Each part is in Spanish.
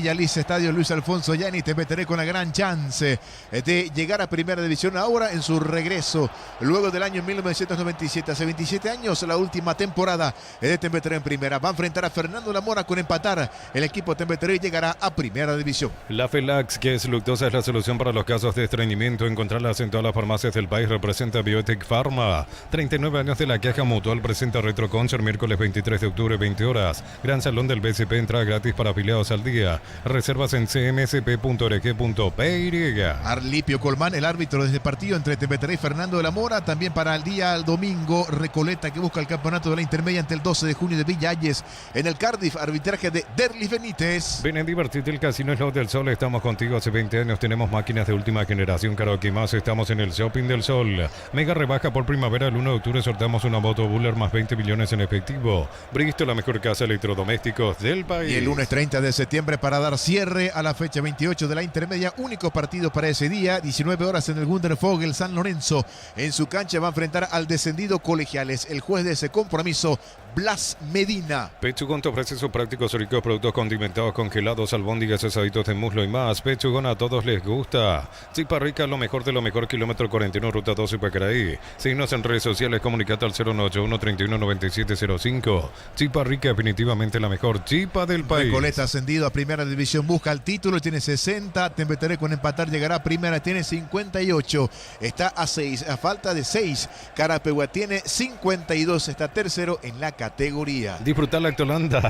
Lice, Estadio Luis Alfonso Yáñez, Temperley con la gran chance de llegar a Primera División ahora en su regreso luego del año 1997, hace 27 años, la última temporada de Temperley en Primera. Va a enfrentar a Fernando Lamora. Con empatar el equipo Temperley llegará a Primera División. La Felax, que es Luctosa, es la solución para los casos de estreñimiento. Encontrarlas en todas las farmacias del país. Representa Biotech Pharma. 39 años de la Caja Mutual. Presenta Retroconcert, miércoles 23 de octubre, 20 horas. Gran Salón del BCP, entrada gratis para afiliados al día. Reservas en cmsp.org.py. Arlipio Colmán, el árbitro de este partido entre Temperley y Fernando de la Mora. También para el día domingo, Recoleta, que busca el campeonato de la intermedia ante el 12 de junio de Villalles. En el Cardiff, arbitraje de Derlis Benítez. Ven a divertirte, el Casino Slot del Sol. Estamos contigo hace 20 años. Tenemos máquinas de última generación. Karaoke más. Estamos en el Shopping del Sol. Mega rebaja por primavera. El 1 de octubre sorteamos una moto Buller más 20 millones en efectivo. Bristol, la mejor casa de electrodomésticos del país. Y el lunes 30 de septiembre, para dar cierre a la fecha 28 de la intermedia, único partido para ese día, 19 horas en el Gundervogel. San Lorenzo en su cancha va a enfrentar al descendido Colegiales. El juez de ese compromiso, Blas Medina. Pechugón te ofrece sus prácticos y ricos productos condimentados, congelados, albóndigas, asaditos de muslo y más. Pechugón, a todos les gusta. Chipa Rica, lo mejor de lo mejor, kilómetro 41, ruta 12, Pacaraí. Síguenos en redes sociales, comunicate al 091-319705. Chipa Rica, definitivamente la mejor chipa del país. Recoleta ascendido a Primera División, busca el título, tiene 60. Temperley con empatar llegará a Primera, tiene 58. Está a 6, a falta de 6. Carapegua tiene 52, está tercero en la categoría. Disfrutar la Lactolanda.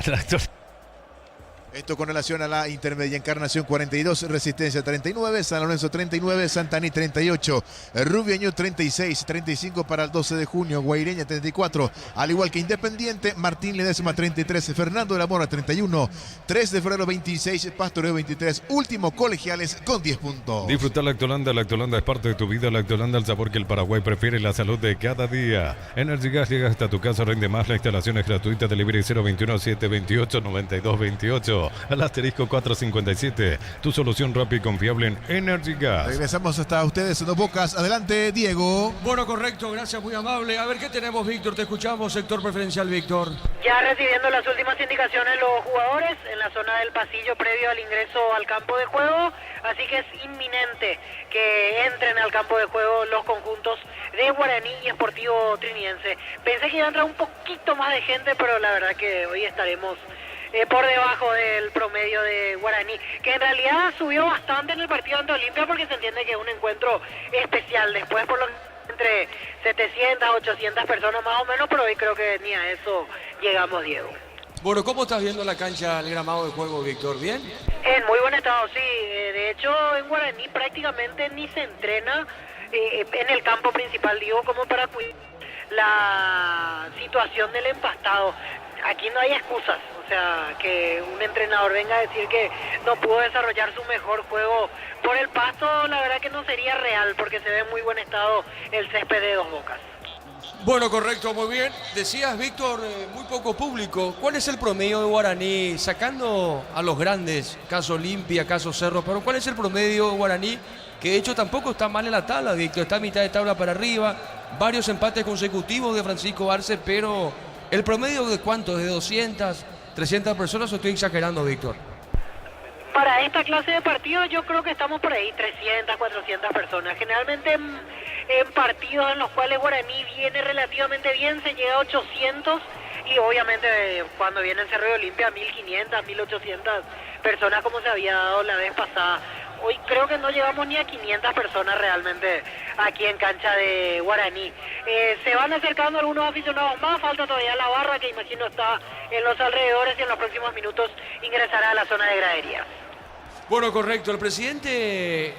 Esto con relación a la intermedia. Encarnación 42, Resistencia 39, San Lorenzo 39, Santaní 38, Rubio 36, 35 para el 12 de junio, Guaireña 34, al igual que Independiente, Martín Ledesma 33, Fernando de la Mora 31, 3 de febrero 26, Pastoreo 23, último Colegiales con 10 puntos. Disfrutar la Lactolanda. La Lactolanda es parte de tu vida. La Lactolanda, el sabor que el Paraguay prefiere, la salud de cada día. Energy Gas llega hasta tu casa, rinde más. La instalación es gratuita. Delivery 021-728-9228. Al asterisco 457, tu solución rápida y confiable en Energy Gas. Regresamos hasta ustedes en Dos Bocas. Adelante, Diego. Bueno, correcto, gracias, muy amable. A ver, ¿qué tenemos, Víctor? Te escuchamos, sector preferencial, Víctor. Ya recibiendo las últimas indicaciones los jugadores en la zona del pasillo previo al ingreso al campo de juego, así que es inminente que entren al campo de juego los conjuntos de Guaraní y Sportivo Trinidense. Pensé que iba a entrar un poquito más de gente, pero la verdad que hoy estaremos por debajo del promedio de Guaraní, que en realidad subió bastante en el partido ante Olimpia, porque se entiende que es un encuentro especial. Después por lo entre 700, 800 personas más o menos, pero hoy creo que ni a eso llegamos, Diego. Bueno, ¿cómo estás viendo la cancha, el gramado de juego, Víctor? ¿Bien? En muy buen estado, sí. De hecho, en Guaraní prácticamente ni se entrena en el campo principal, digo, como para cuidar la situación del empastado. Aquí no hay excusas, o sea, que un entrenador venga a decir que no pudo desarrollar su mejor juego por el pasto, la verdad que no sería real, porque se ve en muy buen estado el césped de Dos Bocas. Bueno, correcto, muy bien. Decías, Víctor, muy poco público. ¿Cuál es el promedio de Guaraní? Sacando a los grandes, caso Olimpia, caso Cerro, pero ¿cuál es el promedio de Guaraní? Que de hecho tampoco está mal en la tabla, Víctor, está a mitad de tabla para arriba, varios empates consecutivos de Francisco Arce, pero ¿el promedio de cuánto? ¿De 200, 300 personas o estoy exagerando, Víctor? Para esta clase de partidos yo creo que estamos por ahí, 300, 400 personas. Generalmente en partidos en los cuales Guaraní viene relativamente bien se llega a 800, y obviamente cuando viene el Cerro de Olimpia 1500, 1800 personas como se había dado la vez pasada. Hoy creo que no llegamos ni a 500 personas realmente aquí en cancha de Guaraní. Se van acercando algunos aficionados más, falta todavía la barra, que imagino está en los alrededores, y en los próximos minutos ingresará a la zona de graderías. Bueno, correcto. El presidente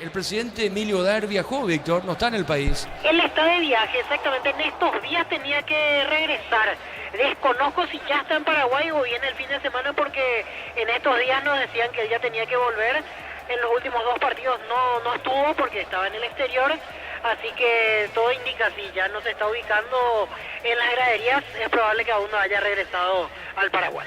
Emilio Daer viajó, Víctor, no está en el país. Él está de viaje, exactamente. En estos días tenía que regresar. Desconozco si ya está en Paraguay o viene el fin de semana, porque en estos días nos decían que él ya tenía que volver. En los últimos dos partidos no estuvo porque estaba en el exterior, así que todo indica, si ya no se está ubicando en las graderías, es probable que aún no haya regresado al Paraguay.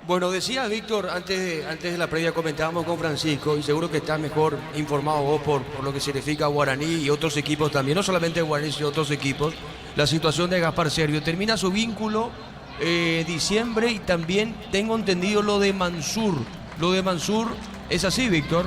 Bueno, decía Víctor, antes de la previa comentábamos con Francisco, y seguro que estás mejor informado vos por lo que significa Guaraní y otros equipos también, no solamente Guaraní, sino otros equipos, la situación de Gaspar Servio. Termina su vínculo diciembre, y también tengo entendido lo de Mansur. Lo de Mansur ¿Es así, Víctor?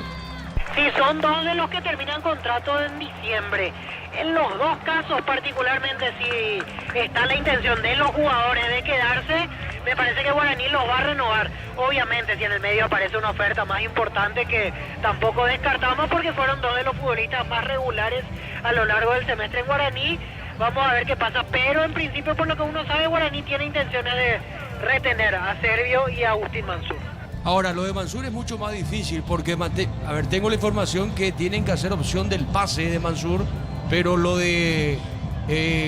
Sí, son dos de los que terminan contrato en diciembre. En los dos casos particularmente, si está la intención de los jugadores de quedarse, me parece que Guaraní los va a renovar. Obviamente, si en el medio aparece una oferta más importante, que tampoco descartamos porque fueron dos de los futbolistas más regulares a lo largo del semestre en Guaraní, vamos a ver qué pasa. Pero en principio, por lo que uno sabe, Guaraní tiene intenciones de retener a Servio y a Agustín Mansur. Ahora, lo de Mansur es mucho más difícil porque, tengo la información que tienen que hacer opción del pase de Mansur, pero lo de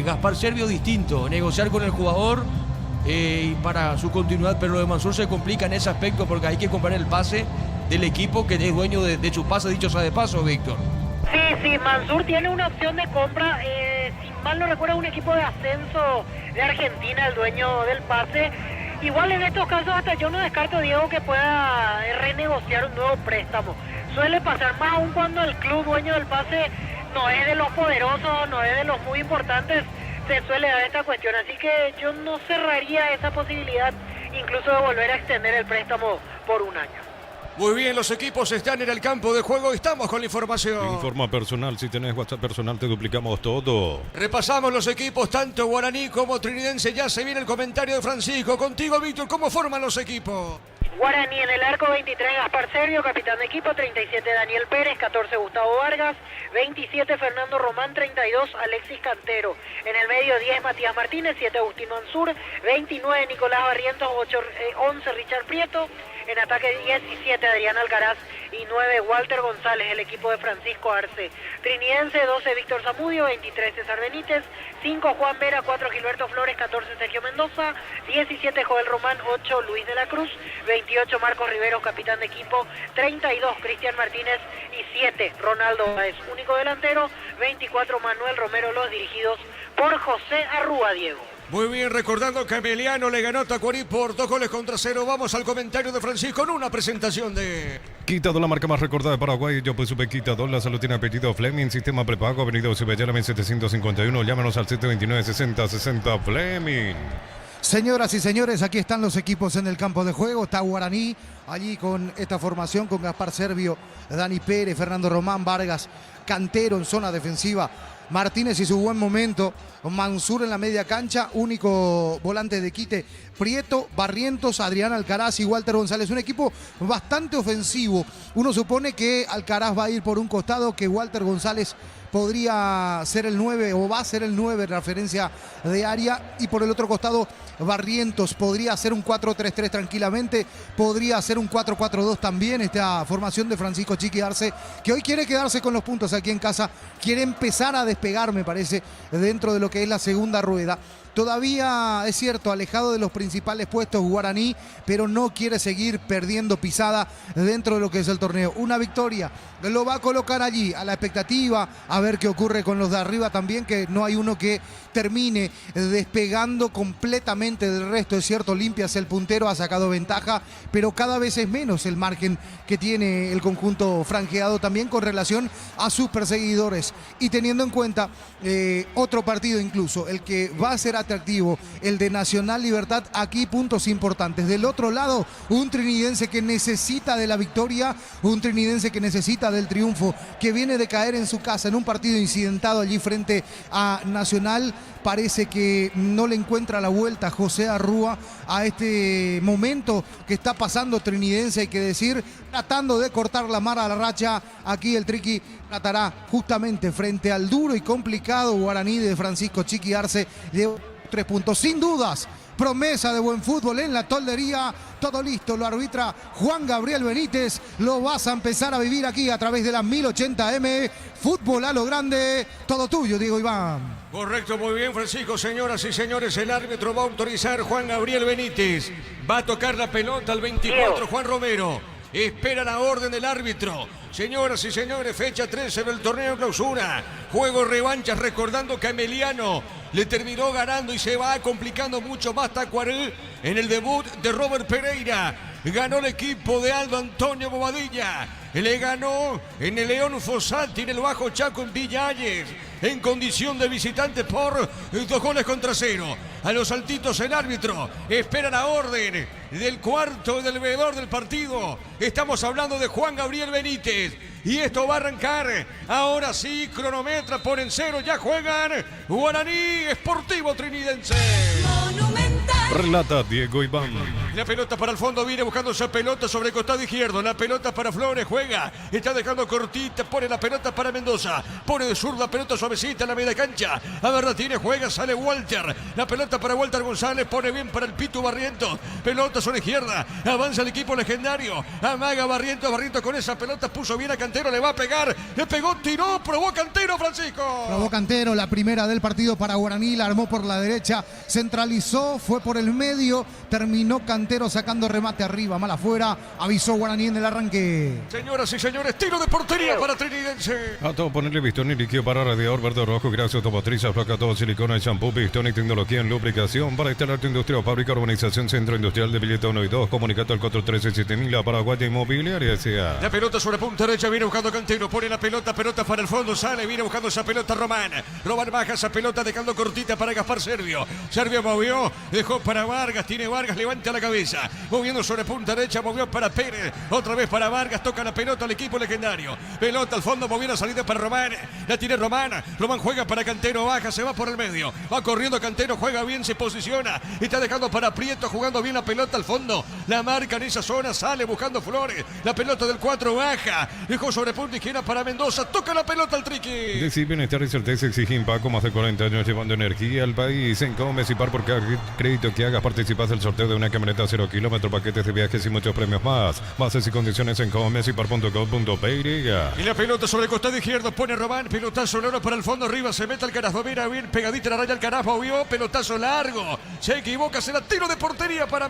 Gaspar Servio distinto, negociar con el jugador y para su continuidad, pero lo de Mansur se complica en ese aspecto porque hay que comprar el pase del equipo que es dueño de su pase, dicho sea de paso, Víctor. Sí, Mansur tiene una opción de compra, si mal no recuerdo, un equipo de ascenso de Argentina, el dueño del pase. Igual en estos casos hasta yo no descarto, Diego, que pueda renegociar un nuevo préstamo. Suele pasar, más aún cuando el club dueño del pase no es de los poderosos, no es de los muy importantes, se suele dar esta cuestión. Así que yo no cerraría esa posibilidad incluso de volver a extender el préstamo por un año. Muy bien, los equipos están en el campo de juego y estamos con la información. Informa personal, si tenés WhatsApp personal te duplicamos todo. Repasamos los equipos, tanto Guaraní como Trinidense. Ya se viene el comentario de Francisco. Contigo, Víctor, ¿cómo forman los equipos? Guaraní en el arco, 23 Gaspar Servio, capitán de equipo, 37 Daniel Pérez, 14 Gustavo Vargas, 27 Fernando Román, 32 Alexis Cantero. En el medio 10 Matías Martínez, 7 Agustín Mansur, 29 Nicolás Barrientos, 11 Richard Prieto. En ataque 17 Adrián Alcaraz y 9 Walter González, el equipo de Francisco Arce. Trinidense 12 Víctor Zamudio, 23 César Benítez, 5 Juan Vera, 4 Gilberto Flores, 14 Sergio Mendoza, 17 Joel Román, 8 Luis de la Cruz, 28 Marcos Riveros, capitán de equipo, 32 Cristian Martínez y 7 Ronaldo Báez, único delantero, 24 Manuel Romero, los dirigidos por José Arrúa, Diego. Muy bien, recordando que Emiliano le ganó a Tacuarí por 2-0. Vamos al comentario de Francisco en una presentación de... Quitador, la marca más recordada de Paraguay. Yo pues supe Quitador, la salud tiene apellido Fleming. Sistema prepago, avenida Cibellera 1751. Llámanos al 729-6060 Fleming. Señoras y señores, aquí están los equipos en el campo de juego. Está Guaraní allí con esta formación, con Gaspar Servio, Dani Pérez, Fernando Román, Vargas, Cantero en zona defensiva, Martínez y su buen momento, Mansur en la media cancha, único volante de quite, Prieto, Barrientos, Adrián Alcaraz y Walter González. Un equipo bastante ofensivo. Uno supone que Alcaraz va a ir por un costado, que Walter González podría ser el 9 o va a ser el 9 en referencia de área, y por el otro costado Barrientos podría hacer un 4-3-3 tranquilamente, podría hacer un 4-4-2 también. Esta formación de Francisco Chiqui Arce, que hoy quiere quedarse con los puntos aquí en casa, quiere empezar a despegar, me parece, dentro de lo que es la segunda rueda. Todavía, es cierto, alejado de los principales puestos Guaraní, pero no quiere seguir perdiendo pisada dentro de lo que es el torneo. Una victoria lo va a colocar allí, a la expectativa, a ver qué ocurre con los de arriba también, que no hay uno que termine despegando completamente del resto. Es cierto, Olimpia es el puntero, ha sacado ventaja, pero cada vez es menos el margen que tiene el conjunto franjeado también con relación a sus perseguidores. Y teniendo en cuenta otro partido incluso, el que va a ser atractivo, el de Nacional Libertad, aquí puntos importantes. Del otro lado, un trinidense que necesita de la victoria, un trinidense que necesita del triunfo, que viene de caer en su casa en un partido incidentado allí frente a Nacional. Parece que no le encuentra la vuelta José Arrúa a este momento que está pasando trinidense, hay que decir, tratando de cortar la mar a la racha. Aquí el Triqui tratará justamente frente al duro y complicado Guaraní de Francisco Chiqui Arce de 3 puntos. Sin dudas, promesa de buen fútbol en la toldería. Todo listo, lo arbitra Juan Gabriel Benítez. Lo vas a empezar a vivir aquí a través de las 1080M. Fútbol a lo grande. Todo tuyo, Diego Iván. Correcto, muy bien, Francisco. Señoras y señores, el árbitro va a autorizar Juan Gabriel Benítez. Va a tocar la pelota al 24, Juan Romero. Espera la orden del árbitro. Señoras y señores, fecha 13 del torneo clausura. Juego revanchas, recordando que Emiliano le terminó ganando y se va complicando mucho más Tacuarí en el debut de Robert Pereira. Ganó el equipo de Aldo Antonio Bobadilla. Le ganó en el León Fossati, en el Bajo Chaco, en Villa Ayes, en condición de visitante por 2-0. A los saltitos el árbitro espera la orden del cuarto del veedor del partido. Estamos hablando de Juan Gabriel Benítez. Y esto va a arrancar. Ahora sí, cronometra, ponen 0. Ya juegan Guaraní Sportivo Trinidense. Relata Diego Iván. La pelota para el fondo, viene buscando esa pelota sobre el costado izquierdo. La pelota para Flores, juega. Está dejando cortita, pone la pelota para Mendoza. Pone de zurda, pelota suavecita en la media cancha. A ver, la tiene, juega, sale Walter. La pelota para Walter González, pone bien para el Pitu Barrientos. Pelota sobre izquierda, avanza el equipo legendario. Amaga Barrientos, Barrientos con esa pelota puso bien a Cantero, le va a pegar. Le pegó, tiró, probó Cantero, Francisco. Probó Cantero, la primera del partido para Guaraní, la armó por la derecha, centralizó, fue por el medio, terminó Cantero sacando remate arriba, mal afuera, avisó Guaraní en el arranque. Señoras y señores, tiro de portería para Trinidense. A todo ponerle pistón y líquido para radiador verde o rojo, gracias automotriz, placa todo silicona, shampoo, pistón y tecnología en lubricación para instalar tu industria o fábrica, urbanización, centro industrial de Villeta 1 y 2, comunicado al 413-7000, la Paraguaya Inmobiliaria S.A. La pelota sobre punta derecha, viene buscando Cantero, pone la pelota para el fondo, sale, viene buscando esa pelota Román baja esa pelota dejando cortita para Gaspar Servio. Servio movió, dejó para Vargas, tiene Vargas, levanta la cabeza, moviendo sobre punta derecha, movió para Pérez, otra vez para Vargas, toca la pelota al equipo legendario. Pelota al fondo, movió la salida para Román, la tiene Román juega para Cantero, baja, se va por el medio, va corriendo Cantero, juega bien, se posiciona, está dejando para Prieto, jugando bien la pelota al fondo, la marca en esa zona, sale buscando Flores, la pelota del 4 baja, dejó sobre punta izquierda para Mendoza, toca la pelota al Triqui. Decir bienestar y certeza exige Impaco, más de 40 años llevando energía al país. En Comes y Par, por cada crédito que hagas participas del sorteo de una camioneta 0 kilómetros, paquetes de viajes y muchos premios más. Bases y condiciones en comesipar.com.py. Y la pelota sobre el costado izquierdo, pone Román, pelotazo largo para el fondo, arriba se mete al carajo, mira bien pegadita la raya al carajo, vio, pelotazo largo, se equivoca, será tiro de portería para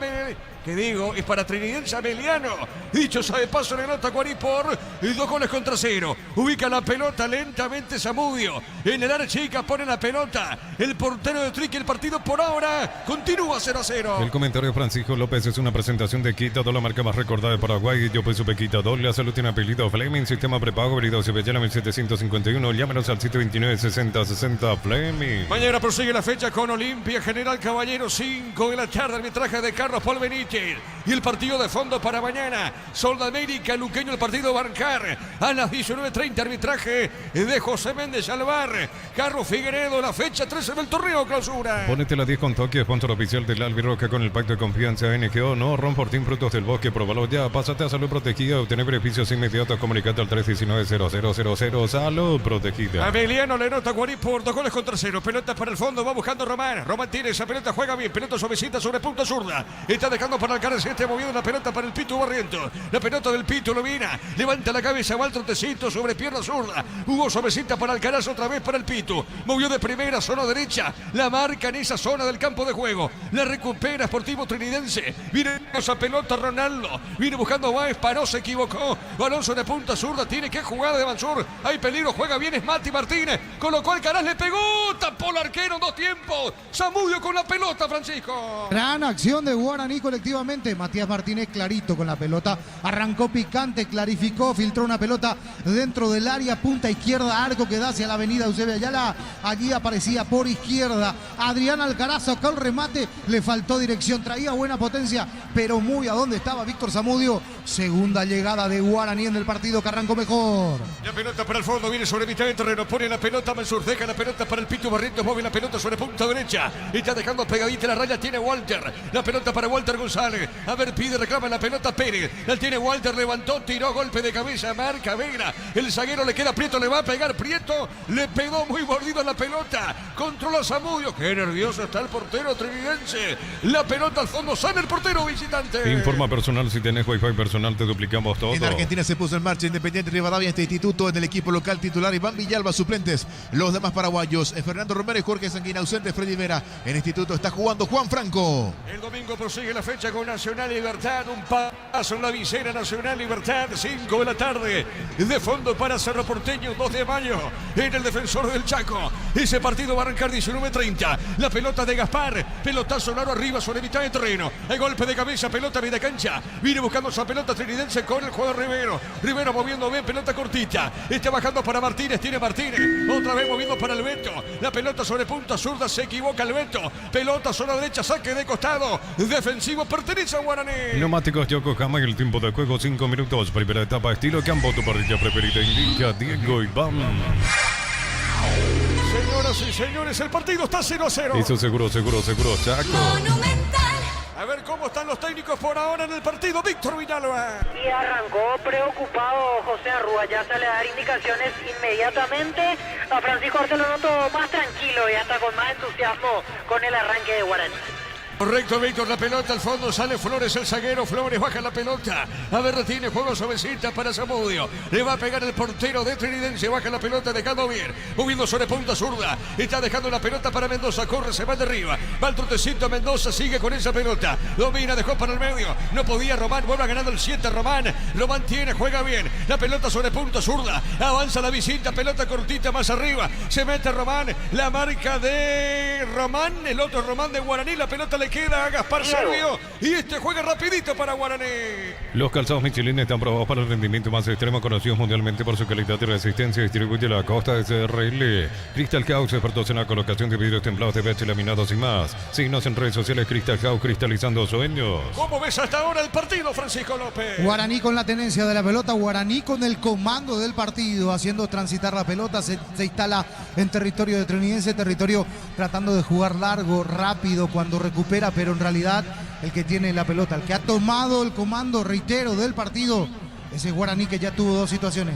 que digo, es para Trinidense Ameliano. Dicho sea de paso, le nota Guarí por 2-0. Ubica la pelota lentamente Zamudio. En el área chica pone la pelota. El portero de Triqui, el partido por ahora continúa 0-0. El comentario de Francisco López es una presentación de Quitador, la marca más recordada de Paraguay. Yo pues supe Quitador, la salud tiene apellido Fleming, sistema prepago, avenida Cebellana 1751. Llámenos al 729-6060 Fleming. Mañana prosigue la fecha con Olimpia General Caballero, 5 de la tarde, arbitraje de Carlos Paul Benítez. Y el partido de fondo para mañana, Sol de América, Luqueño, el partido Bancar. A las 19:30, arbitraje de José Méndez Alvar, Carlos Figueredo, la fecha 13 del torneo clausura. Ponete la 10 con Toque, sponsor oficial del Albirroca con el pacto de confianza NGO, no, Ron Fortín, frutos del bosque, probalo ya, pásate a salud protegida, obtener beneficios inmediatos, comunicate al 319-0000, salud protegida. Ameliano le nota Guarí por 2-0, pelota para el fondo, va buscando Román, Román tiene esa pelota, juega bien, pelota suavecita sobre punta zurda, está dejando para el Caracete, está moviendo la pelota para el Pitu Barrientos, la pelota del Pitu lo viene, levanta la cabeza, va al trotecito sobre pierna zurda, Hugo suavecita para Alcaraz, otra vez para el Pitu, movió de primera, zona derecha, la marca en esa zona del campo de juego, la recupera Sportivo Trinidense, viene esa pelota Ronaldo, viene buscando Báez, paró, se equivocó, balón sobre punta zurda, tiene que jugar de Mansur, hay peligro, juega bien, es Mati Martínez, colocó Alcaraz, le pegó, tapó el arquero en 2 tiempos, Zamudio con la pelota, Francisco. Gran acción de Guaraní colectivamente, Matías Martínez clarito con la pelota, arrancó picante, clarificó, filtró una pelota dentro del área, punta izquierda, arco que da hacia la avenida Eusebio Ayala, allí aparecía por izquierda Adrián Alcaraz, sacó el remate, le faltó dirección, traía buena potencia, pero muy a donde estaba Víctor Zamudio. Segunda llegada de Guaraní en el partido que arrancó mejor. La pelota para el fondo, viene sobre mitad de terreno, pone la pelota Mansur, deja la pelota para el Pitu Barrientos, mueve la pelota sobre punta derecha, está dejando pegadita la raya, tiene Walter, la pelota para Walter González, a ver, pide, reclama la pelota Pérez, la tiene Walter, levantó, tiró, golpe de cabeza, marca Vera, el zaguero le queda Prieto, le va a pegar Prieto, le pegó muy mordido la pelota, controla Zamudio, qué nervioso está el portero trinidense, la pelota al fondo, sale el portero visitante. Informa personal si tenés Wi-Fi personal personal, te duplicamos todo. En Argentina se puso en marcha Independiente Rivadavia, este instituto en el equipo local titular Iván Villalba, suplentes los demás paraguayos, Fernando Romero y Jorge Sanguina, ausente Freddy Vera. En instituto está jugando Juan Franco. El domingo prosigue la fecha con Nacional Libertad, un paso en la visera Nacional Libertad, 5 de la tarde, de fondo para Cerro Porteño, 2 de mayo, en el Defensor del Chaco. Ese partido va a arrancar 19:30, la pelota de Gaspar, pelotazo largo arriba sobre mitad de terreno, el golpe de cabeza, pelota media cancha, viene buscando esa pelota trinidense con el jugador Rivero moviendo bien, pelota cortita, está bajando para Martínez, tiene Martínez, otra vez moviendo para el Beto, la pelota sobre punta zurda, se equivoca el Beto, pelota sobre la derecha, saque de costado, defensivo, pertenece a Guaraní. Neumáticos Yokohama y el tiempo de juego 5 minutos, primera etapa estilo campo, tu parrilla preferida indica Diego Iván. Señoras y señores, el partido está 0-0. Eso seguro, Chaco. A ver cómo están los técnicos por ahora en el partido, Víctor Villalba. Y arrancó preocupado José Arrúa, ya sale a dar indicaciones inmediatamente. A Francisco Orte lo noto más tranquilo y hasta con más entusiasmo con el arranque de Guaraní. Correcto, Víctor, la pelota al fondo, sale Flores, el zaguero, Flores baja la pelota, a ver, retiene juego suavecita para Zamudio, le va a pegar el portero de Trinidense, baja la pelota, dejando bien, moviendo sobre punta zurda, está dejando la pelota para Mendoza, corre, se va de arriba, va el trotecito, Mendoza sigue con esa pelota, domina, dejó para el medio, no podía Román, vuelve ganando el 7, Román, lo mantiene, juega bien, la pelota sobre punta zurda, avanza la visita, pelota cortita más arriba, se mete Román, la marca de Román, el otro Román de Guaraní, la pelota le queda a Gaspar Servio y este juega rapidito para Guaraní. Los calzados Michelin están probados para el rendimiento más extremo, conocidos mundialmente por su calidad y resistencia. Distribuye la costa de SRL. Crystal House, expertos en la colocación de vidrios templados de BH laminados y más. Síguenos en redes sociales, Crystal House, cristalizando sueños. ¿Cómo ves hasta ahora el partido, Francisco López? Guaraní con la tenencia de la pelota, Guaraní con el comando del partido, haciendo transitar la pelota, se instala en territorio de Trinidense, territorio tratando de jugar largo, rápido, cuando recupera, pero en realidad el que tiene la pelota, el que ha tomado el comando, reitero, del partido, ese Guaraní que ya tuvo 2 situaciones.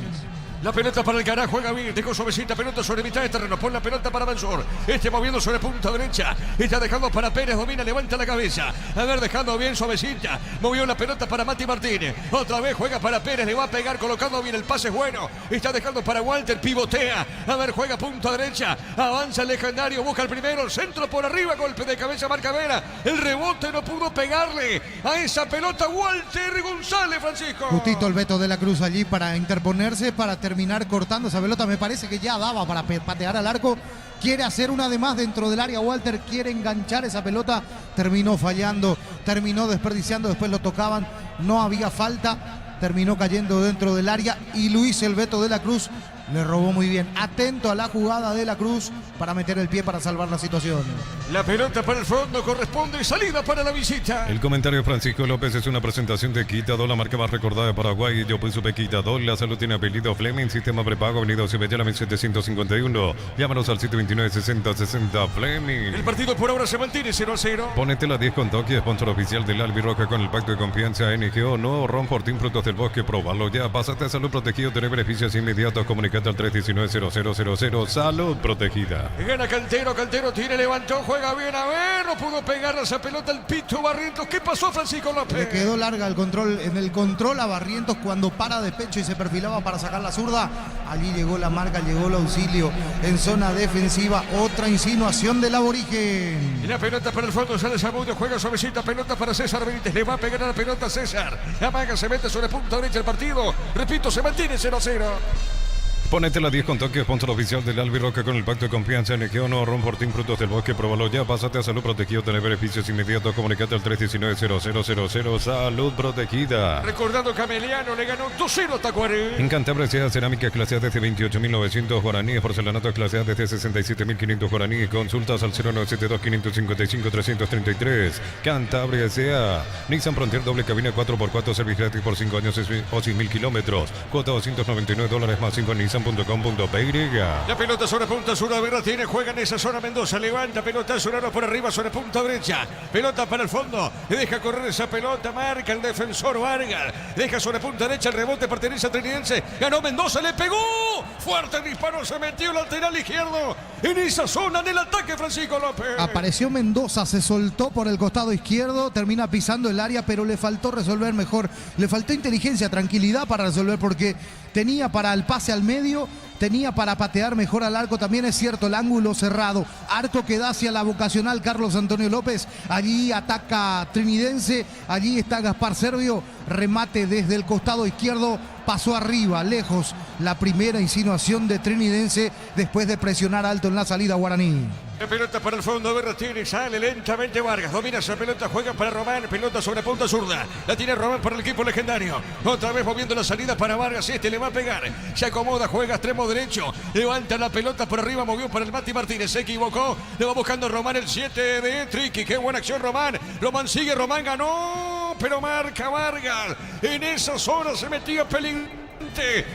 La pelota para el Cará, juega bien, dejó suavecita, pelota sobre mitad de terreno, pone la pelota para Mansur, moviendo sobre punta derecha, está dejando para Pérez, domina, levanta la cabeza, a ver, dejando bien suavecita, movió la pelota para Mati Martínez, otra vez juega para Pérez, le va a pegar, colocando bien, el pase es bueno, está dejando para Walter, pivotea, a ver, juega punta derecha, avanza el legendario, busca el primero, el centro por arriba, golpe de cabeza, marca Vera, el rebote no pudo pegarle a esa pelota, Walter González, Francisco. Justito el Beto de la Cruz allí para interponerse, para terminar cortando esa pelota, me parece que ya daba para patear al arco, quiere hacer una de más dentro del área, Walter quiere enganchar esa pelota, terminó fallando, terminó desperdiciando, después lo tocaban, no había falta, terminó cayendo dentro del área y Luis el Beto de la Cruz le robó muy bien, atento a la jugada de la Cruz para meter el pie para salvar la situación. La pelota para el fondo corresponde, salida para la visita. El comentario de Francisco López es una presentación de Quitadol, la marca más recordada de Paraguay. Yo pues supe Quitadol, la salud tiene apellido Fleming, sistema prepago, avenida Cibellana 1751. Llámanos al 729-6060 Fleming. El partido por ahora se mantiene 0-0. Ponete la 10 con Toki, sponsor oficial del Albirroja con el pacto de confianza NGO. No, Ron Fortín, frutos del bosque, probalo ya. Pásate a salud protegido, tener beneficios inmediatos. Comunicate al 319-0000. Salud protegida. Gana Cantero, Cantero tiene, levantó, juega bien, a ver, no pudo pegarle esa pelota el Pito Barrientos. ¿Qué pasó, Francisco López? Le quedó larga el control, en el control a Barrientos cuando para de pecho y se perfilaba para sacar la zurda. Allí llegó la marca, llegó el auxilio en zona defensiva. Otra insinuación del aborigen. Y la pelota para el fondo, sale Zamudio, juega suavecita, pelota para César Benítez, le va a pegar a la pelota a César. La maga se mete sobre punta derecha el partido. Repito, se mantiene 0-0. Ponete la 10 con Toki, sponsor oficial del Albirroca con el pacto de confianza NGO. No, Ron Fortín, frutos del bosque, probalo ya. Pásate a salud protegido, tener beneficios inmediatos. Comunicate al 319-0000. Salud protegida. Recordando que Ameliano le ganó 2-0 a Tacuaré. En Cantabria sea cerámica clase A desde 28.900 guaraníes, porcelanato clase A desde 67.500 guaraníes. Consultas al 0972-555-333. Cantabria sea Nissan Frontier doble cabina 4x4, servicio gratis por 5 años o 100.000 kilómetros. Cuota $299 más 5 en Nissan.com.py. La pelota sobre punta sur, Verra tiene, juega en esa zona Mendoza, levanta pelota Surano por arriba sobre punta derecha, pelota para el fondo, le deja correr esa pelota, marca el defensor Vargas, deja sobre punta derecha, el rebote pertenece a Trinidense, ganó Mendoza, le pegó Fuerte disparo, se metió lateral izquierdo. En esa zona del ataque, Francisco López. Apareció Mendoza, se soltó por el costado izquierdo, termina pisando el área, pero le faltó resolver mejor. Le faltó inteligencia, tranquilidad para resolver, porque tenía para el pase al medio, tenía para patear mejor al arco. También es cierto, el ángulo cerrado, arco que da hacia la vocacional Carlos Antonio López. Allí ataca Trinidense, allí está Gaspar Servio, remate desde el costado izquierdo, pasó arriba, lejos, la primera insinuación de Trinidense después de presionar alto en la salida guaraní. La pelota para el fondo, Berretini, sale lentamente Vargas, domina esa pelota, juega para Román, pelota sobre punta zurda, la tiene Román para el equipo legendario, otra vez moviendo la salida para Vargas, este le va a pegar, se acomoda, juega extremo derecho, levanta la pelota por arriba, movió para el Mati Martínez, se equivocó, le va buscando Román el 7 de Triqui, qué buena acción Román sigue, Román ganó, pero marca Vargas, en esa zona se metía peligro.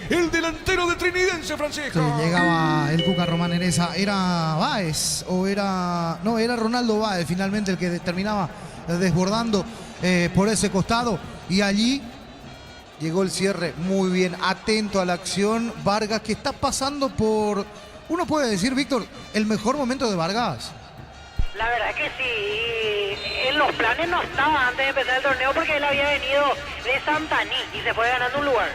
El delantero de Trinidense, Francisco. Sí, llegaba el Cuca Román en esa. ¿Era Báez o era...? No, era Ronaldo Báez finalmente el que terminaba desbordando por ese costado. Y allí llegó el cierre muy bien, atento a la acción. Vargas, que está pasando por... Uno puede decir, Víctor, el mejor momento de Vargas. La verdad que sí, en los planes no estaba antes de empezar el torneo porque él había venido de Santaní y se fue ganando un lugar.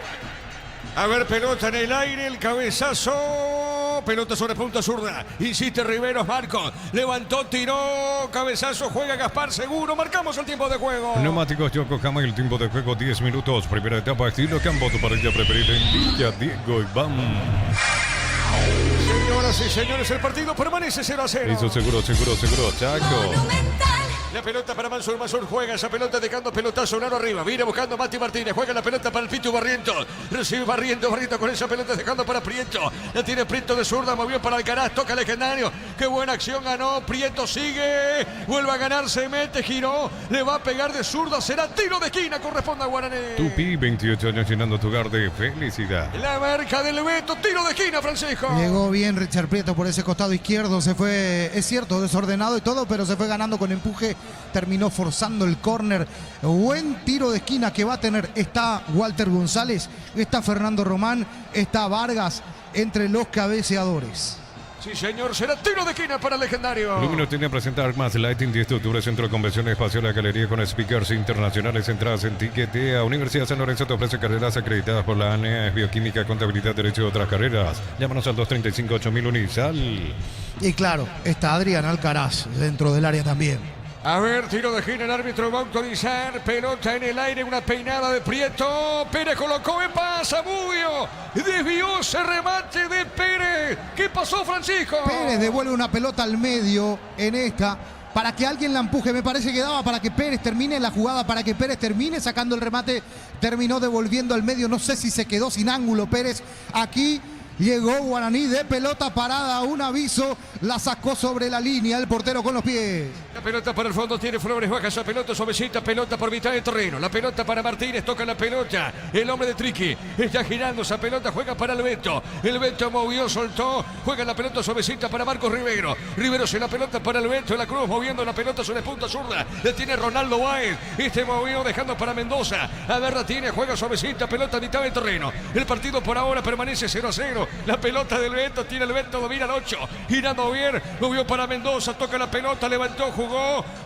A ver, pelota en el aire, el cabezazo, pelota sobre punta zurda, insiste Riveros, Marcos, levantó, tiró, cabezazo, juega Gaspar, seguro, marcamos el tiempo de juego. Neumáticos Yokohama, el tiempo de juego 10 minutos, primera etapa, estilo campo, tu parrilla preferida en Villa Diego Iván. Señoras y señores, el partido permanece 0-0. Eso seguro, Chaco. La pelota para Mansur juega esa pelota dejando pelotazo Laro arriba, viene buscando Mati Martínez, juega la pelota para el Pitu Barrientos, recibe Barrientos con esa pelota dejando para Prieto, la tiene Prieto de zurda, movió para Alcaraz, toca legendario, qué buena acción ganó, Prieto sigue, vuelve a ganar, se mete, giró, le va a pegar de zurda, será tiro de esquina, corresponde a Guaraní. Tupi, 28 años llenando tu hogar de felicidad. La marca del Beto, tiro de esquina, Francisco. Llegó bien Richard Prieto por ese costado izquierdo, se fue, es cierto, desordenado y todo, pero se fue ganando con empuje. Terminó forzando el córner. Buen tiro de esquina que va a tener. Está Walter González, está Fernando Román, está Vargas entre los cabeceadores. Sí, señor, será tiro de esquina para el legendario. Lumino tiene a presentar Armas Lighting 10 de octubre, Centro de Convenciones Espacio La Galería con speakers internacionales, entradas en Tiquetea. Universidad San Lorenzo te ofrece carreras acreditadas por la ANEA, Bioquímica, Contabilidad, Derecho y otras carreras. Llámanos al 235-8000 Unisal. Y claro, está Adrián Alcaraz dentro del área también. A ver, tiro de esquina, el árbitro va a autorizar, pelota en el aire, una peinada de Prieto, Pérez colocó en pasa, Zamudio, desvió ese remate de Pérez. ¿Qué pasó, Francisco? Pérez devuelve una pelota al medio en esta, para que alguien la empuje, me parece que daba para que Pérez termine la jugada, para que Pérez termine sacando el remate, terminó devolviendo al medio, no sé si se quedó sin ángulo Pérez, aquí... Llegó Guaraní de pelota parada, un aviso, la sacó sobre la línea el portero con los pies. La pelota para el fondo, tiene Flores, baja esa pelota, suavecita, pelota por mitad del terreno. La pelota para Martínez, toca la pelota. El hombre de Triqui está girando esa pelota, juega para el Beto. El Beto movió, soltó, juega la pelota suavecita para Marcos Rivero. Rivero se la pelota para el Beto, la Cruz moviendo la pelota sobre punta zurda. La tiene Ronaldo Báez, este movió dejando para Mendoza. A ver, la tiene, juega suavecita, pelota a mitad del terreno. El partido por ahora permanece 0-0. La pelota del Beto, tiene el Beto, domina el 8, girando bien, movió para Mendoza, toca la pelota, levantó,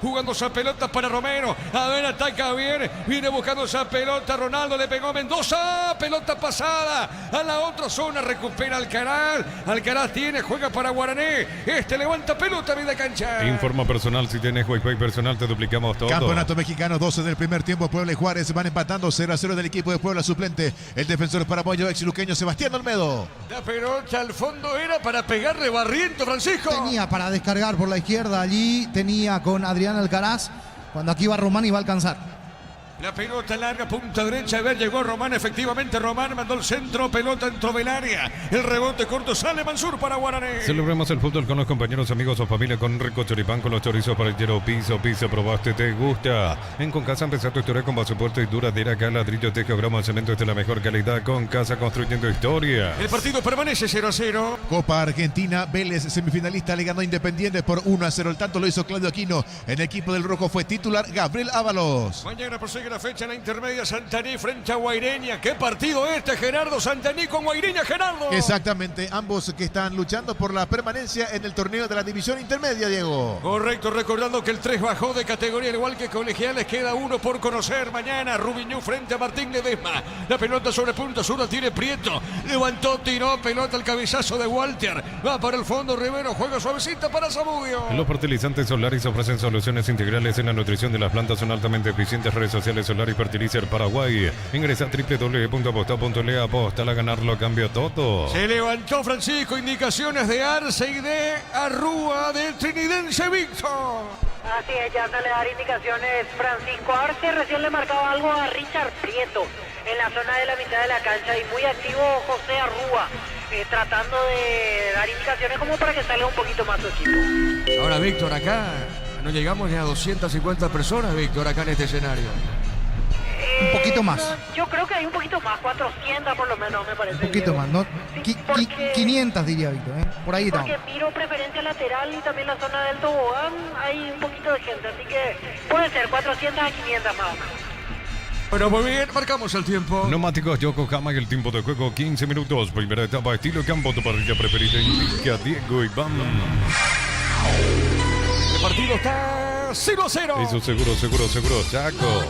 jugando esa pelota para Romero, a ver, ataca bien, viene buscando esa pelota, Ronaldo le pegó a Mendoza, pelota pasada a la otra zona, recupera Alcaraz tiene, juega para Guaraní, este levanta pelota a media cancha. Informa personal, si tienes Wi-Fi personal te duplicamos todo. Campeonato Mexicano, 12 del primer tiempo, Puebla y Juárez van empatando 0-0 del equipo de Puebla suplente, el defensor paraguayo ex luqueño Sebastián Olmedo. La pelota al fondo era para pegarle Barriento, Francisco. Tenía para descargar por la izquierda, allí tenía con Adrián Alcaraz, cuando aquí va Román y va a alcanzar. La pelota larga, punta derecha, a ver, llegó Román, efectivamente Román mandó el centro, pelota dentro del área, el rebote corto, sale Mansur para Guaraní. Celebremos el fútbol con los compañeros, amigos o familia con rico choripán, con los chorizos para el hielo, piso, probaste, te gusta. En Concasa empezá tu historia con basoporte y duradera, acá ladrillo, tejo, grama, cemento es de la mejor calidad, Concasa construyendo historia. El partido permanece 0-0. Copa Argentina, Vélez semifinalista le ganó a Independiente por 1-0, el tanto lo hizo Claudio Aquino, en el equipo del rojo fue titular Gabriel Ábalos. Mañana prosigue Sigue la fecha en la intermedia, Santaní frente a Guaireña. ¿Qué partido este, Gerardo? Santaní con Guaireña, Gerardo. Exactamente, ambos que están luchando por la permanencia en el torneo de la división intermedia, Diego. Correcto, recordando que el 3 bajó de categoría, al igual que Colegiales. Queda uno por conocer mañana. Rubiñú frente a Martín Ledesma. La pelota sobre punta sur la tiene Prieto. Levantó, tiró, pelota al cabezazo de Walter. Va para el fondo Rivero, juega suavecita para Zamudio. Los fertilizantes Solaris ofrecen soluciones integrales en la nutrición de las plantas. Son altamente eficientes. Redes sociales Solar y Fertilizer Paraguay. Ingresa a www.aposta.le. Aposta a ganarlo, cambio todo. Se levantó Francisco, indicaciones de Arce y de Arrúa del trinidense Víctor. Así es, ya sale a dar indicaciones Francisco Arce. Recién le marcaba algo a Richard Prieto en la zona de la mitad de la cancha. Y muy activo José Arrúa, tratando de dar indicaciones como para que salga un poquito más su equipo. Ahora, Víctor, acá no llegamos ni a 250 personas, Víctor, acá en este escenario. Un poquito más. Yo creo que hay un poquito más, 400 por lo menos, me parece. Un poquito Diego. más, ¿no? Sí, porque- 500 diría Víctor, ¿eh? Por ahí estamos. Porque miro preferencia lateral y también la zona del tobogán, hay un poquito de gente, así que puede ser 400 a 500 más o menos. Bueno, muy bien, marcamos el tiempo. Neumáticos Yokohama y el tiempo de juego 15 minutos. Primera etapa, estilo campo, tu parrilla preferida. Indica Diego Iván. El partido está 0-0. Eso seguro, Chaco.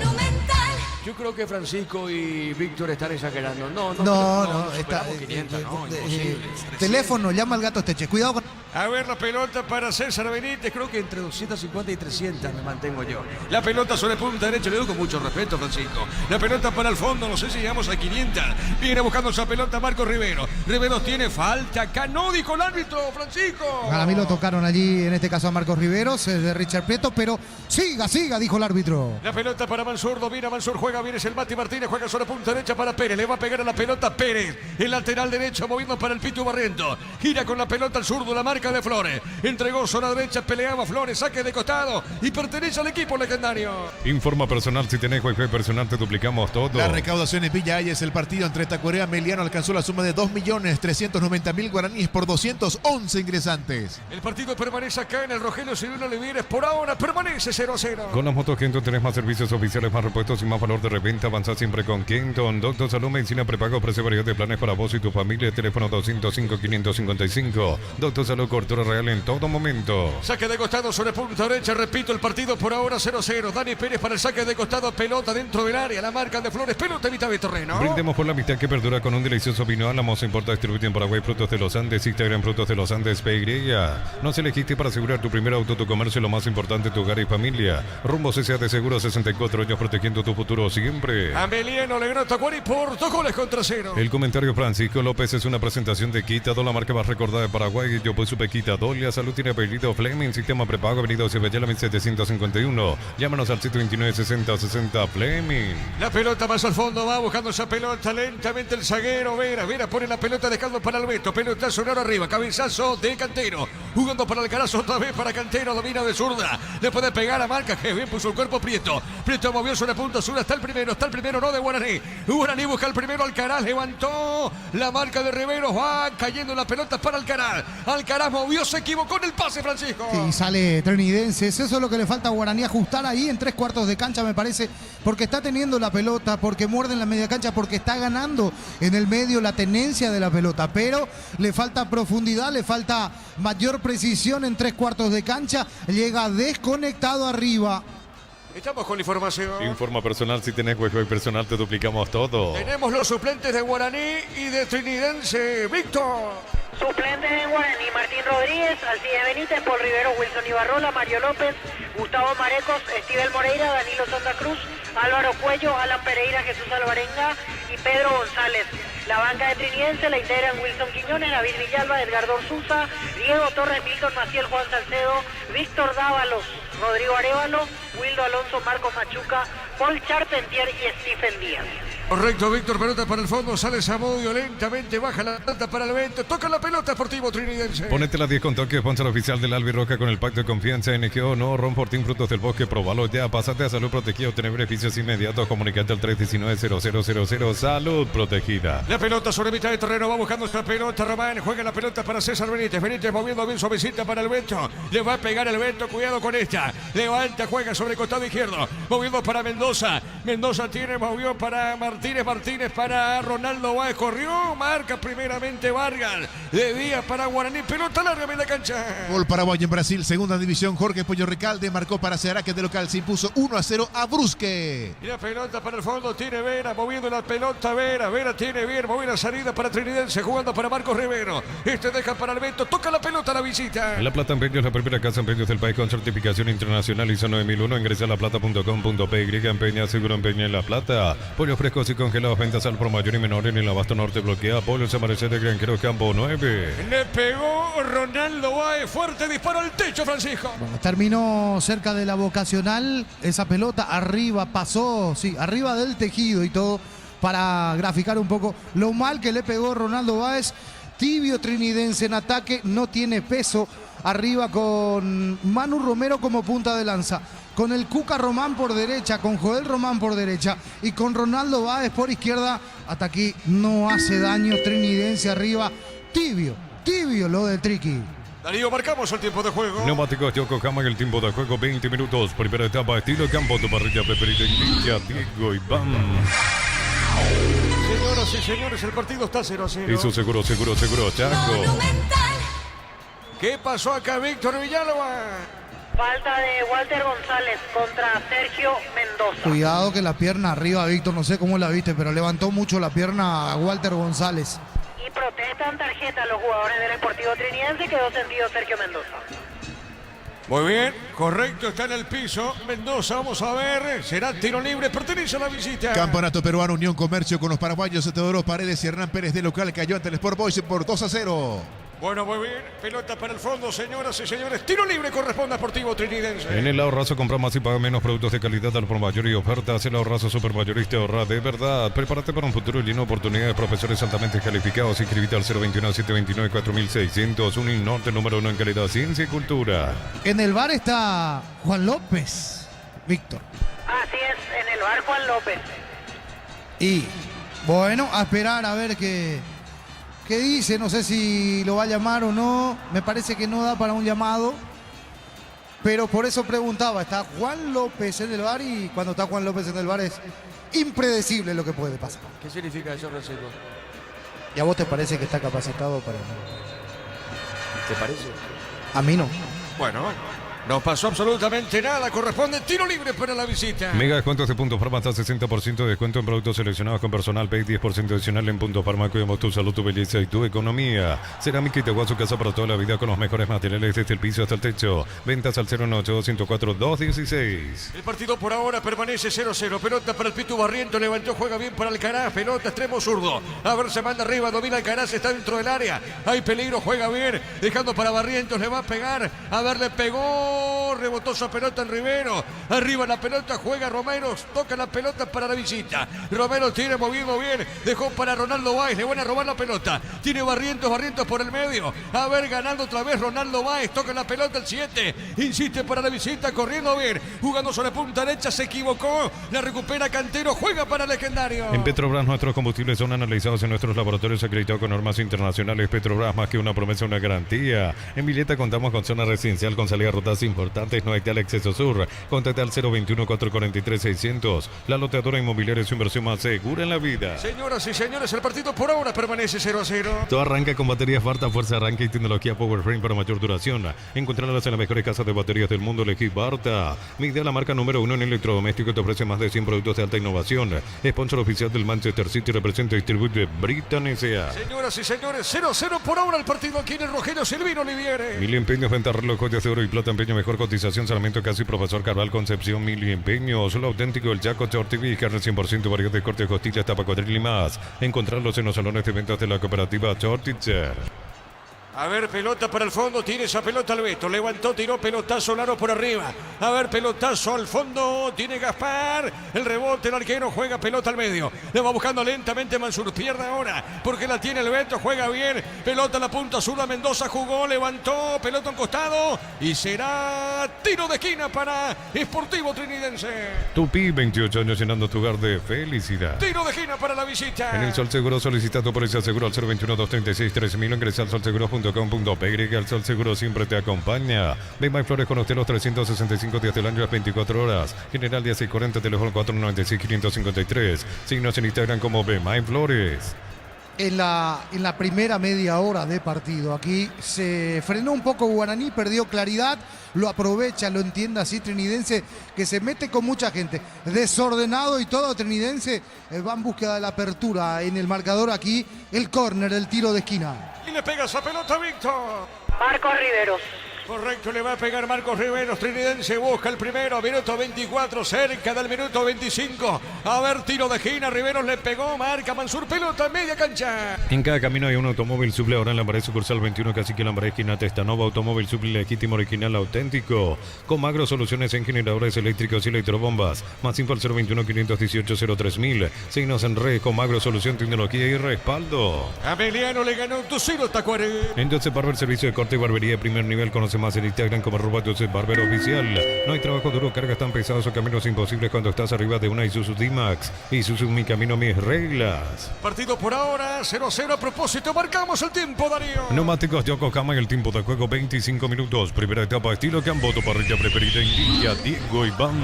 Yo creo que Francisco y Víctor están exagerando. No, está. superamos 500, no, imposible. Teléfono, llama al gato Esteche. Cuidado con. A ver la pelota para César Benítez. Creo que entre 250 y 300 me mantengo yo. La pelota sobre punta derecha, le doy con mucho respeto, Francisco. La pelota para el fondo, no sé si llegamos a 500. Viene buscando esa pelota Marco Rivero. Rivero tiene falta. Acá no dijo el árbitro, Francisco. Para mí lo tocaron allí, en este caso a Marcos Riveros, de Richard Prieto, pero siga, dijo el árbitro. La pelota para Mansur, domina Mansur, juega bien, es el Mati Martínez, juega sobre punta derecha para Pérez, le va a pegar a la pelota Pérez, el lateral derecho moviendo para el Pitu Barriento, gira con la pelota al zurdo, la marca de Flores, entregó zona derecha, peleaba Flores, saque de costado y pertenece al equipo legendario. Informa personal, si tenés Wi-Fi personal te duplicamos todo. La recaudación en Villa Hayes, el partido entre Tacuarea y Meliano alcanzó la suma de 2.390.000 guaraníes por 211 ingresantes. El partido permanece acá en el Rogelio Cirilo Olivieres, por ahora permanece 0-0. Con las motos Kenton tenés más servicios oficiales, más repuestos y más valor de reventa. Avanza siempre con Kenton. Doctor Salud, Medicina Prepago, ofrece variedad de planes para vos y tu familia. Teléfono 205-555. Doctor Salud, cobertura real en todo momento. Saque de costado sobre punta derecha, repito, el partido por ahora 0-0. Dani Pérez para el saque de costado, pelota dentro del área, la marca de Flores, pelota en mitad de terreno. Brindemos por la amistad que perdura con un delicioso vino Álamos. Importa, distribuye en Paraguay Frutos de los Andes. Instagram Frutos de los Andes, Peireya. Nos elegiste para asegurar tu primer auto, tu comercio, lo más importante, tu hogar y familia. Rumbo CSA de Seguro, 64 años protegiendo tu futuro siempre. Ameliano le ganó Tacuari por 2 goles contra 0. El comentario Francisco López es una presentación de Quitado, la marca más recordada de Paraguay. Yo pues supe Quitado. La salud tiene apellido Fleming, sistema prepago, avenida Ceballala 1751. Llámanos al 729-6060 Fleming. La pelota más al fondo, va buscando esa pelota lentamente el zaguero. Vera pone la pelota dejando para Alberto. Pelota sonora arriba, cabezazo de Cantero. Jugando para Alcaraz otra vez para Cantero, domina de zurda. Le puede pegar a marca, que bien puso el cuerpo Prieto. Prieto movió sobre punta sur, está el primero no de Guaraní. Guaraní busca el primero, Alcaraz levantó la marca de Rivero. Va cayendo la pelota para Alcaraz. Alcaraz movió, se equivocó en el pase, Francisco. Sí, sale Trinidenses. Eso es lo que le falta a Guaraní, ajustar ahí en 3/4 de cancha, me parece, porque está teniendo la pelota, porque muerde en la media cancha, porque está ganando en el medio la tenencia de la pelota, pero le falta profundidad, le falta mayor precisión en 3/4 de cancha, llega desconectado arriba. Estamos con la información. Informa personal, si tenés Wi-Fi personal te duplicamos todo. Tenemos los suplentes de Guaraní y de Trinidense. Víctor. Suplentes en Guaraní, Martín Rodríguez, Alcides Benítez, Paul Rivero, Wilson Ibarrola, Mario López, Gustavo Marecos, Estivel Moreira, Danilo Santa Cruz, Álvaro Cuello, Alan Pereira, Jesús Alvarenga y Pedro González. La banca de Trinidense la integran Wilson Quiñones, David Villalba, Edgardo Sousa, Diego Torres, Milton Maciel, Juan Salcedo, Víctor Dávalos, Rodrigo Arevalo, Wildo Alonso, Marcos Machuca, Paul Charpentier y Stephen Díaz. Correcto, Víctor, pelota para el fondo, sale Zamudio, lentamente baja la pelota para el evento, toca la pelota Sportivo Trinidense. Ponete la 10 con toque, sponsor oficial del Albirroja con el pacto de confianza NGO, no, Ron Fortín, Frutos del Bosque, probalo ya, pásate a Salud Protegida, obtener beneficios inmediatos, comunicate al 319-0000, Salud Protegida. La pelota sobre mitad de terreno, va buscando esta pelota, Román, juega la pelota para César Benítez, Benítez moviendo bien suavecita para el Beto, le va a pegar el Beto, cuidado con esta, levanta, juega sobre el costado izquierdo, moviendo para Mendoza, Mendoza tiene, movió para Martínez para Ronaldo Báez, corrió, marca primeramente Vargas, de día para Guaraní, pelota larga en la cancha. Gol paraguayo en Brasil, segunda división, Jorge Pollo Recalde marcó para Ceará, que de local se impuso 1-0 a Brusque. Y la pelota para el fondo, tiene Vera, moviendo la pelota Vera tiene bien, moviendo la salida para Trinidense, jugando para Marcos Rivero, este deja para el Beto, toca la pelota a la visita. La Plata Empeños, la primera casa empeños del país con certificación internacional ISO 9001, ingresa a laplata.com.py, empeña, seguro empeña en La Plata, pollos frescos y congelados, ventas al por mayor y menor en el abasto norte, bloquea, pollos amarillos de Granjero Campo 9. Le pegó Ronaldo Báez, fuerte disparo al techo, Francisco. Bueno, terminó cerca de la vocacional, esa pelota arriba pasó, sí, arriba del tejido y todo, para graficar un poco lo mal que le pegó Ronaldo Báez. Tibio Trinidense en ataque, no tiene peso, arriba con Manu Romero como punta de lanza, con el Cuca Román por derecha, con Joel Román por derecha y con Ronaldo Báez por izquierda. Hasta aquí no hace daño Trinidense arriba. Tibio lo del Triqui. Darío, marcamos el tiempo de juego. Neumáticos Yokohama en el tiempo de juego, 20 minutos. Primera etapa, estilo campo, tu parrilla preferida, India, Diego y Bam. Señoras y señores, el partido está 0-0. Eso seguro, Chaco. ¿Qué pasó acá, Víctor Villalba? Falta de Walter González contra Sergio Mendoza. Cuidado que la pierna arriba, Víctor, no sé cómo la viste, pero levantó mucho la pierna a Walter González. Y protestan tarjeta los jugadores del Sportivo Trinidense, quedó sentido Sergio Mendoza. Muy bien, correcto, está en el piso. Mendoza, vamos a ver, será tiro libre, pertenece a la visita. Campeonato Peruano, Unión Comercio con los paraguayos Teodoro Paredes y Hernán Pérez de local, cayó ante el Sport Boys por 2-0. Bueno, muy bien, pelota para el fondo, señoras y señores, tiro libre corresponde a Sportivo Trinidense. En el ahorrazo compra más y paga menos productos de calidad al por mayor y ofertas. El ahorrazo supermayorista ahorra de verdad. Prepárate para un futuro lleno de oportunidades. Profesores altamente calificados. Inscribite al 021-729-4600. Uninorte número 1 en calidad, ciencia y cultura. En el bar está Juan López, Víctor. Así es, en el bar Juan López. Y bueno, a esperar a ver qué dice. No sé si lo va a llamar o no. Me parece que no da para un llamado. Pero por eso preguntaba, está Juan López en el bar y cuando está Juan López en el bar es impredecible lo que puede pasar. ¿Qué significa eso, Francisco? ¿Y a vos te parece que está capacitado para...? ¿Te parece? A mí no. Bueno, no pasó absolutamente nada, corresponde tiro libre para la visita. Mega descuentos de Punto Farma hasta 60% de descuento en productos seleccionados con personal Pay, 10% adicional en Punto Farma. Cuidamos tu salud, tu belleza y tu economía. Cerámica Itagua, su casa para toda la vida con los mejores materiales desde el piso hasta el techo. Ventas al 098-104-216. El partido por ahora permanece 0-0. Pelota para el Pitu Barriento, levantó, juega bien para Alcaraz. Pelota extremo zurdo. A ver, se manda arriba, domina Alcaraz, está dentro del área. Hay peligro, juega bien, dejando para Barrientos, le va a pegar. A ver, le pegó. Rebotó esa pelota en Rivero. Arriba la pelota, juega Romero. Toca la pelota para la visita. Romero tiene moviendo bien. Dejó para Ronaldo Báez. Le van a robar la pelota. Tiene Barrientos por el medio. A ver, ganando otra vez Ronaldo Báez. Toca la pelota el 7. Insiste para la visita, corriendo bien. Jugando sobre punta derecha, se equivocó. La recupera Cantero. Juega para Legendario. En Petrobras nuestros combustibles son analizados en nuestros laboratorios acreditados con normas internacionales. Petrobras, más que una promesa, una garantía. En Villeta contamos con zona residencial con salida a rutas importantes. No hay tal acceso sur. Contacta al 021-443-600. La loteadora inmobiliaria es su inversión más segura en la vida. Señoras y señores, el partido por ahora permanece 0-0. Todo arranca con baterías Barta, fuerza, arranque y tecnología Powerframe para mayor duración. Encontrarlas en las mejores casas de baterías del mundo. Elegí Barta. Midea, la marca número 1 en electrodoméstico, te ofrece más de 100 productos de alta innovación. Sponsor oficial del Manchester City, representa y distribuye Britan S.A. Señoras y señores, 0-0 por ahora el partido aquí en el Rogelio Silvino Oliviere. Mil empeños, venta, reloj de oro y plata, empeño, mejor cotización, Sarmiento Casi, Profesor Carval, Concepción, Mil empeños. Lo auténtico del Chaco, Tortiví, carne 100%, variedad de corte, costillas, tapa, cuadril y más. Encontrarlos en los salones de ventas de la cooperativa Torticher. A ver, pelota para el fondo, tiene esa pelota Alberto, levantó, tiró, pelotazo Laro por arriba. A ver, pelotazo al fondo, tiene Gaspar, el rebote, el arquero juega pelota al medio. Le va buscando lentamente Mansur, pierde ahora, porque la tiene Alberto, juega bien. Pelota a la punta zurda, Mendoza jugó, levantó, pelota a un costado y será tiro de esquina para Sportivo Trinidense. Tupi, 28 años llenando tu hogar de felicidad. Tiro de esquina para la visita. En el Sol Seguro solicita tu póliza seguro al 021-236-3000. Ingresa al solseguro.com.py. El Sol Seguro siempre te acompaña. Ven My Flores con usted los 365 días del año, las 24 horas. General 1640, teléfono 496-553. Signos en Instagram como Ven My Flores. En la primera media hora de partido, aquí se frenó un poco Guaraní, perdió claridad, lo aprovecha, lo entiende así Trinidense, que se mete con mucha gente, desordenado y todo. Trinidense va en búsqueda de la apertura en el marcador. Aquí el córner, el tiro de esquina. Y le pega esa pelota, Víctor. Marcos Riveros. Correcto, le va a pegar Marcos Riveros. Trinidense busca el primero, minuto 24, cerca del minuto 25. A ver, tiro de esquina, Riveros le pegó, marca Mansur, pelota, media cancha. En cada camino hay un automóvil suple. Ahora en Lambaré sucursal 21, Cacique Lambaré, esquina Testanova. Automóvil suple legítimo, original, auténtico. Con Magro Soluciones en generadores eléctricos y electrobombas. Más info al 021-518-03000. Signos en red con Magro Solución, tecnología y respaldo. Ameliano le ganó Tucino Tacuare. Entonces Barber, servicio de corte y barbería de primer nivel. Conoce más en Instagram como @Joseph Barber Oficial. No hay trabajo duro, cargas tan pesadas o caminos imposibles cuando estás arriba de una Isuzu D-Max. Isuzu, mi camino, mis reglas. Partido por ahora, 0-0. A propósito, marcamos el tiempo, Darío. Neumáticos Yokohama y el tiempo de juego 25 minutos. Primera etapa estilo Camboto, parrilla preferida indica Diego Iván.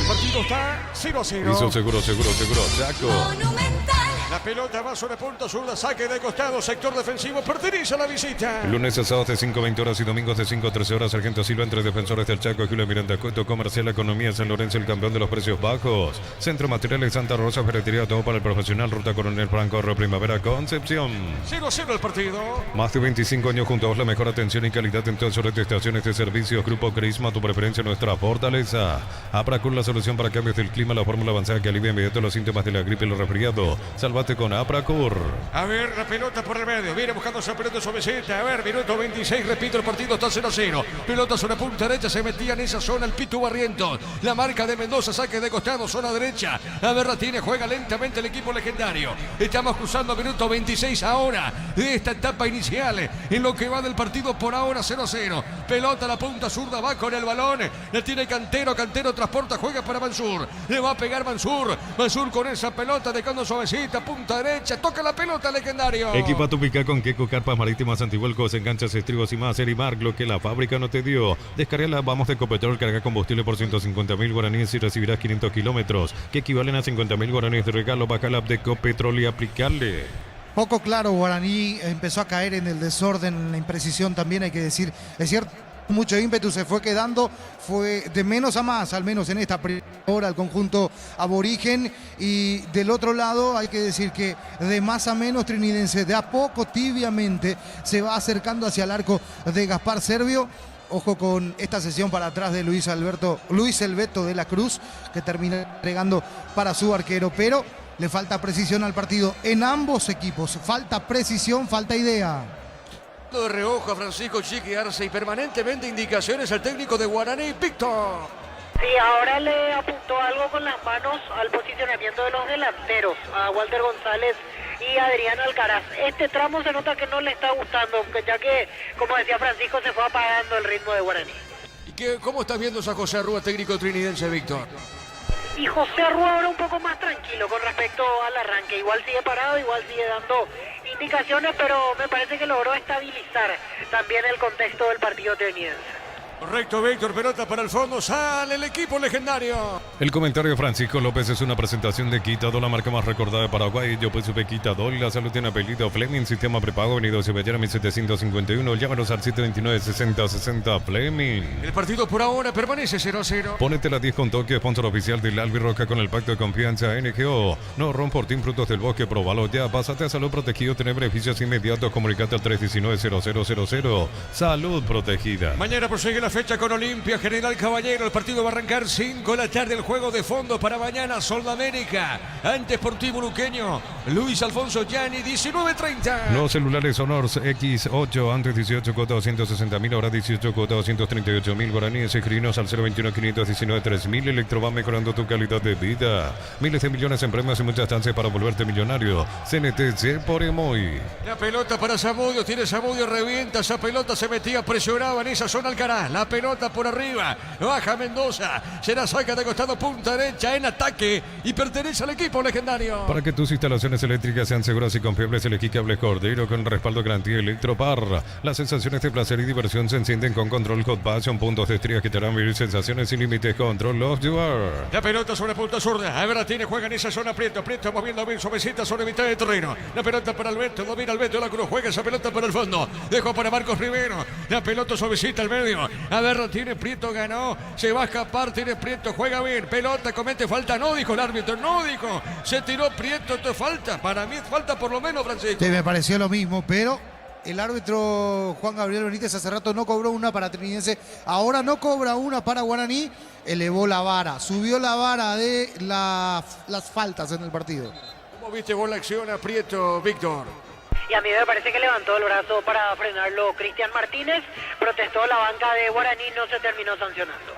El partido está 0-0. Hizo seguro, Chaco. La pelota va sobre punta zurda, saque de costado, sector defensivo, pertenece a la visita. Lunes a sábados de 5:20 horas y domingos de 5 a 13 horas. Sargento Silva entre defensores del Chaco, Julio Miranda Cueto, Comercial Economía San Lorenzo, el campeón de los precios bajos. Centro Materiales Santa Rosa, ferretería, todo para el profesional. Ruta Coronel Franco, Río Primavera, Concepción. 0-0 el partido. Más de 25 años junto a vos, la mejor atención y calidad en todas sus estaciones de servicios. Grupo Crisma, tu preferencia, nuestra fortaleza. Apracur, la solución para cambios del clima, la fórmula avanzada que alivia inmediato los síntomas de la gripe y el resfriado. Salvate con Apracur. A ver, la pelota por el medio. Viene buscando esa pelota suavecita. A ver, minuto 26. Repito, el partido está 0-0. Pelota sobre punta derecha. Se metía en esa zona el Pitu Barrientos. La marca de Mendoza. Saque de costado. Zona derecha. A ver, la tiene. Juega lentamente el equipo legendario. Estamos cruzando minuto 26 ahora de esta etapa inicial. En lo que va del partido por ahora 0-0. Pelota a la punta zurda. Va con el balón. La tiene Cantero. Cantero transporta. Juega para Mansur. Le va a pegar Mansur. Mansur con esa pelota. Dejando suavecita. Punta derecha. Toca la pelota, legendario. Equipa tu pica con Queco, carpas marítimas, antivuelcos, enganches, estribos y más. Erimark, lo que la fábrica no te dio. Descarga Vamos de Ecopetrol, carga combustible por 150.000 guaraníes y recibirás 500 kilómetros, que equivalen a 50.000 guaraníes de regalo. Baja la app de Ecopetrol y aplicarle. Poco claro, Guaraní empezó a caer en el desorden, en la imprecisión también, hay que decir. Es cierto, mucho ímpetu se fue quedando, fue de menos a más, al menos en esta primera hora, el conjunto aborigen. Y del otro lado hay que decir que de más a menos Trinidense, de a poco, tibiamente, se va acercando hacia el arco de Gaspar Servio. Ojo con esta sesión para atrás de Luis Elbeto de la Cruz, que termina entregando para su arquero, pero le falta precisión al partido en ambos equipos. Falta precisión, falta idea. De reojo a Francisco Chiqui Arce y permanentemente indicaciones al técnico de Guaraní, Víctor. Sí, ahora le apuntó algo con las manos al posicionamiento de los delanteros, a Walter González y Adrián Alcaraz. Este tramo se nota que no le está gustando, ya que, como decía Francisco, se fue apagando el ritmo de Guaraní. ¿Y cómo estás viendo a José Arrúa, técnico trinidense, Víctor? Y José Arrúa ahora un poco más tranquilo con respecto al arranque. Igual sigue parado, igual sigue dando indicaciones, pero me parece que logró estabilizar también el contexto del partido trinidense. Correcto, Víctor, pelota para el fondo, sale el equipo legendario. El comentario de Francisco López es una presentación de Quitadol, la marca más recordada de Paraguay. Yo pues supe Quitadol, la salud tiene apellido Fleming, sistema prepago, venido Ceballera 1751. Llámanos al 729-6060 Fleming. El partido por ahora permanece 0-0. Pónete la 10 con Tokio, sponsor oficial del Albirroca con el pacto de confianza NGO. No ron por Team Frutos del Bosque, probalo ya. Pásate a Salud Protegido, tener beneficios inmediatos. Comunicate al 319-0000. Salud Protegida. Mañana prosigue la la fecha con Olimpia General Caballero. El partido va a arrancar 5 de la tarde. El juego de fondo para mañana. Sol de América ante Sportivo Luqueño. Luis Alfonso Gianni, 19:30. Los celulares Honors X8, antes 18 cuotas 260.000, ahora 18 cuotas 238.000 guaraníes. Escribinos al 021-519-3000. Electro va mejorando tu calidad de vida. Miles de millones en premios y muchas chances para volverte millonario. CNTC por Emoy. La pelota para Zamudio. Tiene Zamudio, revienta. Esa pelota se metía, presionaba en esa zona Alcaraz. La pelota por arriba. Baja Mendoza. Será saca de costado, punta derecha en ataque. Y pertenece al equipo legendario. Para que tus instalaciones eléctricas sean seguras y confiables, elegí Cables Cordero con respaldo garantía Electropar. Las sensaciones de placer y diversión se encienden con Control Hot Passion, puntos de estrellas que te harán vivir sensaciones sin límites. Control Love You Are. La pelota sobre punta zurda. Albertini juega en esa zona. Prieto moviendo bien suavecita sobre mitad de terreno. La pelota para Alberto. Domina Alberto. La cruz juega esa pelota para el fondo. Dejó para Marcos Rivero. La pelota suavecita al medio. Tiene Prieto, ganó. Se va a escapar. Tiene Prieto. Juega bien. Pelota. Comete falta. No dijo el árbitro. No dijo. Se tiró Prieto. Esto es falta. Para mí es falta por lo menos, Francisco. Sí, me pareció lo mismo, pero el árbitro Juan Gabriel Benítez hace rato no cobró una para Trinidense. Ahora no cobra una para Guaraní. Elevó la vara. Subió la vara de las faltas en el partido. ¿Cómo viste vos la acción a Prieto, Víctor? Y a mí me parece que levantó el brazo para frenarlo Cristian Martínez. Protestó la banca de Guaraní, no se terminó sancionando.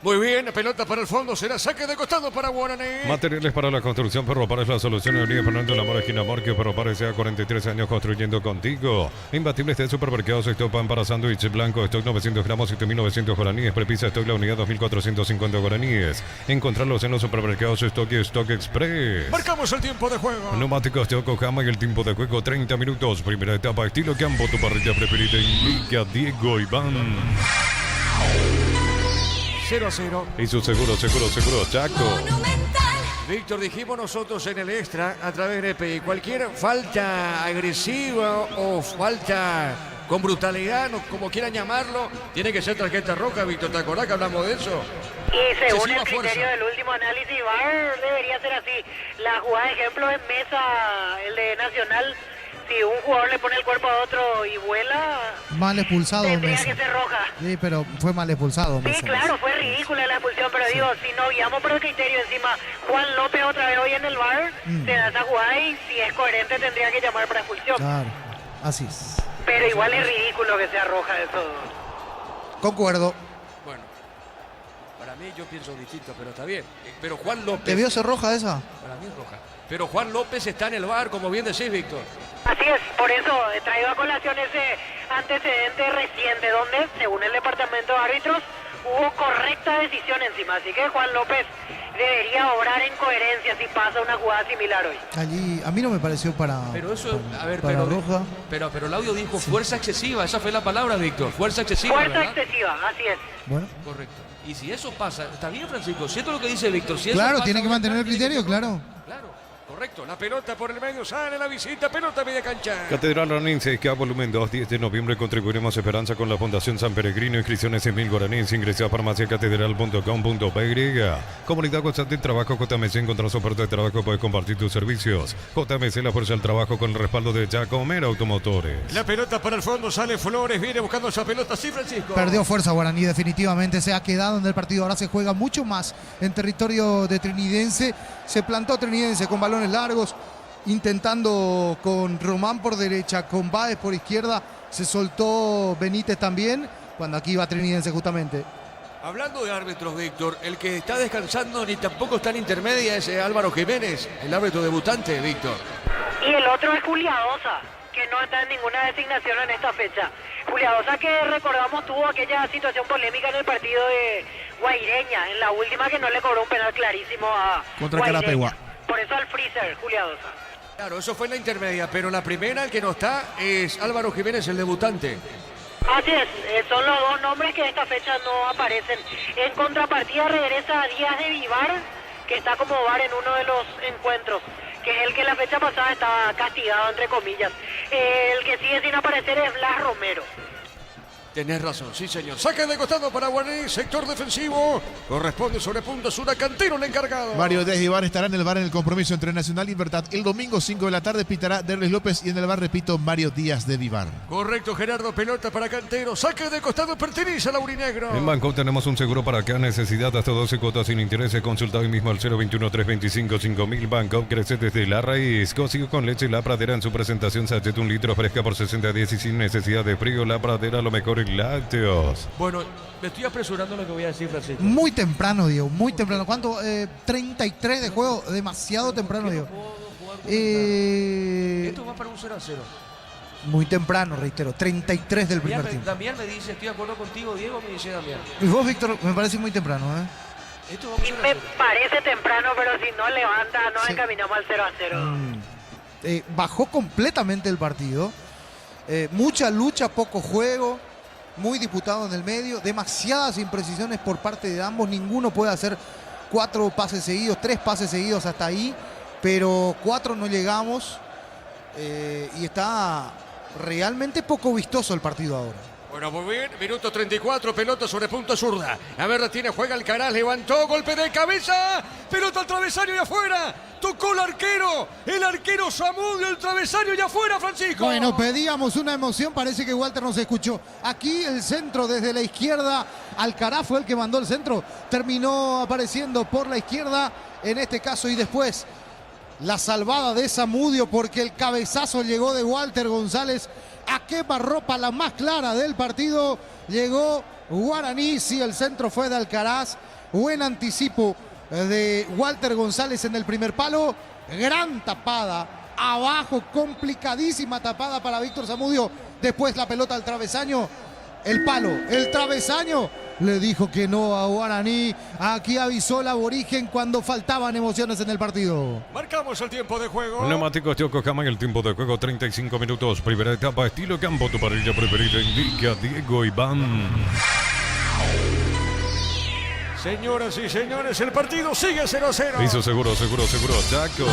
Muy bien, pelota para el fondo, será saque de costado para Guaraní. Materiales para la construcción, Ferropar es la solución. Avenida Fernando Lamar, esquina Morquio. Ferropar sea 43 años construyendo contigo. Imbatibles de supermercados, stock pan para sándwich blanco, stock 900 gramos, 7.900 guaraníes. Prepisa stock la unidad 2.450 guaraníes. Encontrarlos en los supermercados Stock y Stock Express. Marcamos el tiempo de juego. Neumáticos de Yokohama y el tiempo de juego 30 minutos. Primera etapa, estilo campo, tu parrilla preferida indica Diego Iván. 0-0. Y su seguro, Chaco. Víctor, dijimos nosotros en el extra a través de EPI, cualquier falta agresiva o falta con brutalidad, como quieran llamarlo, tiene que ser tarjeta roja, Víctor. ¿Te acordás que hablamos de eso? Y según el Excesiva criterio fuerza. del último análisis VAR, debería ser así. La jugada, ejemplo, en Mesa, el de Nacional, si un jugador le pone el cuerpo a otro y vuela, Mal expulsado tendría Mesa. que ser roja. Sí, pero fue mal expulsado Sí, Mesa. claro, fue ridícula la expulsión, pero digo, si no guiamos por el criterio encima, Juan López otra vez hoy en el VAR, se da esa jugada y si es coherente tendría que llamar para expulsión. Claro, así es. Pero igual es ridículo que sea roja eso. Concuerdo. Bueno, para mí yo pienso distinto, pero está bien. Pero Juan López, ¿Debió ser roja esa? para mí es roja. Pero Juan López está en el VAR, como bien decís, Víctor. Así es, por eso he traído a colación ese antecedente reciente donde, según el departamento de árbitros, hubo correcta decisión encima. Así que Juan López debería obrar en coherencia si pasa una jugada similar hoy. Allí, a mí no me pareció para, Pero eso, a ver, para roja. pero el audio dijo fuerza excesiva, esa fue la palabra, Víctor. Fuerza excesiva, Fuerza ¿verdad? excesiva, así es. Bueno, Correcto. Y si eso pasa, está bien, Francisco, siento lo que dice Víctor. Si eso claro, pasa, tiene que mantener el criterio, claro. Claro. Correcto, la pelota por el medio, sale la visita, pelota media cancha. Catedral Ranense, que volumen 2, 10 de noviembre contribuiremos a Esperanza con la Fundación San Peregrino. Inscripciones en 1000 guaraníes. Ingresa a farmaciacatedral.com.py. Comunidad constante en trabajo JMC. Encontrar soporte de trabajo, puedes compartir tus servicios. JMC, la fuerza del trabajo con el respaldo de Giacomer Automotores. La pelota para el fondo, sale Flores, viene buscando esa pelota, sí, Francisco. Perdió fuerza Guaraní, definitivamente se ha quedado en el partido. Ahora se juega mucho más en territorio de Trinidense. Se plantó Trinidense con balones largos, intentando con Román por derecha, con Báez por izquierda. Se soltó Benítez también, cuando aquí iba Trinidense justamente. Hablando de árbitros, Víctor, el que está descansando ni tampoco está en intermedia es Álvaro Jiménez, el árbitro debutante, Víctor. Y el otro es Juliadosa, que no está en ninguna designación en esta fecha. Juliadosa, que recordamos tuvo aquella situación polémica en el partido de Guaireña, en la última, que no le cobró un penal clarísimo a Contra Guaireña. Carapegua. Por eso al freezer, Juliadosa. Claro, eso fue en la intermedia, pero la primera, el que no está, es Álvaro Jiménez, el debutante. Así es, son los dos nombres que esta fecha no aparecen. En contrapartida regresa Díaz de Vivar, que está como VAR en uno de los encuentros, que es el que la fecha pasada estaba castigado, entre comillas. El que sigue sin aparecer es Blas Romero. Tenés razón, sí señor. Saque de costado para Guaraní, sector defensivo. Corresponde sobre punto sur a Cantero, el encargado. Mario Díaz Vivar estará en el bar en el compromiso entre Nacional y Libertad. El domingo 5 de la tarde pitará Derles López y en el bar, repito, Mario Díaz de Vivar. Correcto, Gerardo, pelota para Cantero. Saque de costado, pertenece al aurinegro. En Banco tenemos un seguro para cada necesidad hasta 12 cuotas sin interés. Consulta hoy mismo al 021-325-5000. Banco crece desde la raíz. Cocido con leche La Pradera en su presentación sachet 1 litro fresca por 60.10 y sin necesidad de frío. La Pradera, lo mejor en lácteos. Bueno, me estoy apresurando lo que voy a decir, Francisco. Muy temprano, Diego, muy temprano. ¿Cuánto? 33 de juego, demasiado temprano, Diego. Esto va para un 0-0. Muy temprano, reitero, 33 del primer tiempo. Damián me dice, estoy de acuerdo contigo, Diego, me dice Damián. Y vos, Víctor, me parece muy temprano, ¿eh? Esto va para Y un me 0-0. parece temprano, pero si no levanta, nos Sí. encaminamos al 0-0. Bajó completamente el partido. Mucha lucha, poco juego, muy disputado en el medio, demasiadas imprecisiones por parte de ambos. Ninguno puede hacer 4 pases seguidos, 3 pases seguidos hasta ahí, pero 4 no llegamos. Y está realmente poco vistoso el partido ahora. Bueno, muy bien, minuto 34, pelota sobre punta zurda. A ver, tiene, juega Alcaraz, levantó, golpe de cabeza, pelota al travesaño y afuera. Tocó el arquero Zamudio, el travesaño y afuera, Francisco. Bueno, pedíamos una emoción, parece que Walter nos escuchó. Aquí el centro desde la izquierda, Alcaraz fue el que mandó el centro, terminó apareciendo por la izquierda en este caso y después la salvada de Zamudio porque el cabezazo llegó de Walter González a quemarropa, la más clara del partido. Llegó Guaraní, sí, el centro fue de Alcaraz. Buen anticipo de Walter González en el primer palo. Gran tapada, abajo, complicadísima tapada para Víctor Zamudio. Después la pelota al travesaño. El palo, el travesaño le dijo que no a Guaraní. Aquí avisó el aborigen cuando faltaban emociones en el partido. Marcamos el tiempo de juego. Neumáticos Yokohama en el tiempo de juego, 35 minutos. Primera etapa, estilo campo, tu parrilla preferida, indica Diego Iván. Señoras y señores, el partido sigue 0-0. Hizo seguro, Chaco.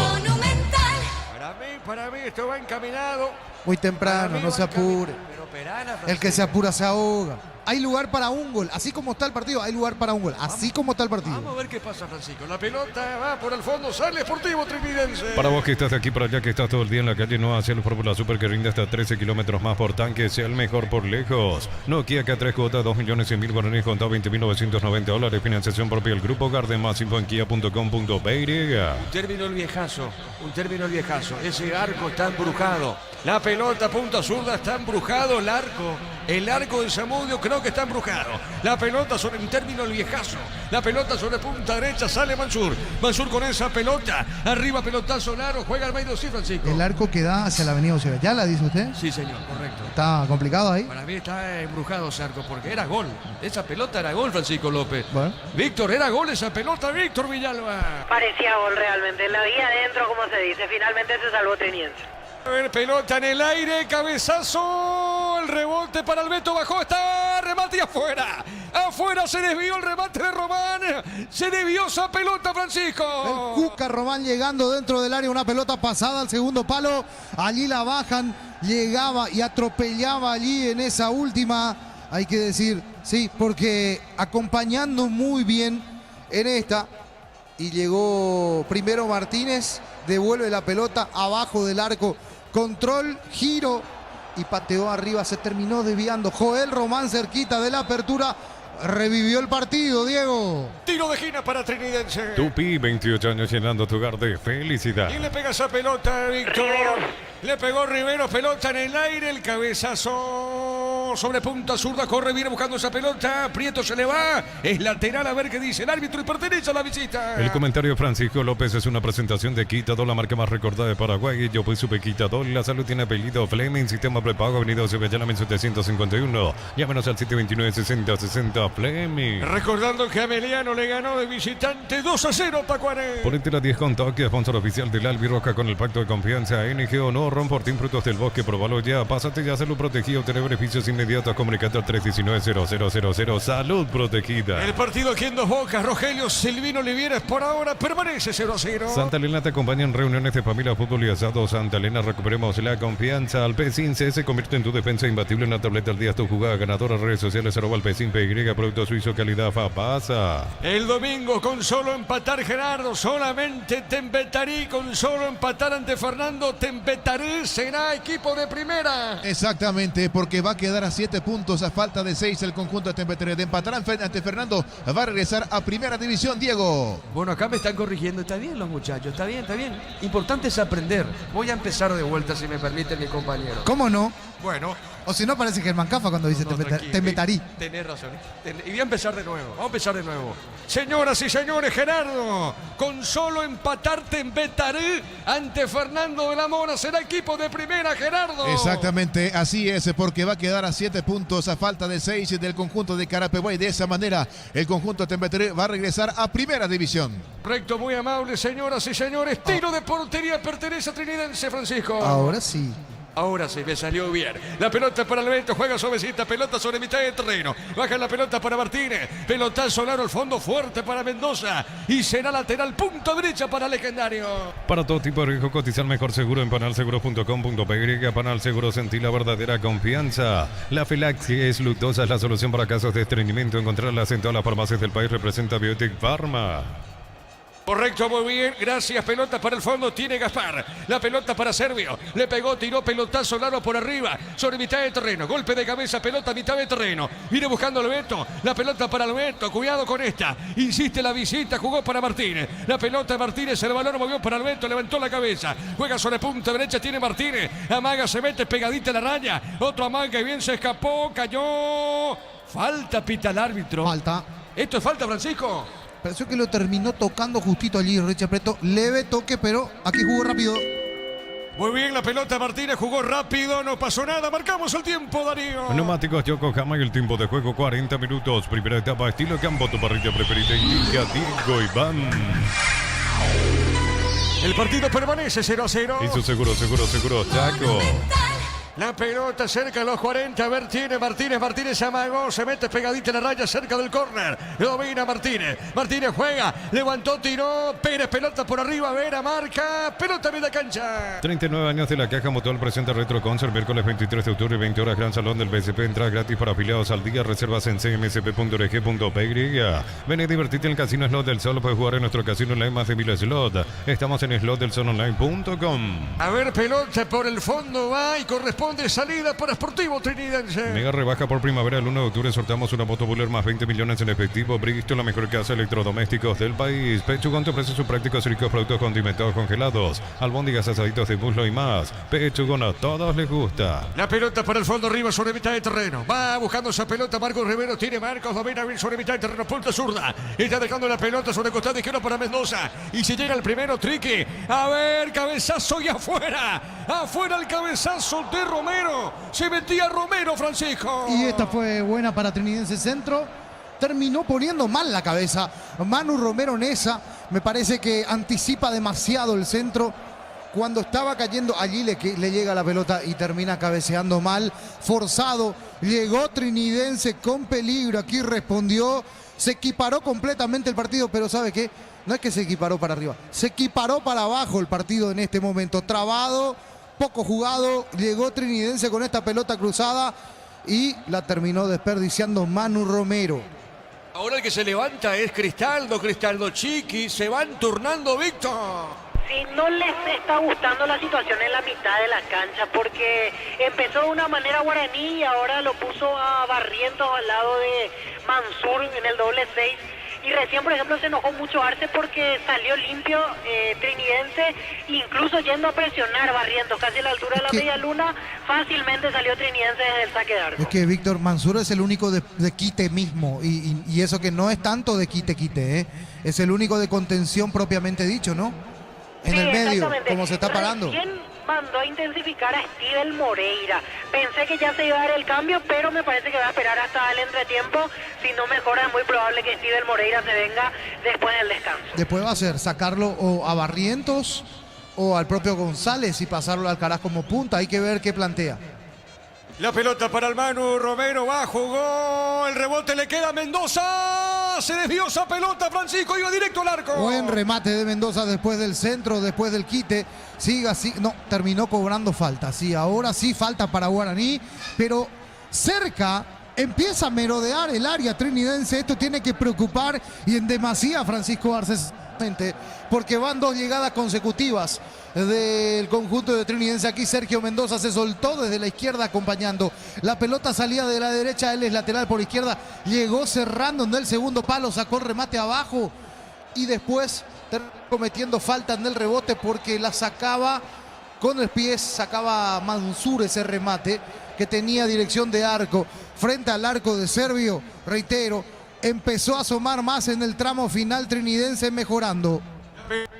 Para mí esto va encaminado. Muy temprano, no se apure. Pero Perana, El que se apura se ahoga. Hay lugar para un gol. Así como está el partido, hay lugar para un gol. Así como está el partido. Vamos a ver qué pasa, Francisco. La pelota va por el fondo, sale Sportivo Trinidense. Para vos que estás de aquí para allá, que estás todo el día en la calle, no hacia el Fórmula Super que rinde hasta 13 kilómetros más por tanque, sea el mejor por lejos. Nokia K3 cuota 2.100.000 guaraníes, contado $20.990, financiación propia del Grupo Garden, más info en kia.com.py. Un término el viejazo. Ese arco está embrujado. La pelota punta zurda está embrujado. El arco de Zamudio creo que está embrujado. La pelota sobre el término el viejazo. La pelota sobre punta derecha, sale Mansur. Mansur con esa pelota. Arriba pelotazo Laro, juega al medio, sí, Francisco. El arco que da hacia la avenida Océano. ¿Ya la dice usted? Sí, señor, correcto. ¿Está complicado ahí? Para mí está embrujado ese arco porque era gol. Esa pelota era gol, Francisco López. Bueno. Víctor, era gol esa pelota, Víctor Villalba. Parecía gol realmente, la vi adentro, como se dice, finalmente se salvó Trinidense. A ver, pelota en el aire, cabezazo, el rebote para el Beto, bajó, está, remate y afuera. Afuera se desvió el remate de Román, se desvió esa pelota, Francisco. El Cuca Román llegando dentro del área, una pelota pasada al segundo palo. Allí la bajan, llegaba y atropellaba allí en esa última. Hay que decir, sí, porque acompañando muy bien en esta. Y llegó primero Martínez, devuelve la pelota abajo del arco. Control, giro y pateó arriba, se terminó desviando. Joel Román cerquita de la apertura, revivió el partido, Diego. Tiro de esquina para Trinidense. Tupi, 28 años llenando tu hogar de felicidad. Y le pega esa pelota, Víctor. Rivero. Le pegó Rivero, pelota en el aire, el cabezazo sobre punta zurda, corre, viene buscando esa pelota. Prieto se le va, es lateral, a ver qué dice el árbitro y pertenece a la visita. El comentario de Francisco López es una presentación de Quitador, la marca más recordada de Paraguay. Yo pues supe Quitador, la salud tiene apellido Fleming, sistema prepago, avenida Sevillana 1751. Llámenos al 729-6060 Fleming. Recordando que Ameliano le ganó de visitante 2-0 Tacuaré. Ponete la 10 con toque, sponsor oficial del Albirroja con el pacto de confianza. NG Honor, Ron Fortín, Frutos del Bosque, probalo ya. Pásate ya, salud protegido, tener beneficios sin inmediato, comunicando al 319-0000. Salud protegida. El partido aquí en Dos Bocas, Rogelio Silvino Olivieres por ahora permanece 0-0. Santa Elena te acompaña en reuniones de familia, fútbol y asado. Santa Elena, recuperemos la confianza. Al P15 se convierte en tu defensa imbatible en la tableta al día. Tu jugada ganadora. Redes sociales @Alpecin-PY, producto suizo, calidad Fapasa. El domingo con solo empatar Gerardo, solamente Tembetarí, con solo empatar ante Fernando, Tembetarí será equipo de primera. Exactamente, porque va a quedar a 7 puntos a falta de 6 el conjunto de Tembetarí. De empatar ante Fernando, va a regresar a primera división, Diego. Bueno, acá me están corrigiendo. Está bien los muchachos, está bien, está bien. Importante es aprender. Voy a empezar de vuelta, si me permite mi compañero. ¿Cómo no? Bueno, O si no, parece Germán Cafa cuando dice tranquilo. Tembetarí. Tenés razón. Y voy a empezar de nuevo. Vamos a empezar de nuevo. señoras y señores, Gerardo, con solo empatar Tembetarí ante Fernando de la Mora será equipo de primera, Gerardo. Exactamente, así es, porque va a quedar a 7 puntos a falta de 6 del conjunto de Carapeguay. De esa manera, el conjunto de Tembetarí va a regresar a primera división. Recto, muy amable, señoras y señores. Tiro de portería pertenece a Trinidense, Francisco. Ahora sí. Ahora sí, me salió bien. La pelota para el evento, juega suavecita, pelota sobre mitad de terreno. Baja la pelota para Martínez. Pelotazo largo al fondo, fuerte para Mendoza. Y será lateral, punta derecha para Legendario. Para todo tipo de riesgo, cotizar mejor seguro en panalseguros.com.py. Panal Seguros, sentí la verdadera confianza. La Felax es Luctosa, es la solución para casos de estreñimiento. Encontrarlas en todas las farmacias del país. Representa Biotech Pharma. Correcto, muy bien, gracias. Pelota para el fondo, tiene Gaspar. La pelota para Servio. Le pegó, tiró pelotazo largo por arriba, sobre mitad de terreno. Golpe de cabeza, pelota a mitad de terreno. Viene buscando Alberto. La pelota para Alberto, cuidado con esta. Insiste la visita, jugó para Martínez. La pelota de Martínez, el balón movió para Alberto, levantó la cabeza. Juega sobre punta derecha, tiene Martínez. Amaga, se mete pegadita la raya. Otro amaga y bien se escapó, cayó. Falta, pita el árbitro. Falta. ¿Esto es falta, Francisco? Pareció que lo terminó tocando justito allí Richard Preto. Leve toque, pero aquí jugó rápido. Muy bien, la pelota Martínez jugó rápido, no pasó nada. Marcamos el tiempo, Darío. Neumáticos Yokohama y el tiempo de juego 40 minutos. Primera etapa, estilo campo, tu parrilla preferida. Indica Diego Iván. El partido permanece 0-0. Y su seguro, Chaco. La pelota cerca de los 40. A ver, tiene Martínez amagó. Se mete pegadita en la raya cerca del córner. Domina Martínez. Martínez juega. Levantó, tiró. Pérez, pelota por arriba. Vera, marca. Pelota a media cancha. 39 años de la Caja Mutual presenta Retro Concert. Miércoles 23 de octubre, 20 horas, Gran Salón del BCP. Entrada gratis para afiliados al día. Reservas en cmsp.org.py. Ven y divertirte en el Casino Slot del Sol. Puedes jugar en nuestro casino online más de 1000 slot. Estamos en slotdelsolonline.com. A ver, pelota por el fondo va y corresponde salida para Sportivo Trinidense. Mega rebaja por primavera. El 1 de octubre sorteamos una moto Buller más 20 millones en efectivo. Bristol, la mejor casa de electrodomésticos del país. Pechugón te ofrece sus prácticos y ricos productos condimentados congelados. Albóndigas, asaditos de muslo y más. Pechugón, a todos les gusta. La pelota para el fondo arriba sobre mitad de terreno. Va buscando esa pelota Marcos Rivero. Tiene Marcos, domina bien sobre mitad de terreno. Punta zurda. Está dejando la pelota sobre el costado izquierdo para Mendoza. Y si llega el primero, Triqui. A ver, cabezazo y afuera. Afuera el cabezazo de Romero. Se metía Romero, Francisco. Y esta fue buena para Trinidense Centro. Terminó poniendo mal la cabeza Manu Romero Nesa. Me parece que anticipa demasiado el centro. Cuando estaba cayendo allí le llega la pelota y termina cabeceando mal. Forzado. Llegó Trinidense con peligro. Aquí respondió. Se equiparó completamente el partido, pero ¿sabe qué? No es que se equiparó para arriba. Se equiparó para abajo el partido en este momento. Trabado, poco jugado. Llegó Trinidense con esta pelota cruzada y la terminó desperdiciando Manu Romero. Ahora el que se levanta es Cristaldo Chiqui. Se van turnando, Víctor. Si no les está gustando la situación en la mitad de la cancha, porque empezó de una manera Guaraní y ahora lo puso a Barrientos al lado de Mansur en el doble 6. Y recién, por ejemplo, se enojó mucho Arce porque salió limpio Trinidense, incluso yendo a presionar Barrientos, casi a la altura de la media luna, fácilmente salió Trinidense desde el saque de arco. Es que Víctor Mansur es el único de quite mismo, y eso que no es tanto de quite, es el único de contención propiamente dicho, ¿no? En sí, el medio, como se está Recién parando. mandó a intensificar a Steven Moreira. Pensé que ya se iba a dar el cambio, pero me parece que va a esperar hasta el entretiempo. Si no mejora, es muy probable que Steven Moreira se venga después del descanso. Después va a ser sacarlo o a Barrientos o al propio González y pasarlo al Alcaraz como punta. Hay que ver qué plantea. La pelota para el Manu Romero, va, jugó, el rebote le queda a Mendoza, se desvió esa pelota, Francisco, iba directo al arco. Buen remate de Mendoza después del centro, después del quite. Siga así, no, terminó cobrando falta. Sí, ahora sí falta para Guaraní, pero cerca empieza a merodear el área trinidense. Esto tiene que preocupar y en demasía a Francisco Arces, porque van 2 llegadas consecutivas del conjunto de trinidense. Aquí Sergio Mendoza se soltó desde la izquierda acompañando. La pelota salía de la derecha, él es lateral por izquierda. Llegó cerrando en el segundo palo, sacó el remate abajo y después cometiendo falta en el rebote porque la sacaba con los pies, sacaba Mansur ese remate que tenía dirección de arco frente al arco de Servio. Reitero, empezó a asomar más en el tramo final trinidense, mejorando.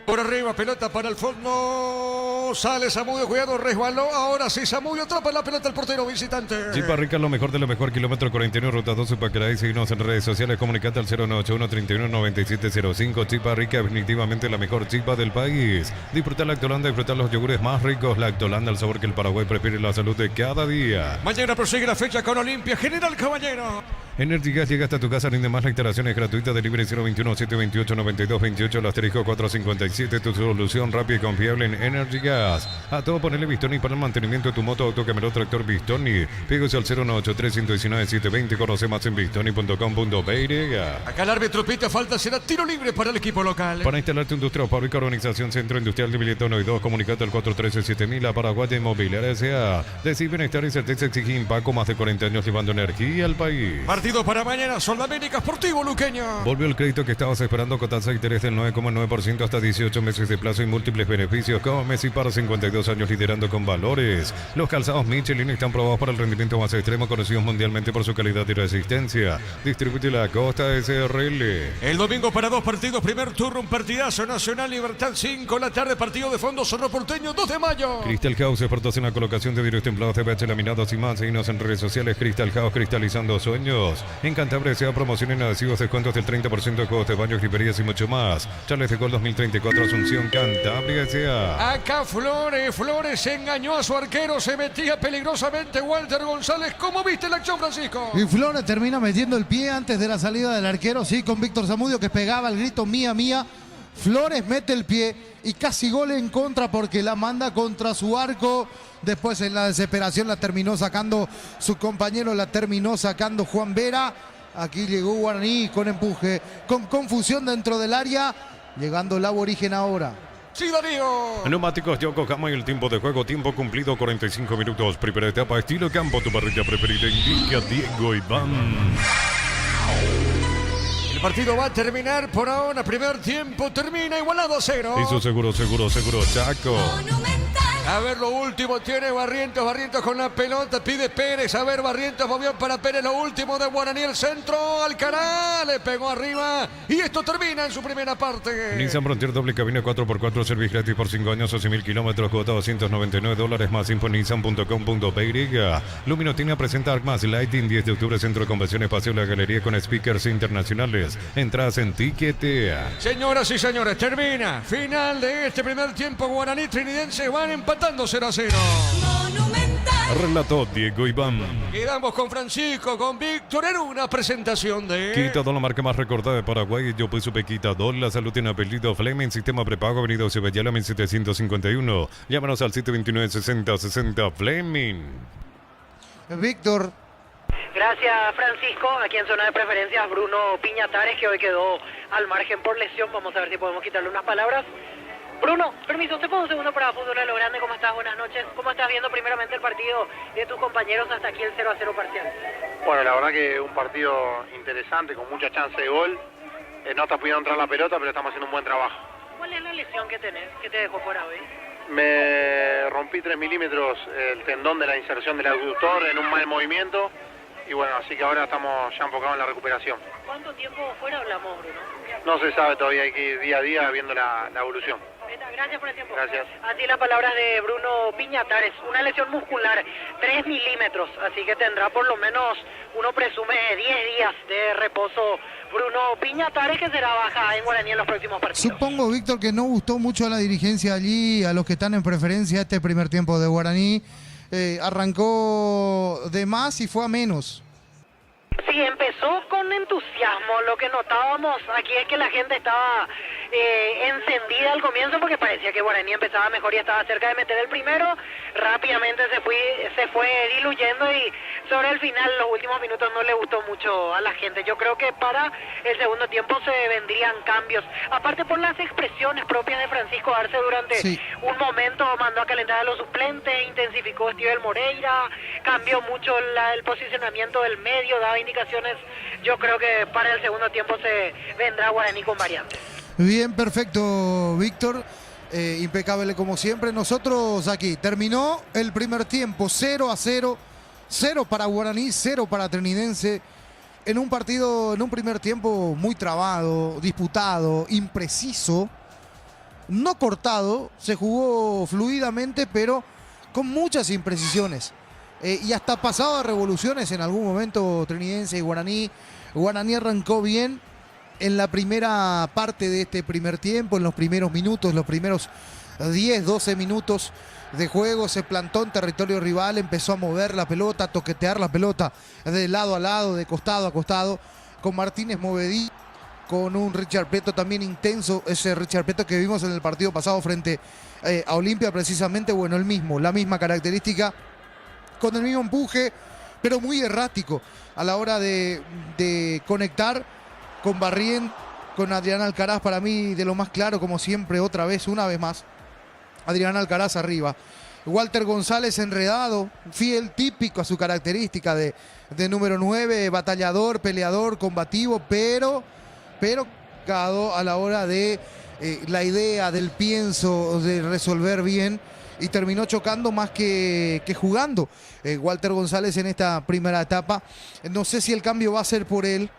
Por arriba, pelota para el fondo. Sale Zamudio, cuidado, resbaló. Ahora sí, Zamudio atrapa la pelota al portero visitante. Chipa Rica, lo mejor de lo mejor. Kilómetro 49, ruta 12, Paqueray. Seguimos en redes sociales. Comunicate al 0981-319705. Chipa Rica, definitivamente la mejor chipa del país. Disfrutar Lactolanda, disfrutar los yogures más ricos. Lactolanda, el sabor que el Paraguay prefiere, la salud de cada día. Mañana prosigue la fecha con Olimpia. General Caballero. Energy Gas llega hasta tu casa, rinde más. La instalación es gratuita. Delivery 021-728-9228. El asterisco 457. Tu solución rápida y confiable en Energy Gas. A todo ponerle Bistoni para el mantenimiento de tu moto, auto, camioneta, tractor Bistoni. Pégase al 093-119-720. Conoce más en bistoni.com.py. Acá el árbitro pita falta, será tiro libre para el equipo local. Para instalarte industria o fábrica, organización Centro Industrial de Billetón y 2, comunicate al 413-7000 a Paraguay Inmobiliaria S.A. Decir bienestar y certeza exige Impaco, más de 40 años llevando energía al país. Partido para mañana, Sol América Sportivo Luqueño. Volvió el crédito que estabas esperando con tasa de interés del 9,9% hasta 18 meses de plazo y múltiples beneficios. Como Messi para 52 años liderando con valores. Los calzados Michelin están probados para el rendimiento más extremo, conocidos mundialmente por su calidad y resistencia. Distribuye la Costa SRL. El domingo para 2 partidos, primer turno, un partidazo. Nacional Libertad 5 de la tarde, partido de fondo Cerro Porteño 2 de mayo. Crystal House, expertos en la colocación de vidrios templados, CBH laminados y más. Seguinos en redes sociales. Crystal House, cristalizando sueños. En Cantabria se da promoción en adhesivos, descuentos del 30% de juegos de baños, griperías y mucho más. Charles de Gol 2034, Asunción, Cantabria S.A. Acá Flores engañó a su arquero, se metía peligrosamente Walter González. ¿Cómo viste la acción, Francisco? Y Flores termina metiendo el pie antes de la salida del arquero, sí, con Víctor Zamudio que pegaba el grito mía, mía. Flores mete el pie y casi gol en contra porque la manda contra su arco. Después en la desesperación la terminó sacando su compañero, la terminó sacando Juan Vera. Aquí llegó Guaraní con empuje, con confusión dentro del área, llegando el aborigen ahora. Sí, Darío. Neumáticos Yokohama y el tiempo de juego, tiempo cumplido 45 minutos. Primera etapa, estilo campo, tu parrilla preferida, indica Diego Iván. El partido va a terminar por ahora, primer tiempo termina igualado a 0. Eso seguro, Chaco. A ver, lo último tiene Barrientos con la pelota, pide Pérez, a ver, Barrientos movió para Pérez, lo último de Guaraní, el centro, Alcaraz, le pegó arriba y esto termina en su primera parte. Nissan Frontier doble cabina 4x4, servicio gratis por 5 años o 100.000 kilómetros, cuota $299 más, info nissan.com.py. Luminotina presenta Armas Lighting, 10 de octubre, Centro de Convención Espacio La Galería con speakers internacionales. Entradas en Tiquetea. Señoras y señores, termina, final de este primer tiempo, Guaraní Trinidense van empatando 0-0. Relató Diego Iván. Quedamos con Francisco, con Víctor en una presentación de Quitador, la marca más recordada de Paraguay. Yo pues supe Quitador. La salud tiene apellido Fleming. Sistema prepago, Avenida Ceballala 1751. Llámanos al 729-6060 Fleming. Víctor. Gracias, Francisco. Aquí en zona de preferencias, Bruno Piñatares, que hoy quedó al margen por lesión. Vamos a ver si podemos quitarle unas palabras. Bruno, permiso, ¿te puedo un segundo para Fútbol a lo Grande? ¿Cómo estás? Buenas noches. ¿Cómo estás viendo primeramente el partido de tus compañeros hasta aquí el 0-0 parcial? Bueno, la verdad que un partido interesante, con mucha chance de gol. No está pudiendo entrar la pelota, pero estamos haciendo un buen trabajo. ¿Cuál es la lesión que tenés, que te dejó fuera hoy? Me rompí 3 milímetros el tendón de la inserción del abductor en un mal movimiento. Y bueno, así que ahora estamos ya enfocados en la recuperación. ¿Cuánto tiempo fuera hablamos, Bruno? No se sabe todavía, hay que ir día a día viendo la evolución. Gracias por el tiempo. Gracias. Así las palabras de Bruno Piñatares, una lesión muscular, 3 milímetros, así que tendrá por lo menos, uno presume, 10 días de reposo. Bruno Piñatares, que será baja en Guaraní en los próximos partidos. Supongo, Víctor, que no gustó mucho a la dirigencia allí, a los que están en preferencia este primer tiempo de Guaraní. arrancó de más y fue a menos. Sí, empezó con entusiasmo. Lo que notábamos aquí es que la gente estaba encendida al comienzo porque parecía que Guaraní empezaba mejor y estaba cerca de meter el primero. Rápidamente se fue diluyendo y sobre el final, los últimos minutos, no le gustó mucho a la gente. Yo creo que para el segundo tiempo se vendrían cambios. Aparte por las expresiones propias de Francisco Arce durante un momento mandó a calentar a los suplentes, intensificó Estivel Moreira, cambió mucho el posicionamiento del medio, daba indicaciones. Yo creo que para el segundo tiempo se vendrá Guaraní con variantes. Bien, perfecto, Víctor. Impecable como siempre. Nosotros aquí terminó el primer tiempo 0-0. 0 para Guaraní, 0 para Trinidense. En un partido, en un primer tiempo muy trabado, disputado, impreciso, no cortado. Se jugó fluidamente, pero con muchas imprecisiones. Y hasta pasado a revoluciones en algún momento Trinidense y Guaraní. Guaraní arrancó bien en la primera parte de este primer tiempo, en los primeros minutos, los primeros 10, 12 minutos de juego. Se plantó en territorio rival, empezó a mover la pelota, a toquetear la pelota de lado a lado, de costado a costado, con Martínez Movedí, con un Richard Prieto también intenso, ese Richard Prieto que vimos en el partido pasado frente a Olimpia precisamente, bueno, la misma característica, con el mismo empuje, pero muy errático a la hora de conectar con Barrien, con Adrián Alcaraz, para mí de lo más claro, como siempre, una vez más, Adrián Alcaraz arriba. Walter González enredado, fiel, típico a su característica de número 9, batallador, peleador, combativo, pero a la hora de la idea, del pienso, de resolver bien, y terminó chocando más que jugando. Walter González en esta primera etapa, no sé si el cambio va a ser por él.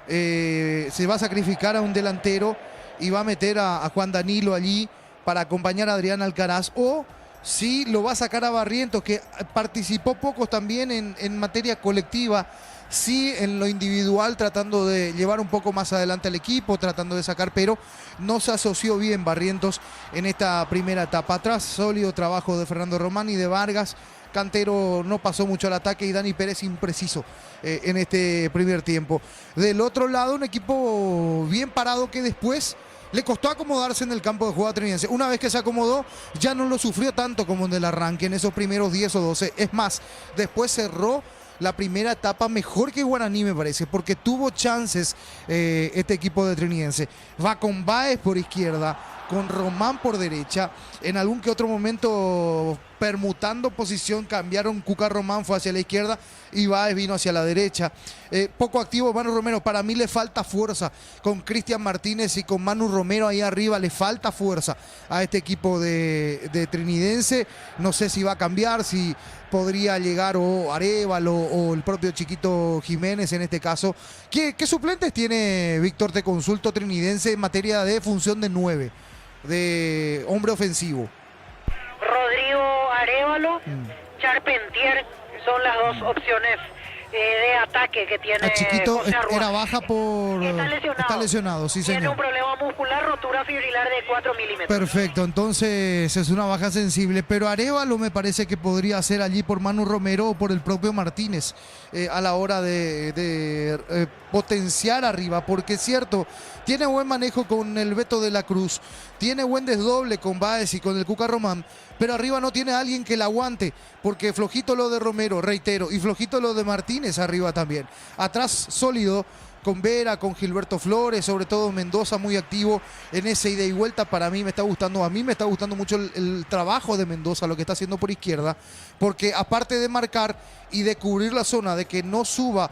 Se va a sacrificar a un delantero y va a meter a Juan Danilo allí para acompañar a Adrián Alcaraz, o si lo va a sacar a Barrientos, que participó poco también en materia colectiva, sí en lo individual, tratando de llevar un poco más adelante al equipo, tratando de sacar, pero no se asoció bien Barrientos en esta primera etapa. Atrás, sólido trabajo de Fernando Román y de Vargas. Cantero no pasó mucho al ataque y Dani Pérez impreciso en este primer tiempo. Del otro lado, un equipo bien parado que después le costó acomodarse en el campo de juego a Trinidense. Una vez que se acomodó, ya no lo sufrió tanto como en el arranque, en esos primeros 10 o 12. Es más, después cerró la primera etapa mejor que Guaraní, me parece, porque tuvo chances este equipo de Trinidense. Va con Báez por izquierda, con Román por derecha. En algún que otro momento, permutando posición, cambiaron. Cuca Román fue hacia la izquierda y Báez vino hacia la derecha. Poco activo Manu Romero, para mí le falta fuerza. Con Cristian Martínez y con Manu Romero ahí arriba le falta fuerza a este equipo de Trinidense. No sé si va a cambiar, si podría llegar o Arévalo o el propio Chiquito Jiménez en este caso. ¿Qué suplentes tiene, Víctor, te consulto, Trinidense en materia de función de 9, de hombre ofensivo? Rodrigo Arévalo, Charpentier son las dos opciones de ataque que tiene. El Chiquito José Arrua. era baja por... Está lesionado, sí, tiene señor. un problema muscular, rotura fibrilar de 4 milímetros. Perfecto, entonces es una baja sensible, pero Arévalo me parece que podría ser allí por Manu Romero o por el propio Martínez a la hora de potenciar arriba, porque es cierto, tiene buen manejo con el Beto de la Cruz, tiene buen desdoble con Báez y con el Cuca Román, pero arriba no tiene a alguien que la aguante, porque flojito lo de Romero, reitero, y flojito lo de Martínez arriba también. Atrás sólido con Vera, con Gilberto Flores, sobre todo Mendoza muy activo en ese ida y vuelta. Para mí me está gustando, mucho el trabajo de Mendoza, lo que está haciendo por izquierda, porque aparte de marcar y de cubrir la zona, de que no suba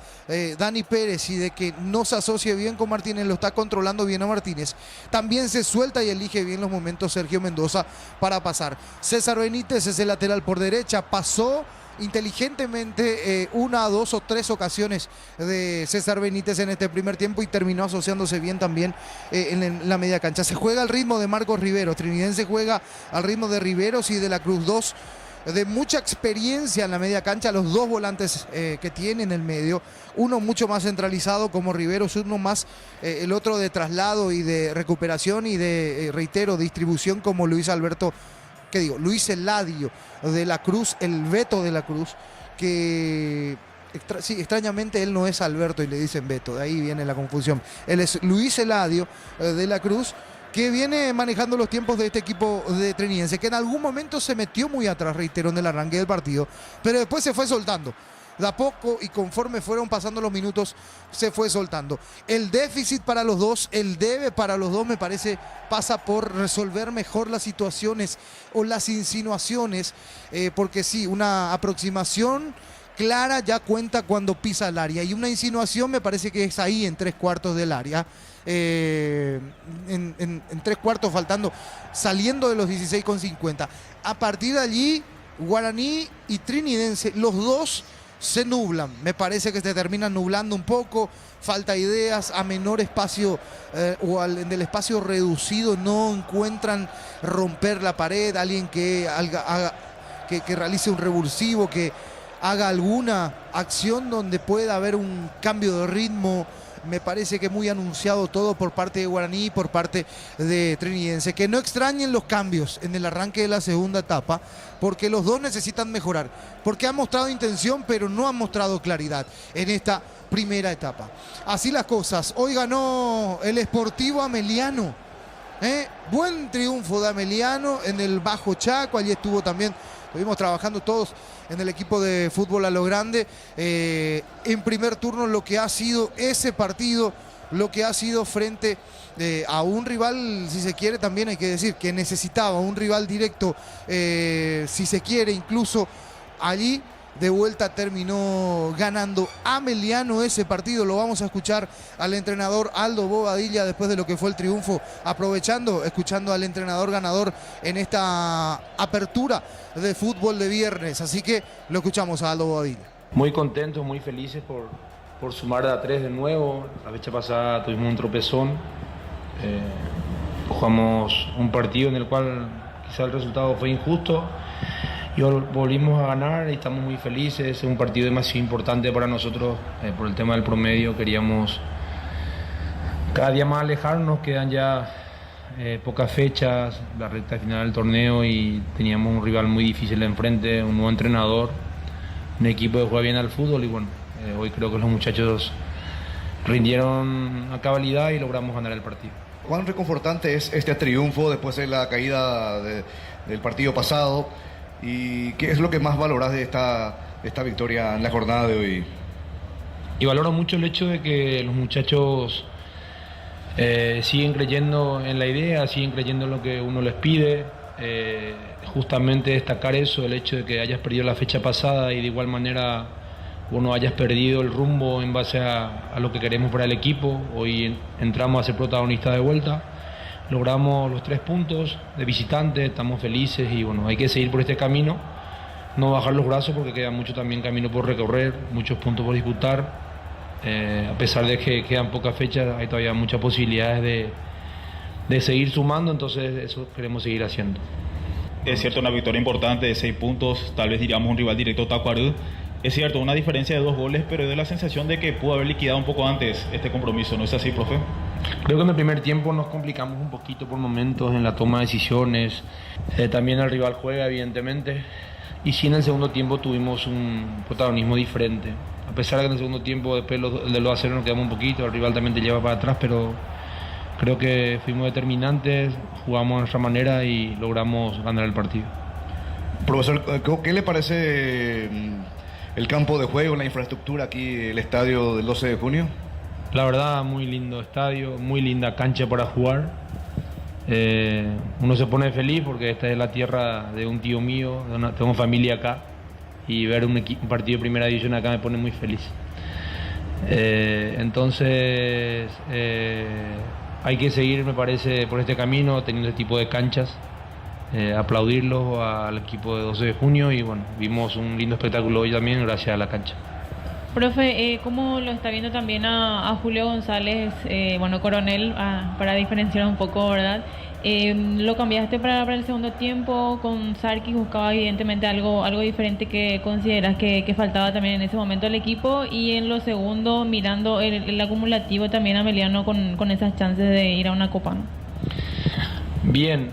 Dani Pérez y de que no se asocie bien con Martínez, lo está controlando bien a Martínez. También se suelta y elige bien los momentos Sergio Mendoza para pasar. César Benítez es el lateral por derecha, pasó inteligentemente 1, 2 o 3 ocasiones de César Benítez en este primer tiempo y terminó asociándose bien también en la media cancha. Se juega al ritmo de Marcos Riveros, Trinidense juega al ritmo de Riveros y de la Cruz, dos de mucha experiencia en la media cancha, los dos volantes que tiene en el medio, uno mucho más centralizado como Riveros, uno más el otro de traslado y de recuperación y de, reitero, distribución como Luis Alberto Luis Eladio de la Cruz, el Beto de la Cruz, que extrañamente él no es Alberto y le dicen Beto, de ahí viene la confusión. Él es Luis Eladio de la Cruz, que viene manejando los tiempos de este equipo de Trinidense, que en algún momento se metió muy atrás, reitero, en el arranque del partido, pero después se fue soltando. De a poco y conforme fueron pasando los minutos se fue soltando. El déficit para los dos, el debe para los dos, me parece pasa por resolver mejor las situaciones o las insinuaciones, porque sí, una aproximación clara ya cuenta cuando pisa el área, y una insinuación me parece que es ahí en 3/4 del área, en 3/4 faltando, saliendo de los 16,50. A partir de allí, Guaraní y Trinidense, los dos se nublan, me parece que se terminan nublando un poco, falta ideas, a menor espacio en el espacio reducido no encuentran romper la pared, alguien que realice un revulsivo, que haga alguna acción donde pueda haber un cambio de ritmo. Me parece que muy anunciado todo por parte de Guaraní y por parte de Trinidense. Que no extrañen los cambios en el arranque de la segunda etapa, porque los dos necesitan mejorar. Porque han mostrado intención, pero no han mostrado claridad en esta primera etapa. Así las cosas. Hoy ganó el Sportivo Ameliano. Buen triunfo de Ameliano en el Bajo Chaco. Allí estuvimos trabajando todos en el equipo de fútbol a lo grande, en primer turno lo que ha sido ese partido, lo que ha sido frente a un rival, si se quiere, también hay que decir que necesitaba un rival directo, si se quiere, incluso allí de vuelta terminó ganando Ameliano ese partido. Lo vamos a escuchar al entrenador Aldo Bobadilla después de lo que fue el triunfo, escuchando al entrenador ganador en esta apertura de fútbol de viernes. Así que lo escuchamos a Aldo Bobadilla. Muy contentos, muy felices por sumar de a 3 de nuevo. La fecha pasada tuvimos un tropezón, jugamos un partido en el cual quizá el resultado fue injusto y volvimos a ganar y estamos muy felices. Es un partido demasiado importante para nosotros por el tema del promedio. Queríamos cada día más alejarnos, quedan ya pocas fechas, la recta final del torneo, y teníamos un rival muy difícil enfrente, un nuevo entrenador, un equipo que juega bien al fútbol, y bueno, hoy creo que los muchachos rindieron a cabalidad y logramos ganar el partido. ¿Cuán reconfortante es este triunfo después de la caída del partido pasado? ¿Y qué es lo que más valoras de esta victoria en la jornada de hoy? Y valoro mucho el hecho de que los muchachos siguen creyendo en la idea, siguen creyendo en lo que uno les pide. Justamente destacar eso, el hecho de que hayas perdido la fecha pasada y de igual manera uno hayas perdido el rumbo en base a lo que queremos para el equipo. Hoy entramos a ser protagonistas de vuelta. Logramos los 3 puntos de visitante, estamos felices y bueno, hay que seguir por este camino, no bajar los brazos porque queda mucho también camino por recorrer, muchos puntos por disputar. A pesar de que quedan pocas fechas, hay todavía muchas posibilidades de seguir sumando, entonces eso queremos seguir haciendo. Es cierto, una victoria importante de 6 puntos, tal vez diríamos un rival directo, Tacuarembó. Es cierto, una diferencia de 2 goles, pero da la sensación de que pudo haber liquidado un poco antes este compromiso, ¿no es así, profe? Creo que en el primer tiempo nos complicamos un poquito por momentos en la toma de decisiones. También el rival juega, evidentemente. Y sí, en el segundo tiempo tuvimos un protagonismo diferente. A pesar de que en el segundo tiempo después de los 2-0 nos quedamos un poquito, el rival también te lleva para atrás, pero creo que fuimos determinantes, jugamos de nuestra manera y logramos ganar el partido. Profesor, ¿qué le parece el campo de juego, la infraestructura aquí, el estadio del 12 de junio? La verdad, muy lindo estadio, muy linda cancha para jugar. Uno se pone feliz porque esta es la tierra de un tío mío, tengo familia acá, y ver un partido de primera división acá me pone muy feliz. Entonces hay que seguir, me parece, por este camino, teniendo este tipo de canchas. Aplaudirlo al equipo de 12 de junio y bueno, vimos un lindo espectáculo hoy también gracias a la cancha. Profe, ¿cómo lo está viendo también a Julio González, Coronel, para diferenciar un poco, verdad? Lo cambiaste para el segundo tiempo con Sarkis, buscaba evidentemente algo diferente que consideras que faltaba también en ese momento al equipo, y en lo segundo mirando el acumulativo también Ameliano con esas chances de ir a una copa. Bien,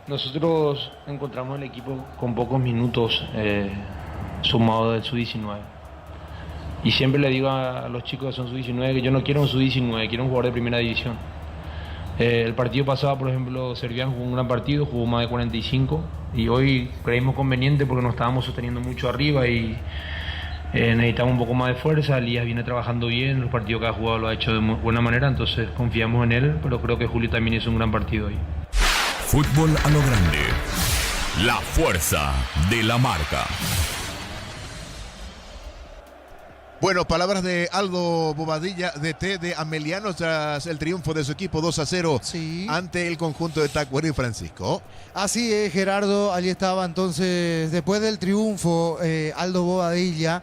Nosotros encontramos el equipo con pocos minutos sumado del sub-19. Y siempre le digo a los chicos que son sub-19 que yo no quiero un sub-19, quiero un jugador de primera división. El partido pasado, por ejemplo, Servián jugó un gran partido, jugó más de 45 y hoy creímos conveniente porque nos estábamos sosteniendo mucho arriba y necesitamos un poco más de fuerza. Elías viene trabajando bien, los partidos que ha jugado lo ha hecho de buena manera, entonces confiamos en él, pero creo que Julio también hizo un gran partido hoy. Fútbol a lo grande. La fuerza de la marca. Bueno, palabras de Aldo Bobadilla, DT de Ameliano, tras el triunfo de su equipo 2-0 ante el conjunto de Tacuero y Francisco. Así es, Gerardo, allí estaba entonces, después del triunfo, Aldo Bobadilla,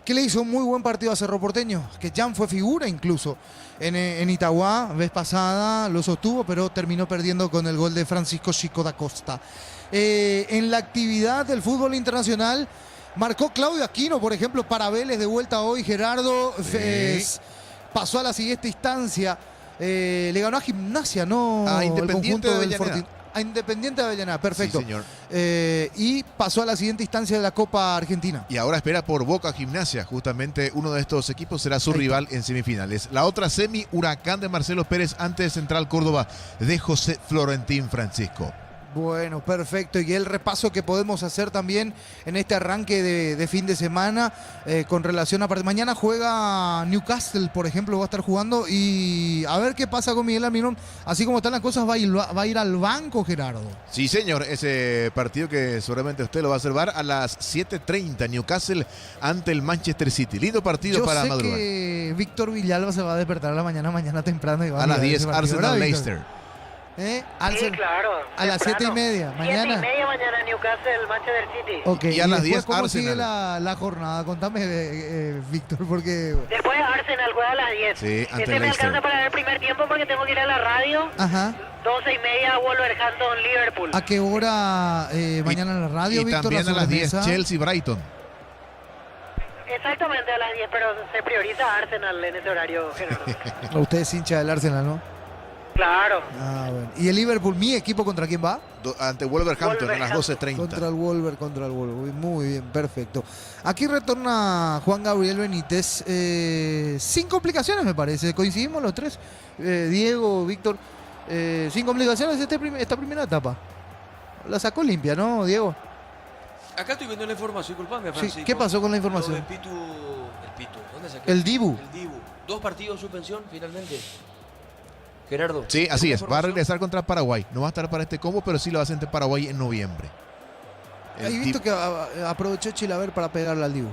que le hizo un muy buen partido a Cerro Porteño, que Jan fue figura incluso en Itagüá, vez pasada lo sostuvo, pero terminó perdiendo con el gol de Francisco Chico da Costa. En la actividad del fútbol internacional, marcó Claudio Aquino, por ejemplo, para Vélez de vuelta hoy, Gerardo. Pasó a la siguiente instancia. Le ganó a Gimnasia, ¿no? A Independiente de Avellaneda. A Independiente de Avellaneda, perfecto. Sí, señor. Y pasó a la siguiente instancia de la Copa Argentina. Y ahora espera por Boca Gimnasia. Justamente uno de estos equipos será su rival en semifinales. La otra semi, Huracán de Marcelo Pérez ante Central Córdoba de José Florentín Francisco. Bueno, perfecto. Y el repaso que podemos hacer también en este arranque de fin de semana con relación a... Mañana juega Newcastle, por ejemplo, va a estar jugando. Y a ver qué pasa con Miguel Almirón. Así como están las cosas, va a ir al banco, Gerardo. Sí, señor. Ese partido que seguramente usted lo va a observar a las 7:30. Newcastle ante el Manchester City. Lindo partido para madrugar. Yo sé que Víctor Villalba se va a despertar a la mañana temprano. Y va a las 10, Arsenal-Leicester. Sí, claro. A las 7:30 mañana. 7:30 mañana Newcastle, Manchester City. Ok, y a las 10 ¿cómo Arsenal sigue la jornada? Contame, Víctor, porque... Después Arsenal juega a las 10. Sí, ante Ese me alcanza para el primer tiempo porque tengo que ir a la radio. Ajá. 12:30 Wolverhampton, Liverpool. ¿A qué hora mañana en la radio, y Víctor? También a las 10 Chelsea-Brighton. Exactamente a las 10, pero se prioriza Arsenal en ese horario, Gerardo. Usted es hincha del Arsenal, ¿no? Claro. Bueno. ¿Y el Liverpool, mi equipo, contra quién va? Ante Wolverhampton a las 12:30. Contra el Wolver. Muy bien, perfecto. Aquí retorna Juan Gabriel Benítez. Sin complicaciones, me parece. Coincidimos los tres. Diego, Víctor. Sin complicaciones esta primera etapa. La sacó limpia, ¿no, Diego? Acá estoy viendo la información, disculpame, Francisco. Sí, ¿qué pasó con la información? El Pitu, ¿dónde saqué? El Dibu. 2 partidos de suspensión, finalmente. Gerardo. Sí, así es. Va a regresar contra Paraguay. No va a estar para este combo, pero sí lo va a hacer ante Paraguay en noviembre. ¿Has visto que aprovechó Chilaver para pegarle al Dibu?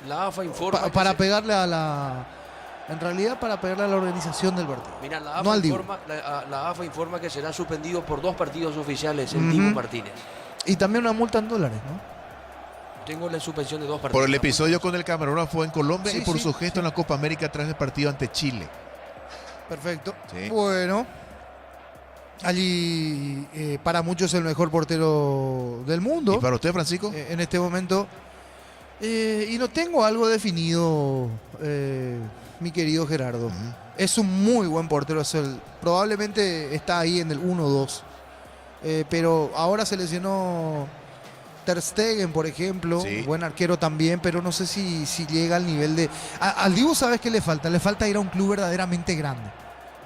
La AFA informa. Para pegarle a la... En realidad, para pegarle a la organización del partido. Mira, la AFA, no al Dibu. la AFA informa que será suspendido por 2 partidos oficiales el Dibu Martínez. Y también una multa en dólares, ¿no? Tengo la suspensión de 2 partidos. Por el episodio con el camarógrafo en Colombia y por su gesto en la Copa América tras el partido ante Chile. Perfecto. Sí. Bueno, allí para muchos el mejor portero del mundo. ¿Y para usted, Francisco? En este momento. Y no tengo algo definido, mi querido Gerardo. Es un muy buen portero. Probablemente está ahí en el 1-2. Pero ahora se lesionó Ter Stegen, por ejemplo, buen arquero también, pero no sé si llega al nivel de... Al Dibu, ¿sabes qué le falta? Le falta ir a un club verdaderamente grande.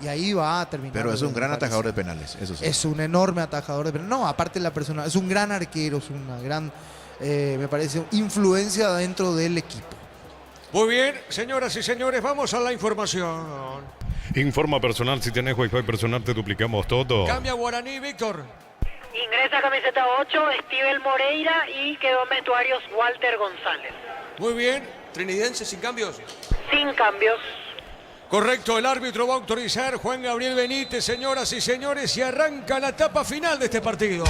Y ahí va a terminar. Pero es un gran atajador de penales, eso sí. Es un enorme atajador de penales. No, aparte la persona, es un gran arquero, es una gran, me parece, influencia dentro del equipo. Muy bien, señoras y señores, vamos a la información. Informa personal, si tenés Wi-Fi personal te duplicamos todo. Cambia Guaraní, Víctor. Ingresa camiseta 8, Steven Moreira y quedó en vestuarios Walter González. Muy bien. Trinidense sin cambios. Sin cambios. Correcto, el árbitro va a autorizar Juan Gabriel Benítez, señoras y señores, y arranca la etapa final de este partido.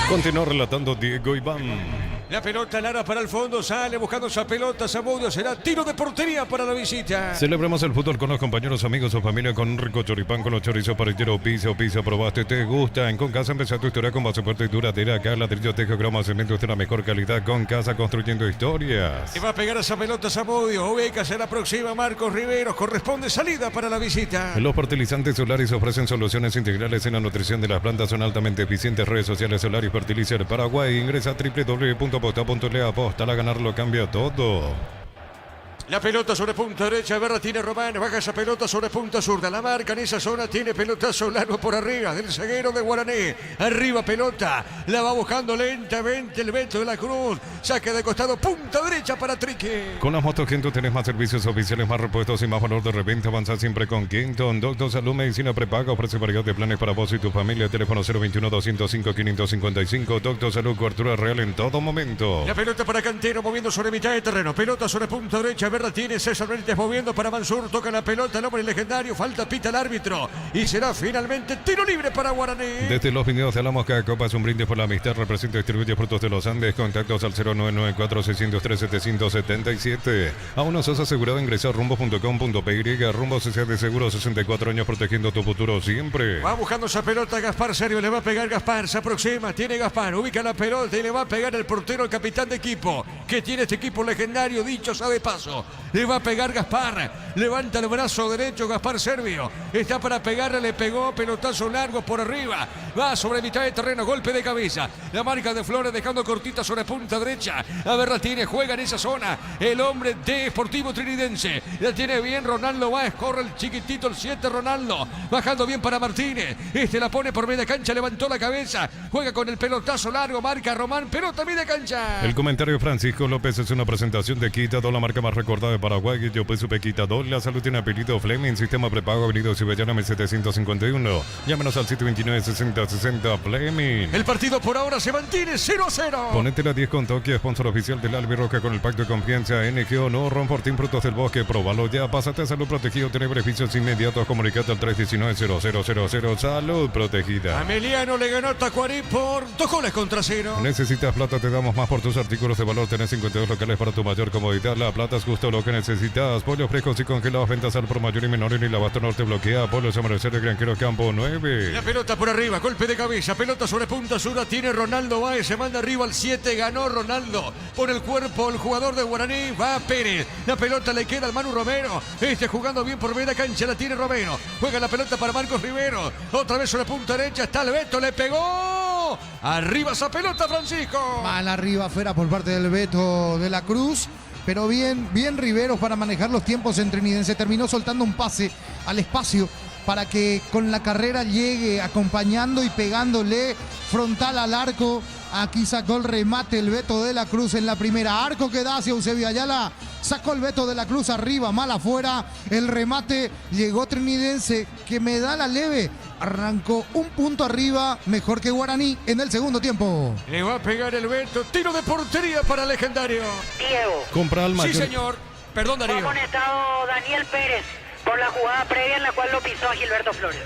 Continuó relatando Diego Iván. La pelota Lara para el fondo, sale buscando esa pelota. Zamudio, será tiro de portería para la visita. Celebramos el fútbol con los compañeros, amigos o familia con un rico choripán, con los chorizos parrillero, pizza, probaste, te gustan. Con casa empezá tu historia con base fuerte y duradera. Acá ladrillo, tejo, croma, cemento, de la mejor calidad. Con casa construyendo historias. Y va a pegar esa pelota Zamudio. Ubica, se la próxima Marcos Riveros. Corresponde salida para la visita. Los fertilizantes solares ofrecen soluciones integrales en la nutrición de las plantas. Son altamente eficientes. Redes sociales Solaris Fertilizer Paraguay. Ingresa a www.posta.le. Aposta a ganar, lo cambia todo. La pelota sobre punta derecha, Berra tiene Román, baja esa pelota sobre punta zurda, la marca en esa zona, tiene pelotazo largo por arriba del zaguero de Guaraní, arriba pelota, la va buscando lentamente el Beto de la Cruz, saque de costado, punta derecha para Trique. Con las motos Kenton tenés más servicios oficiales, más repuestos y más valor de reventa. Avanza siempre con Kenton. Doctor Salud Medicina Prepaga ofrece variedad de planes para vos y tu familia. Teléfono 021-205-555. Doctor Salud, cobertura real en todo momento. La pelota para Cantero moviendo sobre mitad de terreno, pelota sobre punta derecha, Berra tiene César Benítez moviendo para Mansur, toca la pelota, el hombre legendario, falta, pita el árbitro y será finalmente tiro libre para Guaraní. Desde los videos de la Mosca Copa es un brindis por la amistad, representa y distribuye Frutos de los Andes. Contactos al 0994-603-777. Aún no sos asegurado, ingresa a rumbo.com.py. Rumbo Sociedad de Seguros, 64 años protegiendo tu futuro siempre. Va buscando esa pelota Gaspar Serio, le va a pegar Gaspar, se aproxima, tiene Gaspar, ubica la pelota y le va a pegar el portero, el capitán de equipo, que tiene este equipo legendario, dicho sea de paso. Le va a pegar Gaspar, levanta el brazo derecho Gaspar Servio, está para pegarle, le pegó, pelotazo largo por arriba, va sobre mitad de terreno, golpe de cabeza, la marca de Flores dejando cortita sobre punta derecha, a ver, la tiene, juega en esa zona, el hombre de Sportivo Trinidense, la tiene bien Ronaldo Báez, corre el chiquitito, el 7 Ronaldo, bajando bien para Martínez, la pone por media cancha, levantó la cabeza, juega con el pelotazo largo, marca Román, pelota media cancha. El comentario de Francisco López es una presentación de Quitador, la marca más recordada de Paraguay. Yo pues supe Quitador, la salud tiene apellido Fleming, sistema prepago, avenida Cibellana 1751. Llámenos al 729-6060 Fleming. El partido por ahora se mantiene 0-0. Ponete la 10 con Toki, sponsor oficial del Albirroca con el pacto de confianza NGO, no Ronfortín Frutos del Bosque, próbalo ya, pásate a Salud Protegido, tiene beneficios inmediatos, comunicate al 319-0000, Salud Protegida. Ameliano le ganó a Tacuarí por 2-0. Necesitas plata, te damos más por tus artículos de valor, tenés 52 locales para tu mayor comodidad, la plata es justo lo que necesitas, pollos frescos y congelados, ventas al por mayor y menor en el Abasto Norte bloquea, pollos amanecer de Granjero Campo 9. La pelota por arriba, golpe de cabeza, pelota sobre punta sur, tiene Ronaldo Báez, se manda arriba al 7, ganó Ronaldo, por el cuerpo el jugador de Guaraní, va Pérez, la pelota le queda al Manu Romero, jugando bien por media cancha, la tiene Romero, juega la pelota para Marcos Rivero, otra vez sobre punta derecha, está el Beto, le pegó, arriba esa pelota Francisco. Mal arriba fuera por parte del Beto de la Cruz. Pero bien Riveros para manejar los tiempos en Trinidense. Terminó soltando un pase al espacio para que con la carrera llegue acompañando y pegándole frontal al arco. Aquí sacó el remate el Beto de la Cruz en la primera. Arco que da hacia Eusebio Ayala. Sacó el Beto de la Cruz arriba, mal afuera. El remate llegó Trinidense que me da la leve. Arrancó un punto arriba, mejor que Guaraní en el segundo tiempo. Le va a pegar el Beto. Tiro de portería para Legendario. Diego. Compra al mayor. Sí, señor. Perdón, Darío. Fue amonestado Daniel Pérez por la jugada previa en la cual lo pisó a Gilberto Flores.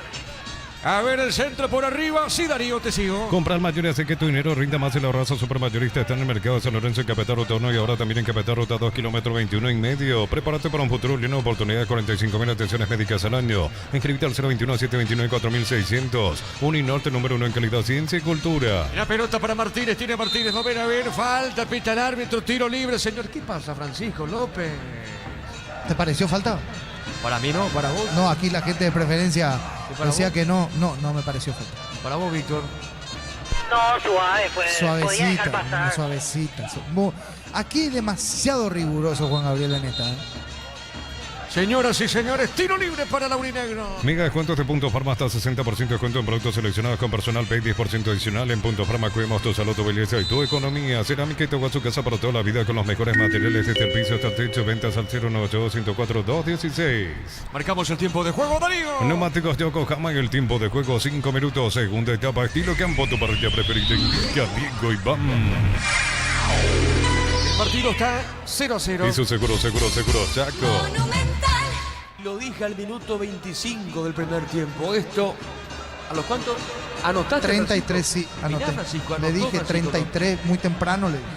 A ver el centro por arriba. Sí, Darío, te sigo. Compra al mayor y hace que tu dinero rinda más. El ahorrazo supermayorista está en el mercado de San Lorenzo en Capital Ruta 1 y ahora también en Capital Ruta 2, kilómetro 21 y medio. Prepárate para un futuro lleno de oportunidades. 45.000 atenciones médicas al año. Inscríbete al 021-729-4600. Uninorte número 1 en calidad, ciencia y cultura. La pelota para Martínez. Tiene Martínez. No ven a ver. Falta. Pita el árbitro. Tiro libre, señor. ¿Qué pasa, Francisco López? ¿Te pareció falta? Para mí no, para vos. No, aquí la gente de preferencia decía que no me pareció falta. Para vos, Víctor. No, suave, podía dejar pasar. Suavecita. Aquí demasiado riguroso Juan Gabriel en esta. Señoras y señores, tiro libre para Laurinegro. Mega descuentos de Punto Farma hasta 60% de descuento en productos seleccionados con personal Pay, 10% adicional. En Punto Farma cuidamos tu salud, tu belleza y tu economía. Cerámica y te su casa para toda la vida con los mejores materiales desde el piso hasta el techo. Ventas al 098-104-216. Marcamos el tiempo de juego, Darío. Neumáticos Yokohama y el tiempo de juego 5 minutos. Segunda etapa, estilo campo, tu parrilla preferida. Indica Diego y Bam. El partido está 0-0. Y su seguro, Chaco. Lo dije al minuto 25 del primer tiempo. Esto, ¿a los cuántos? ¿Anotaste? 33, sí, anoté. Mirá, Francisco, le dije Francisco, 33, muy temprano le dije.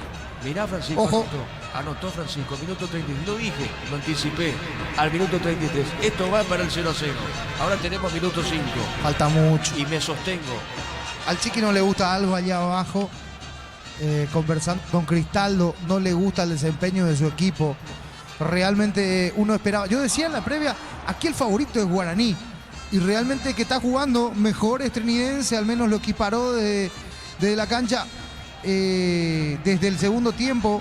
Mirá, Francisco. Ojo. Anotó Francisco, minuto 33. Lo dije, lo anticipé. Al minuto 33. Esto va para el 0-0. Ahora tenemos minuto 5. Falta mucho. Y me sostengo. Al Chiqui no le gusta algo allá abajo. Conversando con Cristaldo, no le gusta el desempeño de su equipo. Realmente uno esperaba. Yo decía en la previa, aquí el favorito es Guaraní. Y realmente que está jugando mejor es Trinidense, al menos lo equiparó de la cancha desde el segundo tiempo.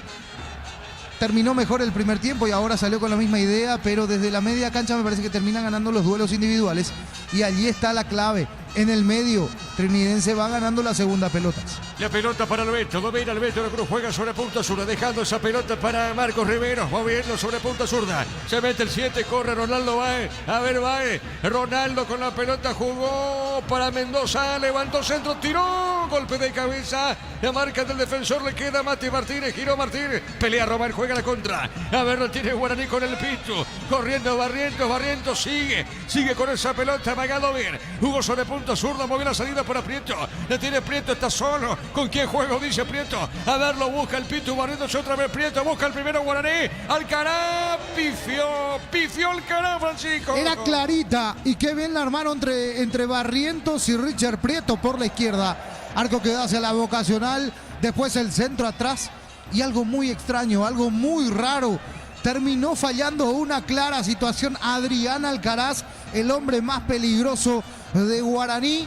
Terminó mejor el primer tiempo y ahora salió con la misma idea, pero desde la media cancha me parece que terminan ganando los duelos individuales. Y allí está la clave. En el medio, Trinidense va ganando las segundas pelotas. La pelota para Alberto, domina Alberto, la Cruz juega sobre punta zurda, dejando esa pelota para Marcos Rivero, moviendo sobre punta zurda. Se mete el 7, corre Ronaldo Bae. A ver, Bae. Ronaldo con la pelota jugó para Mendoza, levantó centro, tiró, golpe de cabeza. La marca del defensor le queda a Mati Martínez, giró Martínez, pelea Román, juega la contra. A ver, lo tiene Guaraní con el Pitu, corriendo Barrientos, sigue con esa pelota, amagado bien. Jugó sobre punta zurda, movió la salida para Prieto. La tiene Prieto, está solo. ¿Con quién juego? Dice Prieto. A ver, lo busca el Pitu, Barrientos otra vez Prieto, busca el primero Guaraní. Alcará, pifió Alcará, Francisco. Era clarita y qué bien la armaron entre Barrientos y Richard Prieto por la izquierda. Arco que da hacia la vocacional, después el centro atrás y algo muy extraño, algo muy raro. Terminó fallando una clara situación Adrián Alcaraz, el hombre más peligroso de Guaraní,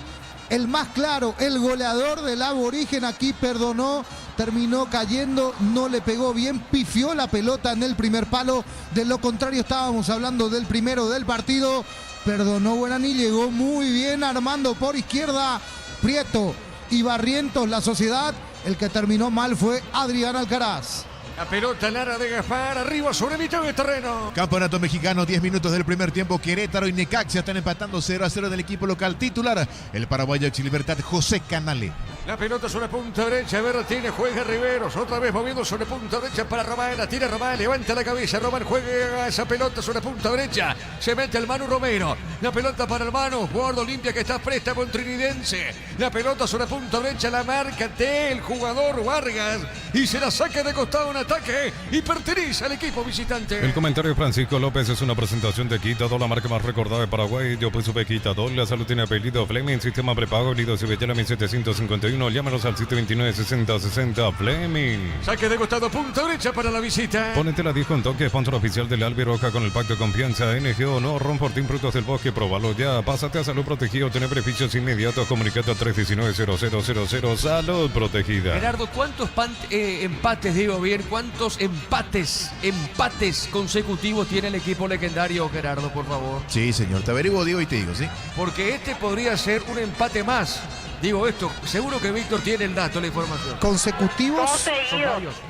el más claro, el goleador del aborigen aquí perdonó, terminó cayendo, no le pegó bien, pifió la pelota en el primer palo, de lo contrario estábamos hablando del primero del partido, perdonó Guaraní, llegó muy bien armando por izquierda Prieto y Barrientos la sociedad, el que terminó mal fue Adrián Alcaraz. La pelota Lara de Gaspar, arriba sobre mitad del terreno. Campeonato mexicano, 10 minutos del primer tiempo. Querétaro y Necaxa están empatando 0-0 del equipo local titular. El paraguayo ex Libertad, José Canale. La pelota sobre punta derecha, Bertínez, juega Riveros, otra vez moviendo sobre punta derecha para Román, la tira Román, levanta la cabeza, Román juega esa pelota sobre punta derecha, se mete el Manu Romero, la pelota para el Manu, jugador de Olimpia que está presta con Trinidense, la pelota sobre punta derecha, la marca del jugador Vargas y se la saca de costado un ataque y pertenece al equipo visitante. El comentario de Francisco López es una presentación de Quitador, la marca más recordada de Paraguay. Yo pues supe Quitador, la salud tiene apellido Fleming, sistema prepago, Lido Cibetela 1751. Llámanos al 729-6060 Fleming. Saque de costado, punta derecha para la visita. Ponete la 10 con toque, sponsor oficial del Albiroja con el pacto de confianza. NGO, no, Ron Fortín, Frutos del Bosque, probalo ya. Pásate a Salud Protegida, obtener beneficios inmediatos. Comunicate al 319-0000. Salud Protegida. Gerardo, ¿cuántos empates, digo bien, cuántos empates consecutivos tiene el equipo legendario, Gerardo, por favor? Sí, señor, te averiguo, digo y te digo, ¿sí? Porque este podría ser un empate más. Digo esto, seguro que Víctor tiene el dato, la información. Consecutivos.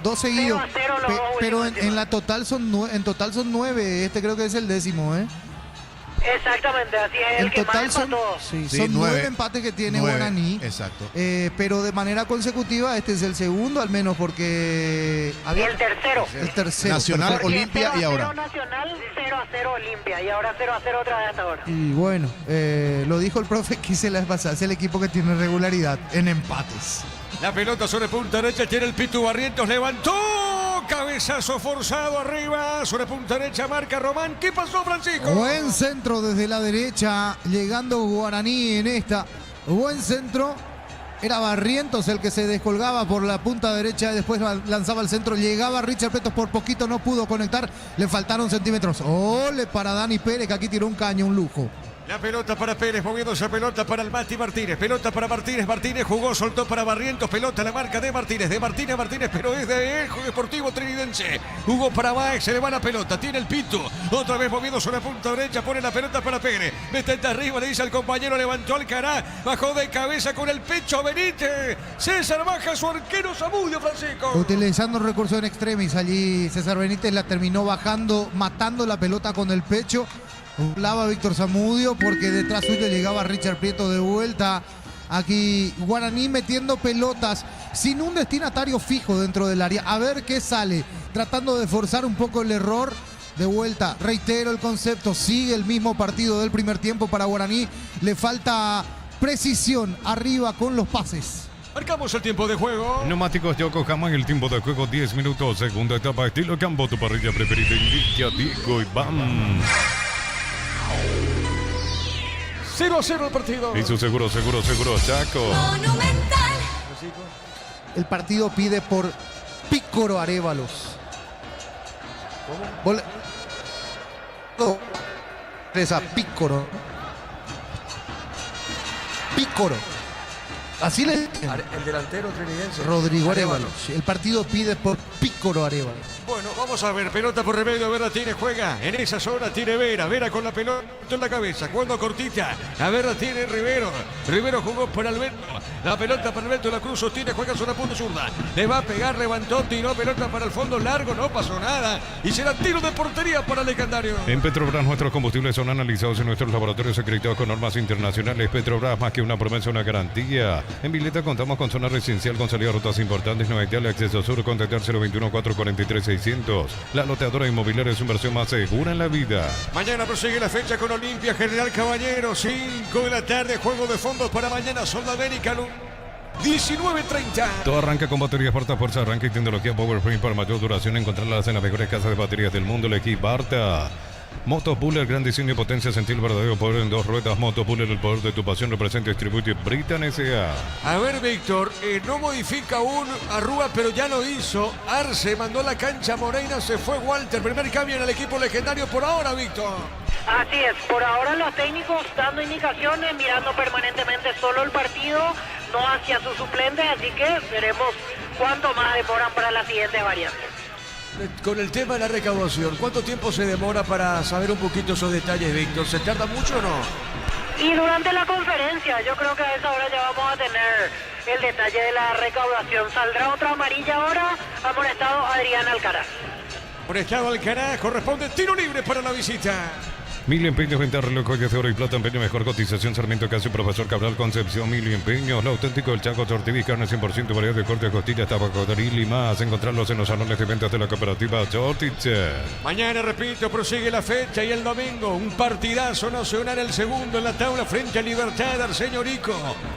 Dos seguidos. 0-0 Pero en la total son 9. Este creo que es el 10º, ¿eh? Exactamente, así es. El que más empató. Son 9 empates que tiene Guaraní. Exacto. Pero de manera consecutiva, este es el segundo, al menos porque. El tercero. El tercero. Nacional, Perfecto. Olimpia y ahora. Nacional, 0-0 Olimpia y ahora 0-0 otra vez hasta ahora. Y bueno, lo dijo el profe que se las pasa. Es el equipo que tiene regularidad en empates. La pelota sobre punta derecha, tiene el Pitu Barrientos, levantó, cabezazo forzado arriba, sobre punta derecha marca Román. ¿Qué pasó, Francisco? Buen centro desde la derecha, llegando Guaraní en esta. Buen centro. Era Barrientos el que se descolgaba por la punta derecha, después lanzaba el centro, llegaba Richard Prieto, por poquito no pudo conectar, le faltaron centímetros. Ole para Dani Pérez, que aquí tiró un caño, un lujo. La pelota para Pérez, moviendo esa pelota para el Mati Martínez. Pelota para Martínez, Martínez jugó, soltó para Barrientos. Pelota la marca de Martínez, pero es de el Deportivo Trinidense. Jugó para Baez, se le va la pelota, tiene el Pitu. Otra vez moviendo sobre la punta derecha, pone la pelota para Pérez. Mete arriba, le dice al compañero, levantó Alcará, bajó de cabeza con el pecho Benítez. César baja su arquero Zamudio, Francisco. Utilizando el recurso en extremis, allí César Benítez la terminó bajando, matando la pelota con el pecho. Hablaba Víctor Zamudio porque detrás suyo llegaba Richard Prieto de vuelta. Aquí Guaraní metiendo pelotas sin un destinatario fijo dentro del área. A ver qué sale. Tratando de forzar un poco el error. De vuelta, reitero el concepto. Sigue el mismo partido del primer tiempo para Guaraní. Le falta precisión arriba con los pases. Marcamos el tiempo de juego. Neumáticos Yokohama en el tiempo de juego 10 minutos. Segunda etapa estilo campo. Tu parrilla preferida indica Diego Iván. 0-0 el partido. Y su seguro, Chaco. El partido pide por Pícoro Arévalos. ¿Cómo? Esa Pícoro. Pícoro. Así le dicen. El delantero trinidense. Rodrigo Arévalos. El partido pide por Pícoro Arévalos. Bueno, vamos a ver, pelota por remedio, Vera tiene, juega, en esa zona tiene Vera con la pelota en la cabeza, cuando cortita, a Vera tiene Rivero jugó para Alberto, la pelota para Alberto, la cruz sostiene, juega sobre punto zurda, le va a pegar, levantó, tiró pelota para el fondo largo, no pasó nada, y será tiro de portería para el legendario. En Petrobras nuestros combustibles son analizados en nuestros laboratorios acreditados con normas internacionales. Petrobras, más que una promesa, una garantía. En Vileta contamos con zona residencial con salida a rutas importantes, no hay acceso sur, contactar 021-443-600. La loteadora inmobiliaria es su inversión más segura en la vida. Mañana prosigue la fecha con Olimpia General Caballero, 5 de la tarde, juego de fondos para mañana, Sol de América, 19:30. Todo arranca con baterías Barta, fuerza, arranque y tecnología PowerFrame para mayor duración. Encontrarlas en las mejores casas de baterías del mundo, elegí Barta. Motos Buller, gran diseño y potencia, sentir el verdadero poder en dos ruedas. Motos Buller, el poder de tu pasión, representa y distribuye Britan S.A. A ver, Víctor, no modifica aún Arrúa, pero ya lo hizo. Arce mandó la cancha a Moreira, se fue Walter. Primer cambio en el equipo legendario por ahora, Víctor. Así es, por ahora los técnicos dando indicaciones, mirando permanentemente solo el partido, no hacia sus suplentes, así que veremos cuánto más demoran para las siguientes variantes. Con el tema de la recaudación, ¿cuánto tiempo se demora para saber un poquito esos detalles, Víctor? ¿Se tarda mucho o no? Y durante la conferencia, yo creo que a esa hora ya vamos a tener el detalle de la recaudación. Saldrá otra amarilla ahora, amonestado Adrián Alcaraz. Amonestado Alcaraz, corresponde tiro libre para la visita. Mil empeños, venta, reloj, joyas de oro y plata, empeño, mejor cotización, Sarmiento Casio, Profesor Cabral, Concepción, Mil empeños, lo auténtico del Chaco, Tortivis, carne 100%, variedad de corte, costillas, tabaco, y más. Encontrarlos en los salones de ventas de la cooperativa Chortiche. Mañana, repito, prosigue la fecha y el domingo, un partidazo nacional, el segundo en la tabla frente a Libertad, Arsenio Rico.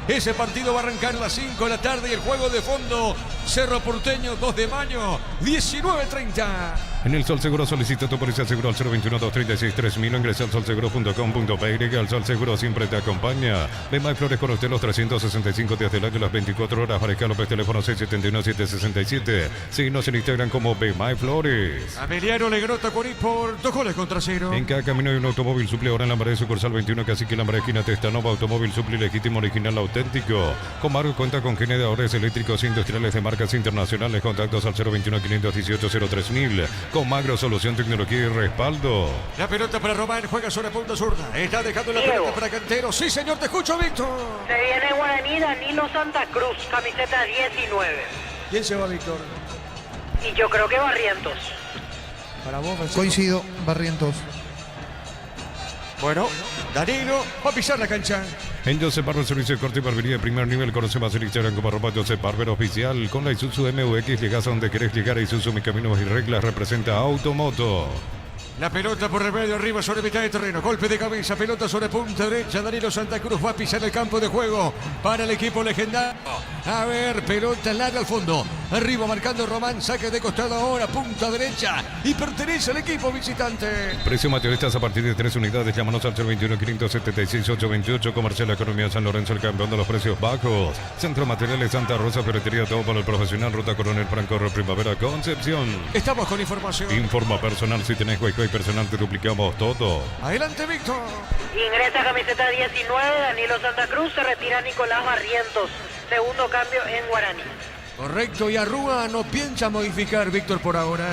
Ese partido va a arrancar a las 5 de la tarde y el juego de fondo, Cerro Porteño, 2 de mayo, 19:30. En el Sol Seguro solicita tu póliza seguro al 021-236-3000 o ingresa al solseguro.com.py. El Sol Seguro siempre te acompaña. Bemay Flores con usted los 365 días del año, las 24 horas. Pareja López, teléfono 671-767. Síguenos en Instagram como Bemay Flores. Ameliano Legrota Curí por 2-0. En cada camino hay un automóvil Supli, ahora en la Lambaré sucursal 21, Cacique Lambaré, esquina Testanova. Automóvil Supli legítimo, original, auténtico. Comarco cuenta con generadores eléctricos industriales de marcas internacionales. Contactos al 021-518-03000. Comagro, solución, tecnología y respaldo. La pelota para Román, juega sobre punta zurda. Está dejando la pelota para Cantero. Sí, señor, te escucho, Víctor. Se viene Guaraní, Danilo Santa Cruz, camiseta 19. ¿Quién se va, Víctor? Y yo creo que Barrientos. Para vos, Francisco. Coincido, Barrientos. Bueno, Danilo va a pisar la cancha. En Josep Barber, servicio de corte y barbería de primer nivel. Conoce más en Instagram como @Josep Barber oficial. Con la Isuzu MUX llegas a donde querés llegar. Isuzu, mi camino y reglas, representa Automoto. La pelota por remedio arriba sobre mitad de terreno. Golpe de cabeza, pelota sobre punta derecha. Danilo Santa Cruz va a pisar el campo de juego para el equipo legendario. A ver, pelota larga al fondo. Arriba marcando Román, saque de costado ahora, punta derecha. Y pertenece al equipo visitante. Precio mayoristas a partir de 3 unidades. Llámanos al 021-576-828. Comercial Economía San Lorenzo, el campeón de los precios bajos. Centro Materiales Santa Rosa, ferretería, todo para el profesional. Ruta Coronel Franco, Primavera, Concepción. Estamos con información. Informa personal, si tenés Wi-Fi personal te duplicamos todo. Adelante, Víctor. Ingresa camiseta 19, Danilo Santa Cruz, se retira Nicolás Barrientos. Segundo cambio en Guaraní. Correcto, y Arrúa no piensa modificar, Víctor, por ahora.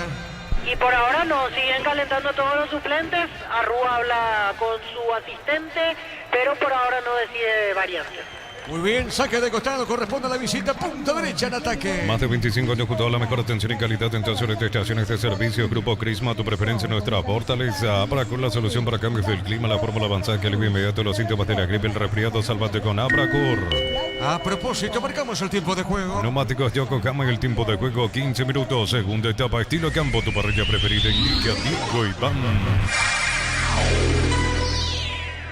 Y por ahora no, siguen calentando todos los suplentes. Arrúa habla con su asistente, pero por ahora no decide variantes. Muy bien, saque de costado, corresponde a la visita, punta derecha en ataque. Más de 25 años junto a la mejor atención y calidad en todas las estaciones de servicio. Grupo Crisma, tu preferencia, nuestra fortaleza. Abracur, la solución para cambios del clima, la fórmula avanzada que alivia inmediato los síntomas de la gripe, el resfriado. Sálvate con Abracur. A propósito, marcamos el tiempo de juego. Neumáticos Yokohama en el tiempo de juego, 15 minutos. Segunda etapa, estilo campo, tu parrilla preferida. Indica Diego Iván.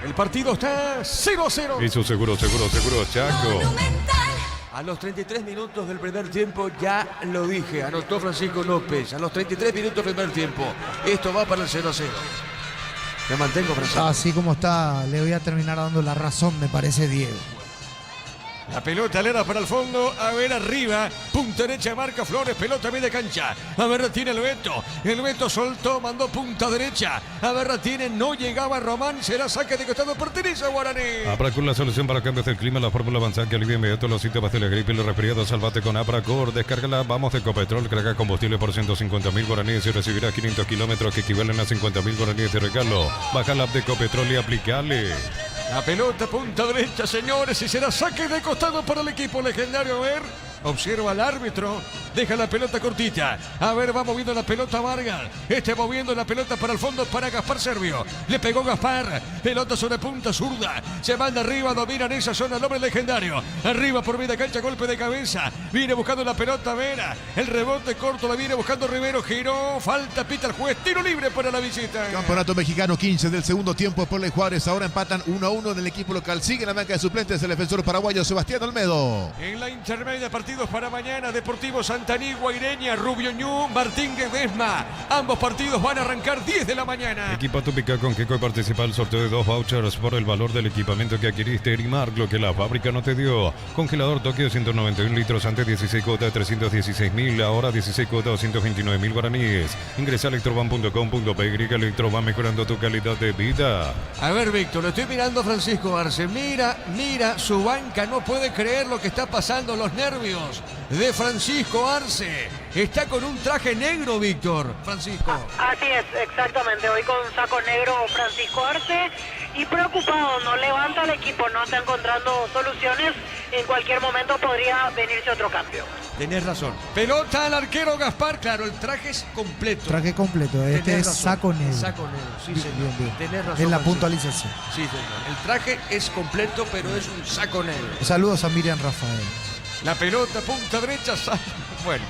El partido está 0-0. Eso seguro, Chaco. A los 33 minutos del primer tiempo, ya lo dije, anotó Francisco López. A los 33 minutos del primer tiempo. Esto va para el 0-0. Me mantengo, Francisco. Así como está, le voy a terminar dando la razón, me parece, Diego. La pelota le da para el fondo, a ver arriba, punta derecha marca Flores, pelota media cancha, a ver tiene el Beto soltó, mandó punta derecha, a ver tiene, no llegaba Román, será saque de costado, pertenece a Guaraní. Abracur, la solución para cambios del clima, la fórmula avanzada que alivia inmediato los síntomas de la gripe y los resfriados. Salvate con Abracur, descárgala, vamos de Ecopetrol, carga combustible por 150.000 guaraníes y recibirá 500 kilómetros que equivalen a 50.000 guaraníes de regalo. Baja la app de Ecopetrol y aplicale. La pelota punta derecha, señores, y será saque de costado para el equipo legendario. A ver, observa al árbitro, deja la pelota cortita. A ver, va moviendo la pelota Vargas. Moviendo la pelota para el fondo para Gaspar Servio. Le pegó Gaspar, pelota sobre punta zurda. Se manda arriba, domina en esa zona el hombre legendario. Arriba por media cancha, golpe de cabeza. Viene buscando la pelota Vera. El rebote corto la viene buscando Rivero. Giró, falta, pita el juez. Tiro libre para la visita. Campeonato mexicano 15 del segundo tiempo. Puebla y Juárez ahora empatan 1-1 del equipo local. Sigue la banca de suplentes el defensor paraguayo Sebastián Olmedo. En la intermedia, partidos para mañana: Deportivo Santaní, Guaireña, Rubio Ñu, Martín Ledesma. Ambos partidos van a arrancar 10 de la mañana. Equipa tu pica con Kiko y participa el sorteo de 2 vouchers por el valor del equipamiento que adquiriste. Erimark, lo que la fábrica no te dio. Congelador Tokio 191 litros, antes 16 cuotas 316.000, ahora 16 cuotas 229.000 guaraníes. Ingresa a electroban.com.py. Electroban, mejorando tu calidad de vida. A ver, Víctor, lo estoy mirando a Francisco Arce. Mira su banca, no puede creer lo que está pasando, los nervios de Francisco Arce. Está con un traje negro, Víctor. Francisco. Así es, exactamente. Hoy con saco negro Francisco Arce y preocupado, no levanta el equipo, no está encontrando soluciones. En cualquier momento podría venirse otro cambio. Tenés razón. Pelota al arquero Gaspar. Claro, el traje es completo. Traje completo, este es saco negro. Saco negro, sí, señor. Bien. Tenés razón. Es la Francisco. puntualización. Sí, señor. El traje es completo, pero es un saco negro. Saludos a Miriam Rafael. La pelota, punta derecha, sale. Bueno.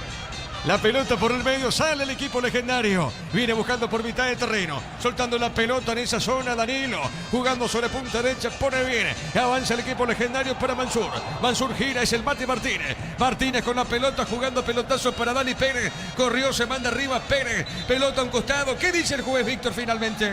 La pelota por el medio, sale el equipo legendario. Viene buscando por mitad de terreno. Soltando la pelota en esa zona, Danilo. Jugando sobre punta derecha, pone bien. Avanza el equipo legendario para Mansur. Mansur gira, es el Mati Martínez. Martínez con la pelota, jugando pelotazo para Dani Pérez. Corrió, se manda arriba Pérez. Pelota a un costado. ¿Qué dice el juez, Víctor, finalmente?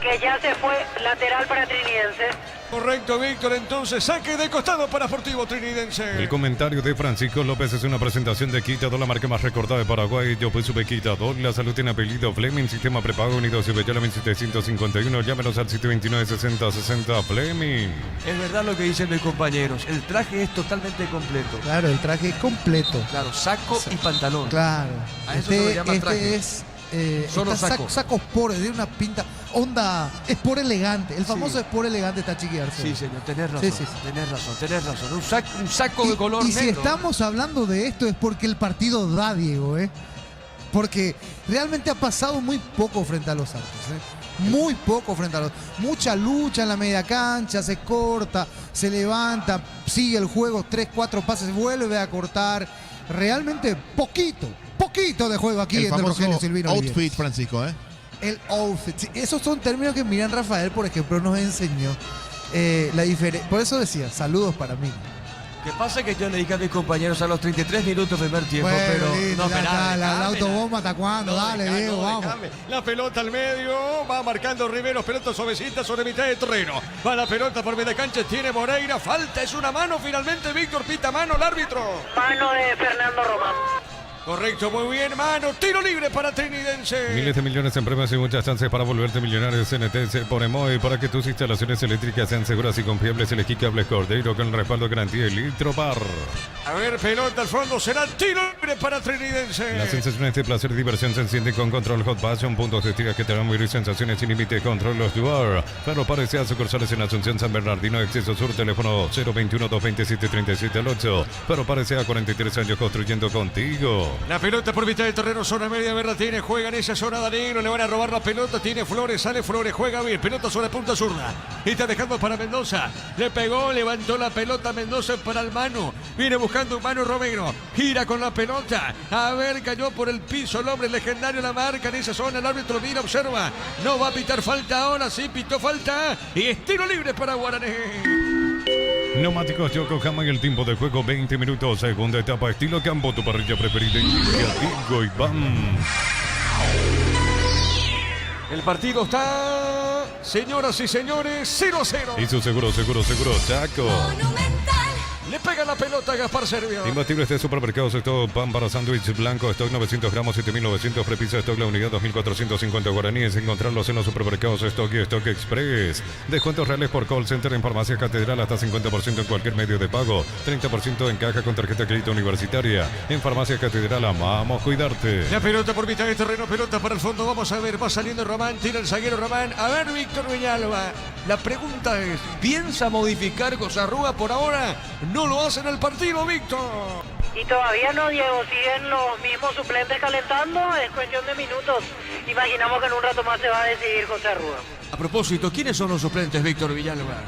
Que ya se fue lateral para Trinidense. Correcto, Víctor. Entonces, saque de costado para Sportivo Trinidense. El comentario de Francisco López es una presentación de Quitador, la marca más recordada de Paraguay. Yo fui su Quitador. La salud tiene apellido Fleming. Sistema prepago unido a Bellala 751. Llámenos al 729-6060 Fleming. Es verdad lo que dicen mis compañeros. El traje es totalmente completo. Claro, el traje es completo. Claro, saco y pantalón. Claro. A eso se le llama traje. Es Solo saco. Sacos Sport, de una pinta, onda, Sport elegante. El famoso Sport elegante está chiquiarse. Sí, señor, tenés razón. Sí. Tenés razón. Un saco de color negro. Y si estamos hablando de esto es porque el partido da, Diego, porque realmente ha pasado muy poco frente a los Altos. Muy poco frente a los... Mucha lucha en la media cancha, se corta, se levanta, sigue el juego, 3-4 pases, vuelve a cortar. Realmente poquito de juego aquí entre Rogelio Silvino outfit, Olivieres. Francisco, El outfit. Sí, esos son términos que Miriam Rafael, por ejemplo, nos enseñó. La diferencia. Por eso decía, saludos para mí. Que pasa que yo le dije a mis compañeros a los 33 minutos del primer tiempo, Bueno, pero lindo, no, ya espera, está, la autobomba, ¿hasta cuándo? Dale, Diego, vamos. La pelota al medio, va marcando Rivero, pelota suavecita sobre mitad de terreno. Va la pelota por media cancha, tiene Moreira, falta, es una mano finalmente, Víctor, pita mano el árbitro. Mano de Fernando Román. Correcto, muy bien, mano, tiro libre para Trinidense. Miles de millones en premios y muchas chances para volverte millonario. CNT se pone muy para que tus instalaciones eléctricas sean seguras y confiables. Elegí cables Cordero con el respaldo de garantía Electropar. A ver, pelota al fondo, será tiro libre para Trinidense. Las sensaciones de placer y diversión se encienden con Control Hot Passion. Puntos de tira que te dan vivir sensaciones sin límite. Control Los Duar. Ferro Parecea sucursales en Asunción, San Bernardino, Exceso Sur. Teléfono 021-227-3708. Ferro Parecea, 43 años construyendo contigo. La pelota por mitad del terreno, zona media, Verla tiene, juega en esa zona Danilo, le van a robar la pelota, tiene Flores, sale Flores, juega bien, pelota sobre punta zurda, y está dejando para Mendoza, le pegó, levantó la pelota Mendoza para el Manu, viene buscando un Manu Romero, gira con la pelota, a ver, cayó por el piso el hombre legendario, la marca en esa zona, el árbitro mira, observa, no va a pitar falta ahora, sí pitó falta, y es tiro libre para Guaraní. Neumáticos Yokohama y el tiempo de juego 20 minutos. Segunda etapa, estilo campo, tu parrilla preferida. Digo Iván. El partido está, señoras y señores, 0-0. Y su seguro, Chaco. Le pega la pelota a Gaspar Servio. Imbatibles de supermercados, stock pan para sándwich blanco, stock 900 gramos, 7.900, prepisa stock la unidad 2.450 guaraníes. Encontrarlos en los supermercados Stock y Stock Express. Descuentos reales por call center en Farmacias Catedral, hasta 50% en cualquier medio de pago, 30% en caja con tarjeta de crédito universitaria. En Farmacias Catedral amamos cuidarte. La pelota por mitad de terreno, pelota para el fondo. Vamos a ver, va saliendo Román, tira el zaguero Román. A ver, Víctor Villalba. La pregunta es, ¿piensa modificar Gozarrúa por ahora? No lo hace en el partido, Víctor. Y todavía no, Diego, siguen los mismos suplentes calentando, es cuestión de minutos. Imaginamos que en un rato más se va a decidir José Arrúa. A propósito, ¿quiénes son los suplentes, Víctor Villalba?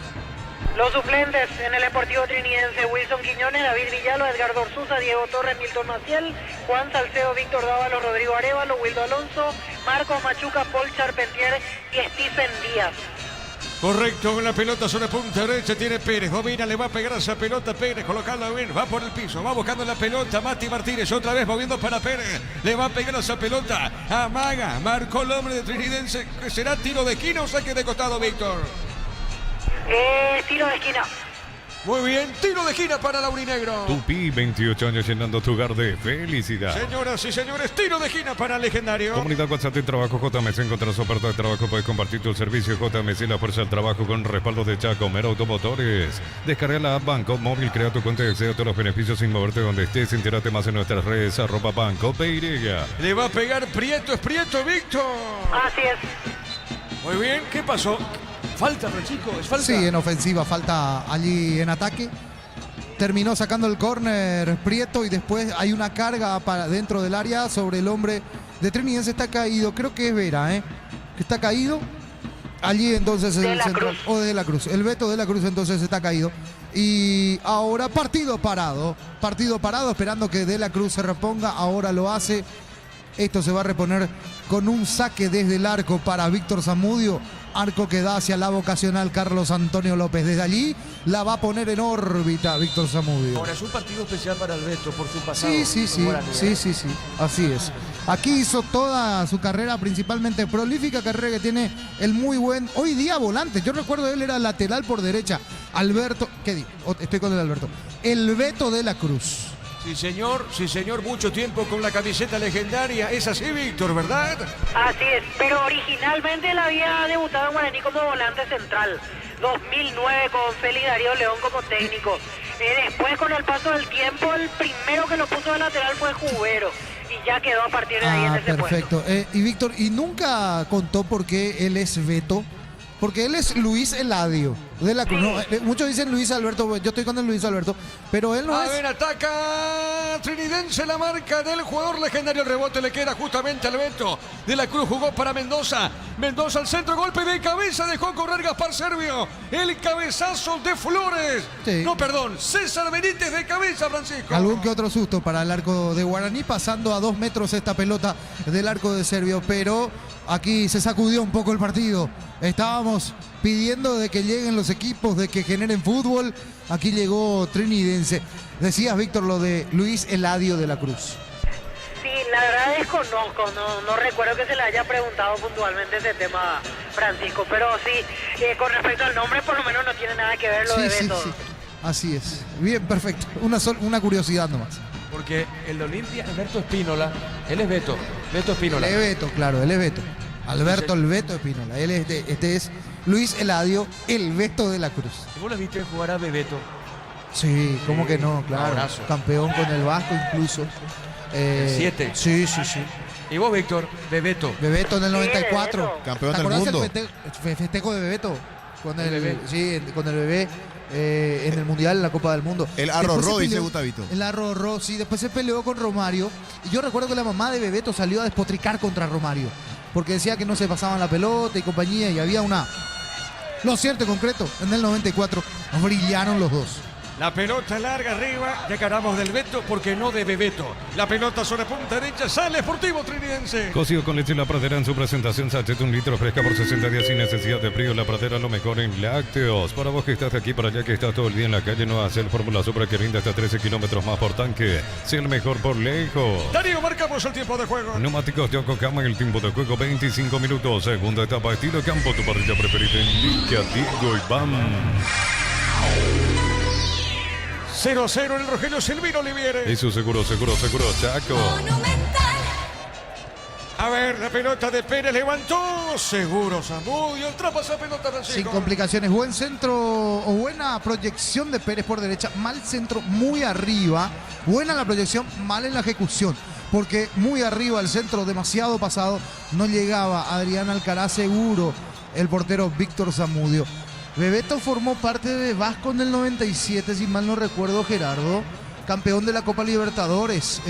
Los suplentes en el Deportivo Trinidense: Wilson Quiñones, David Villalba, Edgardo Orsuza, Diego Torres, Milton Maciel, Juan Salcedo, Víctor Dávalos, Rodrigo Arevalo, Wildo Alonso, Marcos Machuca, Paul Charpentier y Stephen Díaz. Correcto, con la pelota sobre punta derecha tiene Pérez, domina, le va a pegar a esa pelota Pérez, colocando bien, va por el piso, va buscando la pelota, Mati Martínez otra vez moviendo para Pérez, le va a pegar a esa pelota, amaga, marcó el hombre de Trinidense, que será tiro de esquina o saque de costado, Víctor. Tiro de esquina. Muy bien, tiro de esquina para Laurinegro. Tupi, 28 años llenando tu hogar de felicidad. Señoras y señores, tiro de esquina para Legendario. Comunidad WhatsApp de Trabajo JMC. Encontrarás oferta de trabajo. Puedes compartir tu servicio JMC, la fuerza del trabajo con respaldo de Chacomer Automotores. Descarga la app Banco Móvil, crea tu cuenta y accede a todos los beneficios sin moverte donde estés. Entérate más en nuestras redes, @Banco Peirega. Le va a pegar Prieto, es Prieto, Víctor. Así es. Muy bien, ¿qué pasó? Falta, Francisco, es falta. Sí, en ofensiva, falta allí en ataque. Terminó sacando el córner Prieto y después hay una carga para dentro del área sobre el hombre de Trinidense. Está caído, creo que es Vera, que está caído. Allí entonces el central, o de la Cruz. El Beto de la Cruz entonces está caído. Y ahora partido parado, esperando que de la Cruz se reponga. Ahora lo hace. Esto se va a reponer con un saque desde el arco para Víctor Zamudio. Arco que da hacia la vocacional Carlos Antonio López. Desde allí la va a poner en órbita Víctor Zamudio. Ahora es un partido especial para el Beto por su pasado. Sí. Así es. Aquí hizo toda su carrera, principalmente prolífica carrera que tiene el muy buen, hoy día volante. Yo recuerdo él era lateral por derecha. Alberto, ¿qué digo? Estoy con el Alberto. El Beto de la Cruz. Sí, señor, mucho tiempo con la camiseta legendaria. Es así, Víctor, ¿verdad? Así es, pero originalmente él había debutado en Guaraní como volante central. 2009 con Félix Darío León como técnico. Después, con el paso del tiempo, el primero que lo puso de lateral fue Jubero. Y ya quedó a partir de ahí en ese perfecto. puesto. Y Víctor, ¿y nunca contó por qué él es Beto? Porque él es Luis Eladio de la Cruz. No, muchos dicen Luis Alberto, yo estoy con el Luis Alberto, pero él no es. A ver, ataca Trinidense, la marca del jugador legendario. El rebote le queda justamente al Beto de la Cruz. Jugó para Mendoza. Mendoza al centro, golpe de cabeza, dejó correr Gaspar Servio. El cabezazo de Flores. Sí. No, perdón, César Benítez de cabeza, Francisco. Algún que otro susto para el arco de Guaraní, pasando a 2 metros esta pelota del arco de Servio, pero aquí se sacudió un poco el partido. Estábamos pidiendo de que lleguen los equipos, de que generen fútbol. Aquí llegó Trinidense. Decías, Víctor, lo de Luis Eladio de la Cruz. Sí, la verdad desconozco, no recuerdo que se le haya preguntado puntualmente ese tema, Francisco, pero sí, con respecto al nombre, por lo menos no tiene nada que ver lo de Beto. Sí. Así es. Bien, perfecto. Una curiosidad nomás. Porque el de Olimpia es Beto Espínola, él es Beto Espínola. Él es Beto, claro, él es Beto. Alberto el Beto Espínola. Él es este es Luis Eladio, el Beto de la Cruz. ¿Y vos lo viste jugar a Bebeto? Sí, ¿cómo que no? Claro. Abrazo. Campeón con el Vasco incluso. 7. Sí. ¿Y vos, Víctor? Bebeto en el 94. Campeón del mundo. El festejo de Bebeto? Con el bebé. Sí, con el bebé. En el Mundial, en la Copa del Mundo. El Arrorró, dice Gustavito. El Arrorró, sí. Después se peleó con Romario. Y yo recuerdo que la mamá de Bebeto salió a despotricar contra Romario. Porque decía que no se pasaban la pelota y compañía. Y había una... Lo cierto y concreto, en el 94 brillaron los dos. La pelota larga arriba, ya ganamos del Beto porque no de Bebeto. La pelota sobre punta derecha, sale Sportivo Trinidense. Cocido con leche La Pradera en su presentación, sachet 1 litro fresca por 60 días sin necesidad de frío. La Pradera lo mejor en lácteos. Para vos que estás de aquí para allá, que estás todo el día en la calle, no hacer Fórmula Supra que rinda hasta 13 kilómetros más por tanque. Sea el mejor por lejos. Darío, marcamos el tiempo de juego. Neumáticos de Yokohama, el tiempo de juego 25 minutos. Segunda etapa, estilo campo, tu parrilla preferida en Liga, Diego y Bam. 0-0 en el Rogelio Silvino Oliviere. Eso seguro, Chaco. A ver, la pelota de Pérez levantó. Seguro Zamudio. Entraba esa pelota, Francisco. Sin complicaciones. Buen centro o buena proyección de Pérez por derecha. Mal centro, muy arriba. Buena la proyección, mal en la ejecución. Porque muy arriba el centro, demasiado pasado. No llegaba Adrián Alcaraz, seguro el portero Víctor Zamudio. Bebeto formó parte de Vasco en el 97, si mal no recuerdo, Gerardo. Campeón de la Copa Libertadores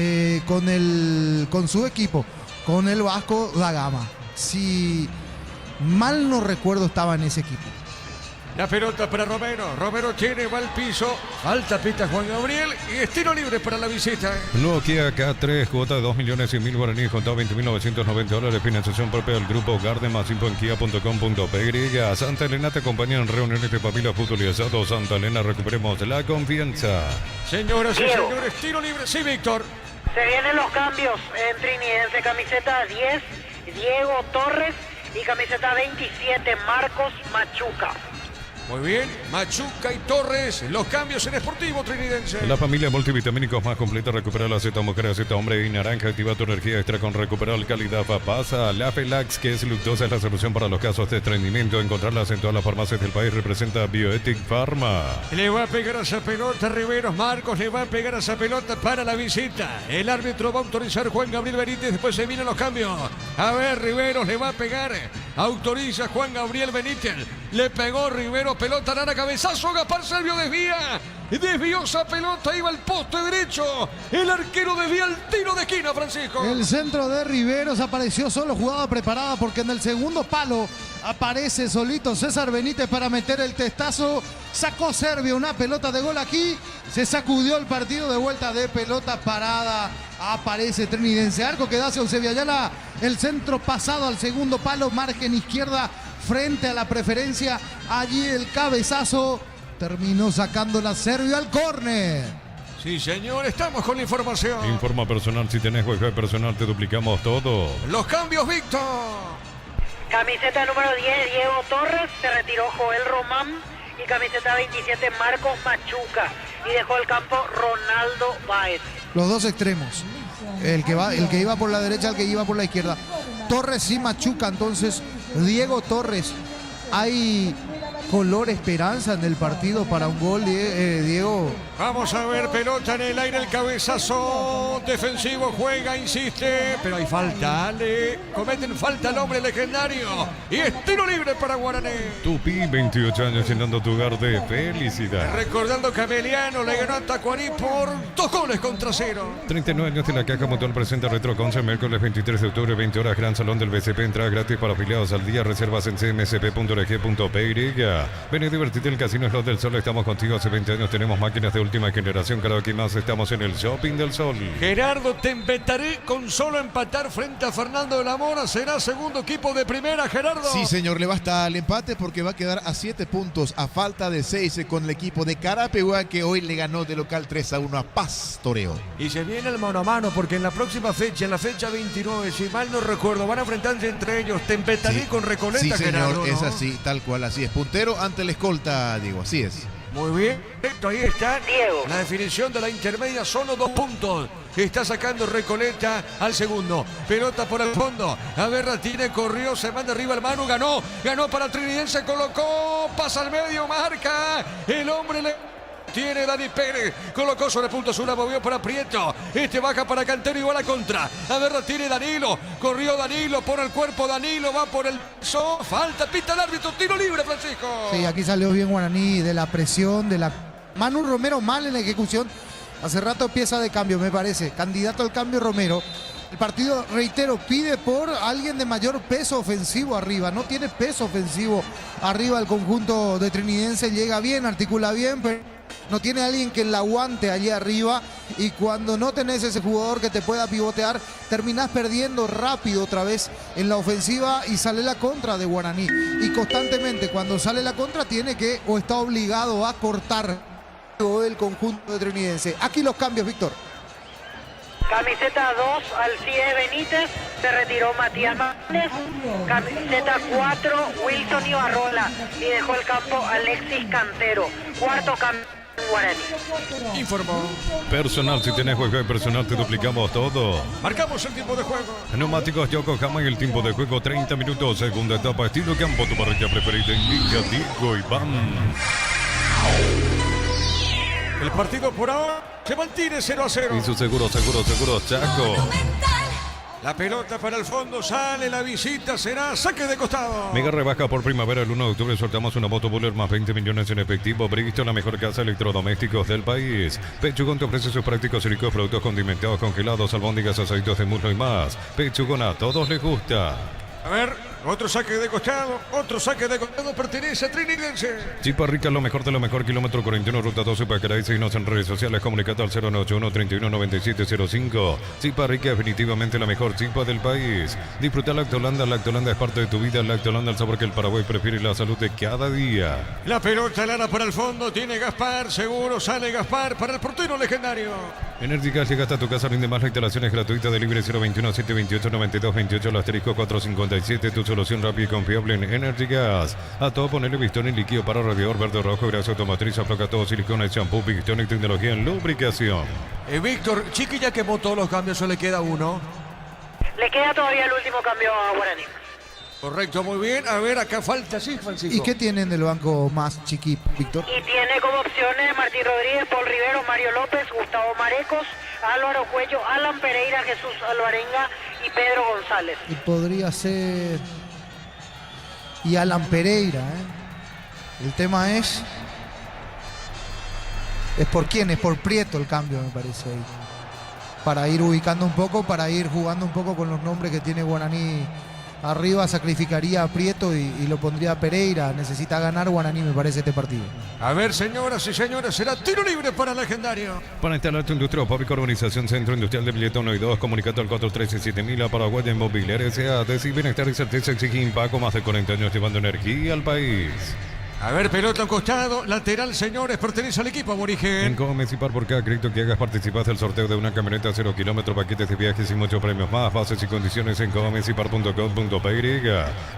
con su equipo, con el Vasco da Gama. Si mal no recuerdo, estaba en ese equipo. La pelota para Romero. Romero tiene, va al piso. Falta pita Juan Gabriel y es tiro libre para la visita. Nuevo Kia K3, cuota de 2.100.000 guaraníes, contado $20.990. Financiación propia del grupo Garden, más info en kia.com.py. Santa Elena te acompaña en reuniones de papila, fútbol y asado. Santa Elena, recuperemos la confianza. Señoras y señores, tiro libre. Sí, Víctor. Se vienen los cambios en Trinidense. Camiseta 10, Diego Torres, y camiseta 27, Marcos Machuca. Muy bien, Machuca y Torres, los cambios en Sportivo Trinidense. La familia multivitamínicos más completa, recupera la Z mujer, Z hombre y naranja, activa tu energía extra con recuperar calidad. Pasa la Felax, que es luctosa, es la solución para los casos de estreñimiento. Encontrarlas en todas las farmacias del país. Representa Bioethic Pharma. Le va a pegar a esa pelota Riveros Marcos, le va a pegar a esa pelota para la visita. El árbitro va a autorizar Juan Gabriel Benítez, después se vienen los cambios. A ver, Riveros le va a pegar, autoriza Juan Gabriel Benítez, le pegó Riveros. Pelota rara, cabezazo, Gaspar Servio desvió esa pelota, iba al poste derecho. El arquero desvía el tiro de esquina, Francisco. El centro de Riveros apareció solo, jugada preparada, porque en el segundo palo aparece solito César Benítez para meter el testazo. Sacó Servio una pelota de gol aquí. Se sacudió el partido de vuelta de pelota parada. Aparece Trinidense, arco que da hacia Eusebio Ayala. El centro pasado al segundo palo, margen izquierda, frente a la preferencia. Allí el cabezazo terminó sacándola Servio al córner. Sí, señor, estamos con la información. Informa personal, si tenés wifi personal te duplicamos todo. Los cambios, Víctor. Camiseta número 10, Diego Torres, se retiró Joel Román, y camiseta 27, Marcos Machuca, y dejó el campo Ronaldo Báez. Los dos extremos, el que iba por la derecha, el que iba por la izquierda. Torres y Machuca, entonces Diego Torres. Hay color esperanza en el partido para un gol, Diego. Vamos a ver, pelota en el aire, el cabezazo defensivo, juega, insiste, pero hay falta, le cometen falta al hombre legendario y es tiro libre para Guaraní. Tupi, 28 años llenando tu hogar de felicidad. Recordando que Ameliano le ganó a Tacuarí por 2-0. 39 años de la Caja Mutual presenta Retro Concert, miércoles 23 de octubre, 20 horas, Gran Salón del BCP, entrada gratis para afiliados al día, reservas en cmsp.org.py. Ven y divertirte en el Casino Slot del Sol, estamos contigo hace 20 años, tenemos máquinas de última generación, cada vez que más estamos en el Shopping del Sol. Gerardo Tempetaré, con solo empatar frente a Fernando de la Mora, será segundo equipo de primera, Gerardo. Sí, señor, le basta el empate porque va a quedar a 7 puntos a falta de 6 con el equipo de Carapehuá, que hoy le ganó de local 3-1 a Pastoreo. Y se viene el mano a mano porque en la próxima fecha, en la fecha 29, si mal no recuerdo, van a enfrentarse entre ellos Tempetaré con Recoleta, sí, señor, Gerardo, ¿no? Es así, tal cual, así es. Puntero ante la escolta, Diego, así es. Muy bien, ahí está Diego. La definición de la intermedia, solo 2 puntos. Está sacando Recoleta al segundo. Pelota por el fondo. A ver, Ratine corrió, se manda arriba el Manu, ganó para Trinidense, colocó, pasa al medio, marca. El hombre le tiene Dani Pérez, colocó sobre punto sur, movió para Prieto. Este baja para Cantero y va a la contra. A ver, tiene Danilo, corrió Danilo, por el cuerpo Danilo, va por el piso. Falta, pita el árbitro, tiro libre, Francisco. Sí, aquí salió bien Guaraní, de la presión, de la... Manu Romero mal en la ejecución. Hace rato pieza de cambio, me parece. Candidato al cambio Romero. El partido, reitero, pide por alguien de mayor peso ofensivo arriba. No tiene peso ofensivo arriba el conjunto de Trinidense. Llega bien, articula bien, pero No tiene alguien que la aguante allí arriba, y cuando no tenés ese jugador que te pueda pivotear, terminás perdiendo rápido otra vez en la ofensiva y sale la contra de Guaraní. Y constantemente cuando sale la contra tiene que, o está obligado a cortar el conjunto de Trinidense. Aquí los cambios, Víctor. Camiseta 2, Alcides Benítez, se retiró Matías Martínez. Camiseta 4, Wilson Ibarrola, y dejó el campo Alexis Cantero. Cuarto cambio Guaraní. Informó. Personal, si tenés juego de personal te duplicamos todo. Marcamos el tiempo de juego. Neumáticos Yokohama y el tiempo de juego 30 minutos. Segunda etapa, estilo campo, tu parrilla preferida en Villa, Digo y Van. El partido por ahora se mantiene 0-0. Y su seguro, Chaco. La pelota para el fondo, sale la visita, será saque de costado. Mega rebaja por primavera. El 1 de octubre soltamos una moto Buller más 20 millones en efectivo. Bristol, la mejor casa de electrodomésticos del país. Pechugón te ofrece sus prácticos y ricos productos condimentados, congelados, albóndigas, aceitos de muslo y más. Pechugón, a todos les gusta. A ver, otro saque de costado, pertenece a Trinidense. Chipa Rica, lo mejor de lo mejor, kilómetro 41, ruta 12, Pacaray. Seguinos en redes sociales, comunicate al 091-319705. Chipa Rica, definitivamente la mejor chipa del país. Disfruta Lactolanda es parte de tu vida. Lactolanda, el sabor que el Paraguay prefiere y la salud de cada día. La pelota Lara para el fondo, tiene Gaspar, seguro sale Gaspar para el portero legendario. Enérgica, llega hasta tu casa, rinde más, la instalación es gratuita, delivery 021-728-9228, el asterisco 457, tu solución rápida y confiable en Energy Gas. A todo ponerle pistón y líquido para radiador verde rojo, grasa automotriz, afloca todo, silicona, shampoo, pistón y tecnología en lubricación. Víctor, Chiqui ya quemó todos los cambios, o le queda uno. Le queda todavía el último cambio a Guaraní. Correcto, muy bien. A ver, acá falta, sí, Francisco. ¿Y qué tienen del banco más, Chiqui, Víctor? Y tiene como opciones Martín Rodríguez, Paul Rivero, Mario López, Gustavo Marecos, Álvaro Cuello, Alan Pereira, Jesús Alvarenga y Pedro González. Y podría ser... Y Alan Pereira, ¿eh? El tema es por quién, es por Prieto el cambio, me parece ahí. Para ir ubicando un poco, para ir jugando un poco con los nombres que tiene Guaraní. Arriba sacrificaría a Prieto y lo pondría a Pereira. Necesita ganar Guaraní, me parece, este partido. A ver, señoras y señores, será tiro libre para el legendario. Para instalar tu industria o fábrica, Urbanización Centro Industrial de Villeta 1 y 2, comunicate al 413-7000 a Paraguay Inmobiliaria S.A. Decir bienestar y certeza exige Impaco, más de 40 años llevando energía al país. A ver, pelota a un costado, lateral, señores, pertenece al equipo aborigen. En Comecipar, por cada crédito que hagas, participas del sorteo de una camioneta 0 kilómetros, paquetes de viajes y muchos premios más. Bases y condiciones en comecipar.com.py.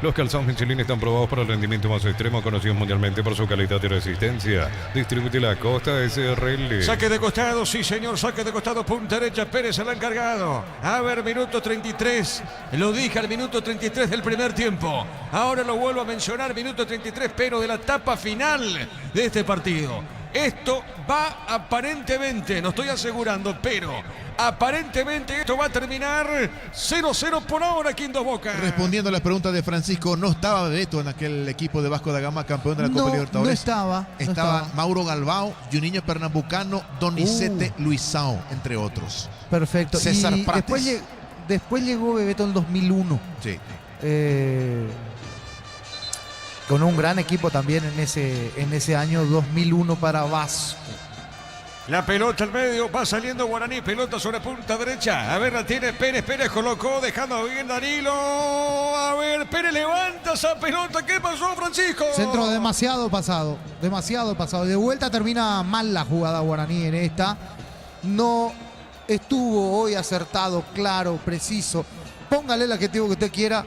Los calzados Michelin están probados para el rendimiento más extremo, conocidos mundialmente por su calidad y resistencia. Distribuye la Costa SRL. Saque de costado, sí señor, saque de costado, punta derecha, Pérez el encargado. A ver, minuto 33, lo dije al minuto 33 del primer tiempo. Ahora lo vuelvo a mencionar, minuto 33, pero de la etapa final de este partido. Esto va aparentemente, no estoy asegurando, pero aparentemente esto va a terminar 0-0 por ahora aquí en Dos Bocas. Respondiendo a las preguntas de Francisco, no estaba Bebeto en aquel equipo de Vasco da Gama, campeón de la Copa Libertadores. No estaba. Estaban Mauro Galbao, Juninho Pernambucano, Donizete Luisao, entre otros. Perfecto. César y Prates. Después llegó Bebeto en 2001. Sí. Con un gran equipo también en ese año 2001 para Vasco. La pelota al medio, va saliendo Guaraní, pelota sobre punta derecha. A ver, la tiene Pérez, Pérez colocó, dejando bien Danilo. A ver, Pérez levanta esa pelota. ¿Qué pasó, Francisco? Centro demasiado pasado. De vuelta termina mal la jugada Guaraní en esta. No estuvo hoy acertado, claro, preciso. Póngale el adjetivo que usted quiera.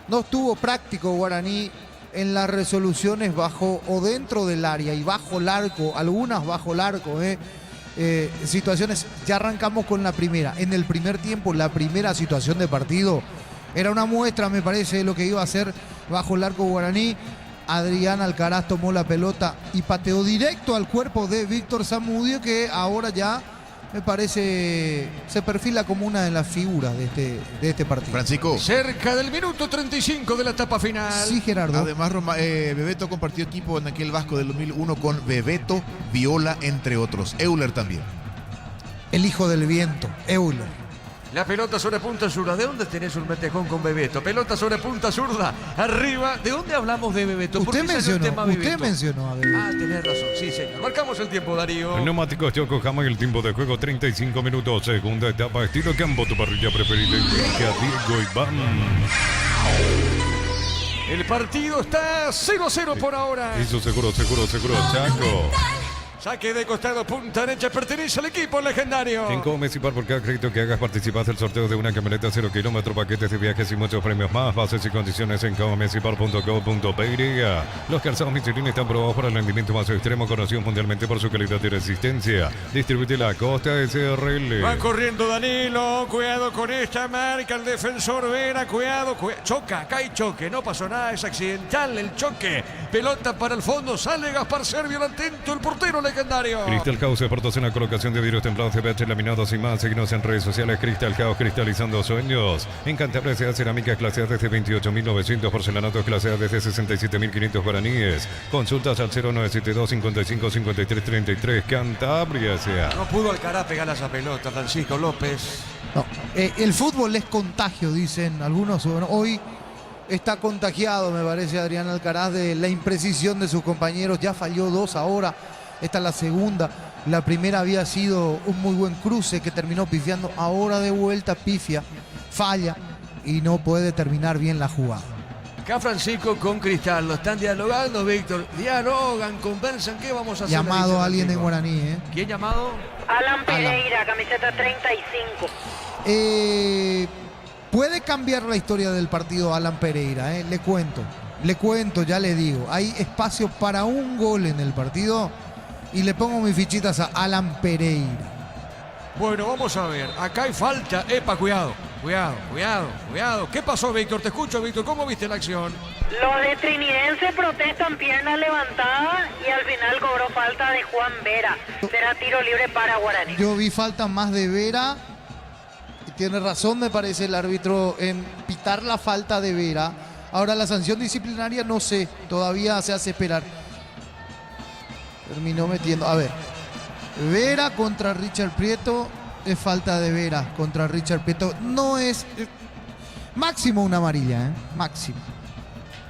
No estuvo práctico Guaraní en las resoluciones bajo o dentro del área y bajo el arco, algunas bajo el arco, situaciones. Ya arrancamos con la primera. En el primer tiempo, la primera situación de partido era una muestra, me parece, de lo que iba a hacer bajo el arco Guaraní. Adrián Alcaraz tomó la pelota y pateó directo al cuerpo de Víctor Zamudio, que ahora ya me parece se perfila como una de las figuras de este partido. Francisco. Cerca del minuto 35 de la etapa final. Sí, Gerardo. Además, Bebeto compartió equipo en aquel Vasco del 2001 con Bebeto, Viola, entre otros. Euler también. El hijo del viento, Euler. La pelota sobre punta zurda. ¿De dónde tenés un metejón con Bebeto? Pelota sobre punta zurda. Arriba. ¿De dónde hablamos de Bebeto? ¿Por qué salió el tema Bebeto? mencionó a Bebeto. Ah, tenés razón. Sí, señor. Marcamos el tiempo, Darío. Neumáticos Yokohama y el tiempo de juego 35 minutos. Segunda etapa, estilo campo, tu parrilla preferida. Indica Diego Iván. El partido está 0-0 por ahora. Eso seguro, Chaco. Saque de costado, punta derecha, pertenece al equipo legendario. En Comecipar, por cada crédito que hagas, participas del sorteo de una camioneta 0 kilómetros, paquetes de viajes y muchos premios más. Bases y condiciones en comecipar.co.py. Los calzados Michelin están probados para el rendimiento más extremo, conocidos mundialmente por su calidad y resistencia. Distribuye la Costa SRL. Va corriendo Danilo, cuidado con esta marca, el defensor Vera, cuidado, choca, acá hay choque, no pasó nada, es accidental el choque. Pelota para el fondo, sale Gaspar Servio, atento el portero legendario. Crystal House, exportación a colocación de vidrios templados, CBH laminados y más. Síguenos en redes sociales. Crystal House, cristalizando sueños. En Cantabria se da cerámica clase A desde 28.900, porcelanatos clase A desde 67.500 guaraníes. Consultas al 0972 55 53 33. Cantabria sea. No pudo Alcaraz pegar a esa pelota, Francisco López. No, el fútbol es contagio, dicen algunos. Bueno, hoy está contagiado, me parece, Adrián Alcaraz, de la imprecisión de sus compañeros. Ya falló 2 ahora. Esta es la segunda. La primera había sido un muy buen cruce que terminó pifiando. Ahora de vuelta pifia, falla y no puede terminar bien la jugada. Acá Francisco con Cristal, lo están dialogando, Víctor. Dialogan, conversan, ¿qué vamos a hacer? Llamado a alguien en guaraní, ¿eh? ¿Quién llamado? Alan Pereira, camiseta 35. Puede cambiar la historia del partido Alan Pereira, ¿eh? Le cuento, ya le digo. Hay espacio para un gol en el partido. Y le pongo mis fichitas a Alan Pereira. Bueno, vamos a ver. Acá hay falta. Epa, cuidado. ¿Qué pasó, Víctor? Te escucho, Víctor. ¿Cómo viste la acción? Los de Trinidense protestan pierna levantada y al final cobró falta de Juan Vera. Será tiro libre para Guaraní. Yo vi falta más de Vera. Y tiene razón, me parece, el árbitro en pitar la falta de Vera. Ahora la sanción disciplinaria no sé. Todavía se hace esperar. Terminó metiendo. A ver. Vera contra Richard Prieto. Es falta de Vera contra Richard Prieto. No es. Máximo una amarilla, ¿eh? Máximo.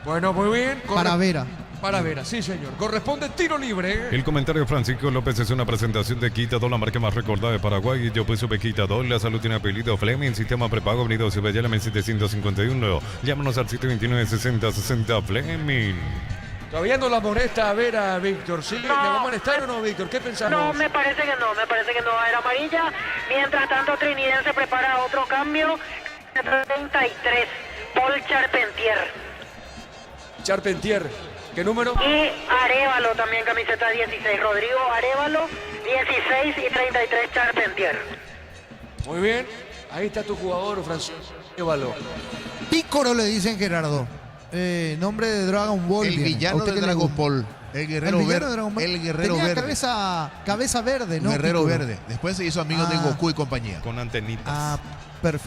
Bueno, muy bien. Para Vera. Para Vera, sí, señor. Corresponde tiro libre. El comentario de Francisco López es una presentación de Quitadol, la marca más recordada de Paraguay. Yo pues supe Quitadol. La salud tiene apellido Fleming. Sistema prepago Avenida Cibellana 751. Llámanos al 729-6060 Fleming. Todavía no la molesta a Vera, Víctor. ¿Sí? ¿Le va a molestar o no, Víctor? ¿Qué pensamos? No, me parece que no va a haber amarilla. Mientras tanto, Trinidense prepara otro cambio. 33, Paul Charpentier. Charpentier, ¿qué número? Y Arévalo también, camiseta 16. Rodrigo Arévalo, 16 y 33, Charpentier. Muy bien, ahí está tu jugador, Francisco Arévalo. Pícoro le dicen, Gerardo. Nombre de Dragon Ball. El villano de Dragon Ball. El guerrero verde. El guerrero Tenía verde. Cabeza verde, ¿no? Guerrero Pícoro. verde. Después se hizo amigo de Goku y compañía. Con antenitas.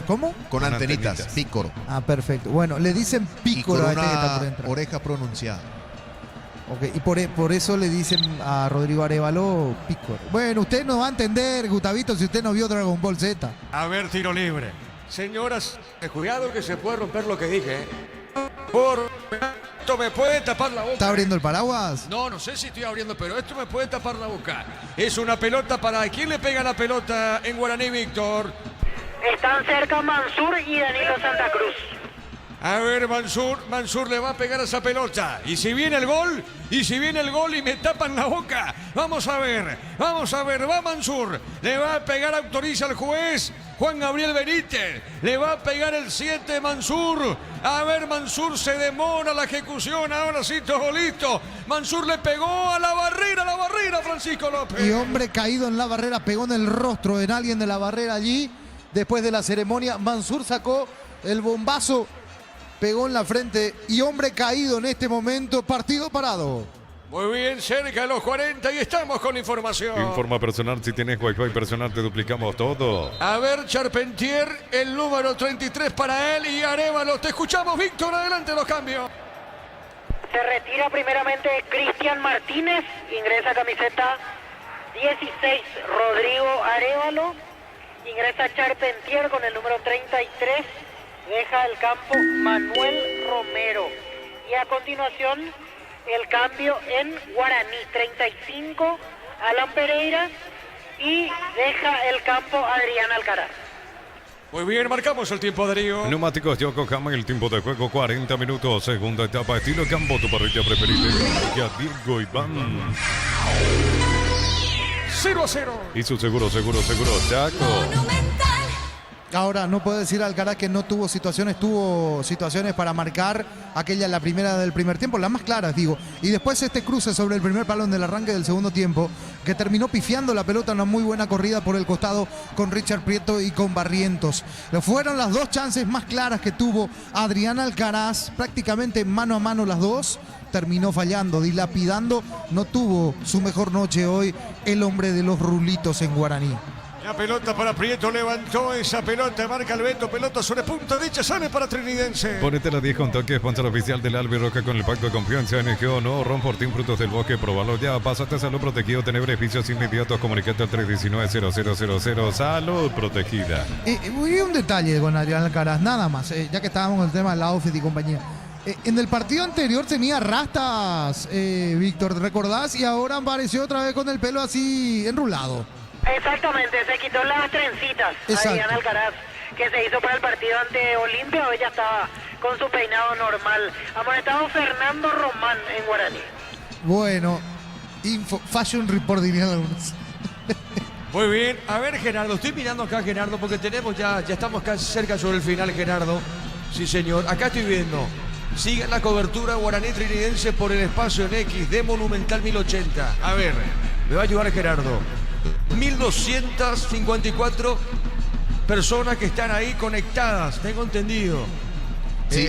¿Cómo? Con antenitas. Pícoro. Perfecto. Bueno, le dicen Pícoro a este que está por entrar. Oreja pronunciada. Ok, y por eso le dicen a Rodrigo Arévalo Pícoro. Bueno, usted no va a entender, Gustavito, si usted no vio Dragon Ball Z. A ver, tiro libre. Señoras, cuidado que se puede romper lo que dije, ¿eh? Por esto me puede tapar la boca. ¿Está abriendo el paraguas? No sé si estoy abriendo, pero esto me puede tapar la boca. Es una pelota para... ¿Quién le pega la pelota en Guaraní, Víctor? Están cerca Mansur y Danilo Santa Cruz. A ver, Mansur le va a pegar a esa pelota. Y si viene el gol y me tapan la boca. Vamos a ver, va Mansur. Le va a pegar, autoriza al juez Juan Gabriel Benítez. Le va a pegar el 7 Mansur. A ver, Mansur se demora la ejecución. Ahora sí, todo listo. Mansur le pegó a la barrera, Francisco López. Y hombre caído en la barrera, pegó en el rostro de alguien de la barrera allí. Después de la ceremonia, Mansur sacó el bombazo. Pegó en la frente y hombre caído en este momento, partido parado. Muy bien, cerca de los 40 y estamos con información. Informa personal, si tienes Wi-Fi personal te duplicamos todo. A ver, Charpentier, el número 33 para él y Arévalo. Te escuchamos, Víctor, adelante los cambios. Se retira primeramente Cristian Martínez, ingresa camiseta 16 Rodrigo Arévalo Ingresa Charpentier con el número 33. Deja el campo Manuel Romero. Y a continuación, el cambio en Guaraní. 35, Alan Pereira. Y deja el campo Adrián Alcaraz. Muy bien, marcamos el tiempo, Darío. Neumáticos Yokohama, el tiempo de juego 40 minutos. Segunda etapa, estilo campo, tu parrilla preferida. Ya Diego Iván. 0-0. Y su seguro, Chaco. Ahora, no puedo decir Alcaraz que no tuvo situaciones para marcar, aquella la primera del primer tiempo, las más claras, digo. Y después este cruce sobre el primer balón del arranque del segundo tiempo, que terminó pifiando la pelota, una muy buena corrida por el costado con Richard Prieto y con Barrientos. Fueron las dos chances más claras que tuvo Adrián Alcaraz, prácticamente mano a mano las dos. Terminó fallando, dilapidando, no tuvo su mejor noche hoy el hombre de los rulitos en Guaraní. La pelota para Prieto, levantó esa pelota, marca el Beto, pelota sobre punta derecha, sale para Trinidense. Ponete la 10 con toque, sponsor oficial del Albirroja con el pacto de confianza en el no, Ron Fortín, Frutos del Bosque, probalo ya, pásate Salud Protegido, tener beneficios inmediatos, comunicate al 319-0000, Salud Protegida. Y un detalle con Adrián Alcaraz, nada más, ya que estábamos en el tema de la outfit y compañía. En el partido anterior tenía rastas, Víctor, ¿recordás? Y ahora apareció otra vez con el pelo así enrulado. Exactamente, se quitó las trencitas. Exacto. Adrián Alcaraz, que se hizo para el partido ante Olimpia, hoy ya estaba con su peinado normal. Amonestado Fernando Román en Guaraní. Bueno, Fashion Report dirían algunos. Muy bien, a ver Gerardo, estoy mirando acá Gerardo porque tenemos ya estamos casi cerca sobre el final, Gerardo. Sí señor, acá estoy viendo. Sigue la cobertura Guaraní Trinidense por el espacio en X de Monumental 1080. A ver, me va a ayudar Gerardo. 1254 personas que están ahí conectadas, tengo entendido. Sí.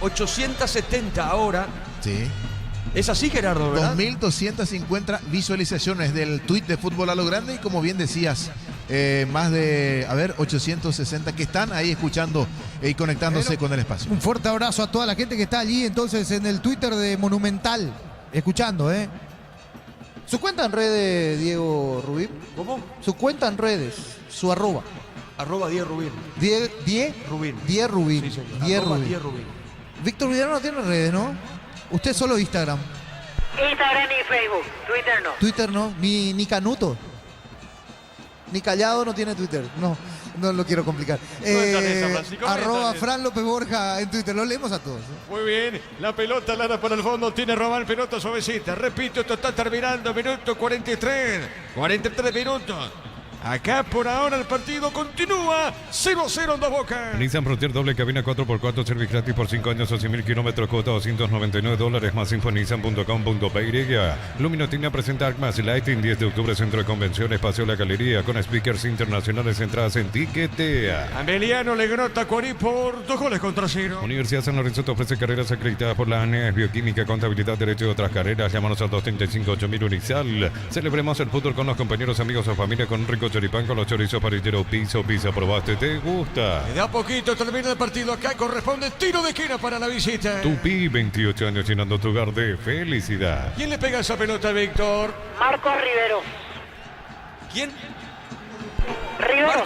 870 ahora. Sí. Es así, Gerardo, ¿verdad? 2.250 visualizaciones del tuit de Fútbol a lo Grande y como bien decías, más de, 860 que están ahí escuchando y conectándose con el espacio. Un fuerte abrazo a toda la gente que está allí entonces en el Twitter de Monumental, escuchando, Su cuenta en redes, Diego Rubín. ¿Cómo? Su cuenta en redes, su arroba. Arroba 10 Rubín. 10 Rubín. 10 Rubín. Sí, señor. 10 Arroba Rubín. 10 Rubín. Víctor Vidal no tiene redes, ¿no? Usted solo Instagram. Instagram y Facebook, Twitter no. Twitter no, ni Canuto. Ni Callado no tiene Twitter. No lo quiero complicar. Arroba Fran López Borja en Twitter. Lo leemos a todos. Muy bien, la pelota Lara para el fondo, tiene Román, pelota suavecita. Repito, esto está terminando, minuto 43. 43 minutos. Acá por ahora el partido continúa 0-0 en Dos Bocas. Nissan Frontier doble cabina 4x4, servicio gratis por 5 años o 100.000 kilómetros, cuota $299, más info nissan.com.py. Luminotina presenta Arcmas Lighting, 10 de octubre, Centro de Convenciones, Paseo La Galería, con speakers internacionales, entradas en Tiquetea. Ameliano le ganó a Tacuarí por 2-0. Universidad San Lorenzo te ofrece carreras acreditadas por la ANES, Bioquímica, Contabilidad, Derecho y otras carreras. Llámanos al 235-8000 Unisal. Celebremos el fútbol con los compañeros, amigos o familia con un rico choripán con los chorizos parrillero Piso. ¿Probaste? ¿Te gusta? De a poquito termina el partido. Acá corresponde tiro de esquina para la visita. Tupi, 28 años llenando tu hogar de felicidad. ¿Quién le pega esa pelota, Víctor? Marcos Rivero. ¿Quién? Rivero.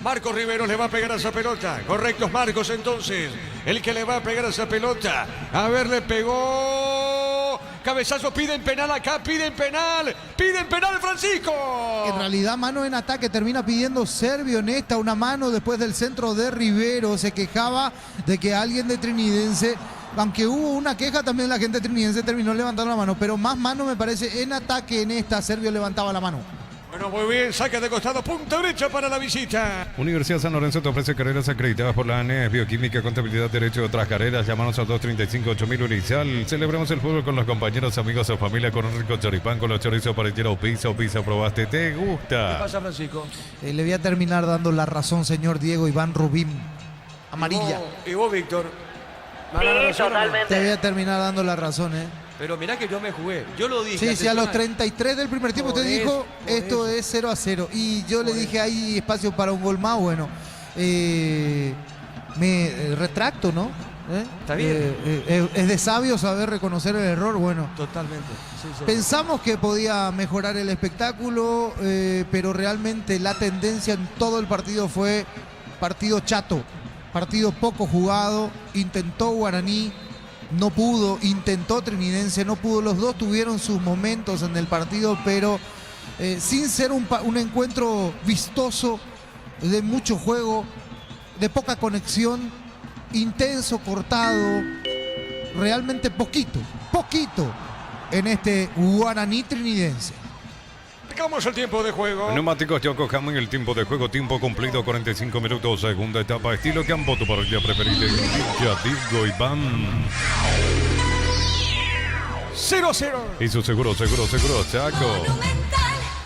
Marcos Rivero le va a pegar a esa pelota. Correctos, Marcos, entonces. El que le va a pegar a esa pelota. A ver, le pegó. Cabezazo, piden penal acá, piden penal Francisco. En realidad, mano en ataque, termina pidiendo Servio en esta, una mano después del centro de Rivero. Se quejaba de que alguien de Trinidense, aunque hubo una queja también, la gente de Trinidense terminó levantando la mano, pero más mano me parece en ataque en esta. Servio levantaba la mano. Bueno, muy bien, saca de costado, punta derecha para la visita. Universidad San Lorenzo te ofrece carreras acreditadas por la ANES, Bioquímica, Contabilidad, Derecho y otras carreras. Llámanos al 235-8000 Unisal. Celebremos el fútbol con los compañeros, amigos o familia con un rico choripán, con los chorizos parrillero Piso. ¿Probaste? ¿Te gusta? ¿Qué pasa, Francisco? Le voy a terminar dando la razón, señor Diego Iván Rubín. Amarilla. ¿Y vos, Víctor? Sí, totalmente. Te voy a terminar dando la razón, Pero mirá que yo me jugué. Yo lo dije. Sí, a los 33 del primer tiempo usted dijo, esto es 0-0. Y yo le dije, hay espacio para un gol más. Bueno, me retracto, ¿no? Está bien. Es de sabio saber reconocer el error, bueno. Totalmente. Sí, sí. Pensamos que podía mejorar el espectáculo, pero realmente la tendencia en todo el partido fue partido chato, partido poco jugado. Intentó Guaraní, no pudo, intentó Trinidense, no pudo. Los dos tuvieron sus momentos en el partido, pero sin ser un encuentro vistoso, de mucho juego, de poca conexión, intenso, cortado, realmente poquito en este Guaraní Trinidense. Marcamos el tiempo de juego. Neumáticos Yokohama en el tiempo de juego, tiempo cumplido 45 minutos, segunda etapa, estilo campo, tu parrilla preferida, ya digo Iván. 0-0. Hizo seguro, Chaco.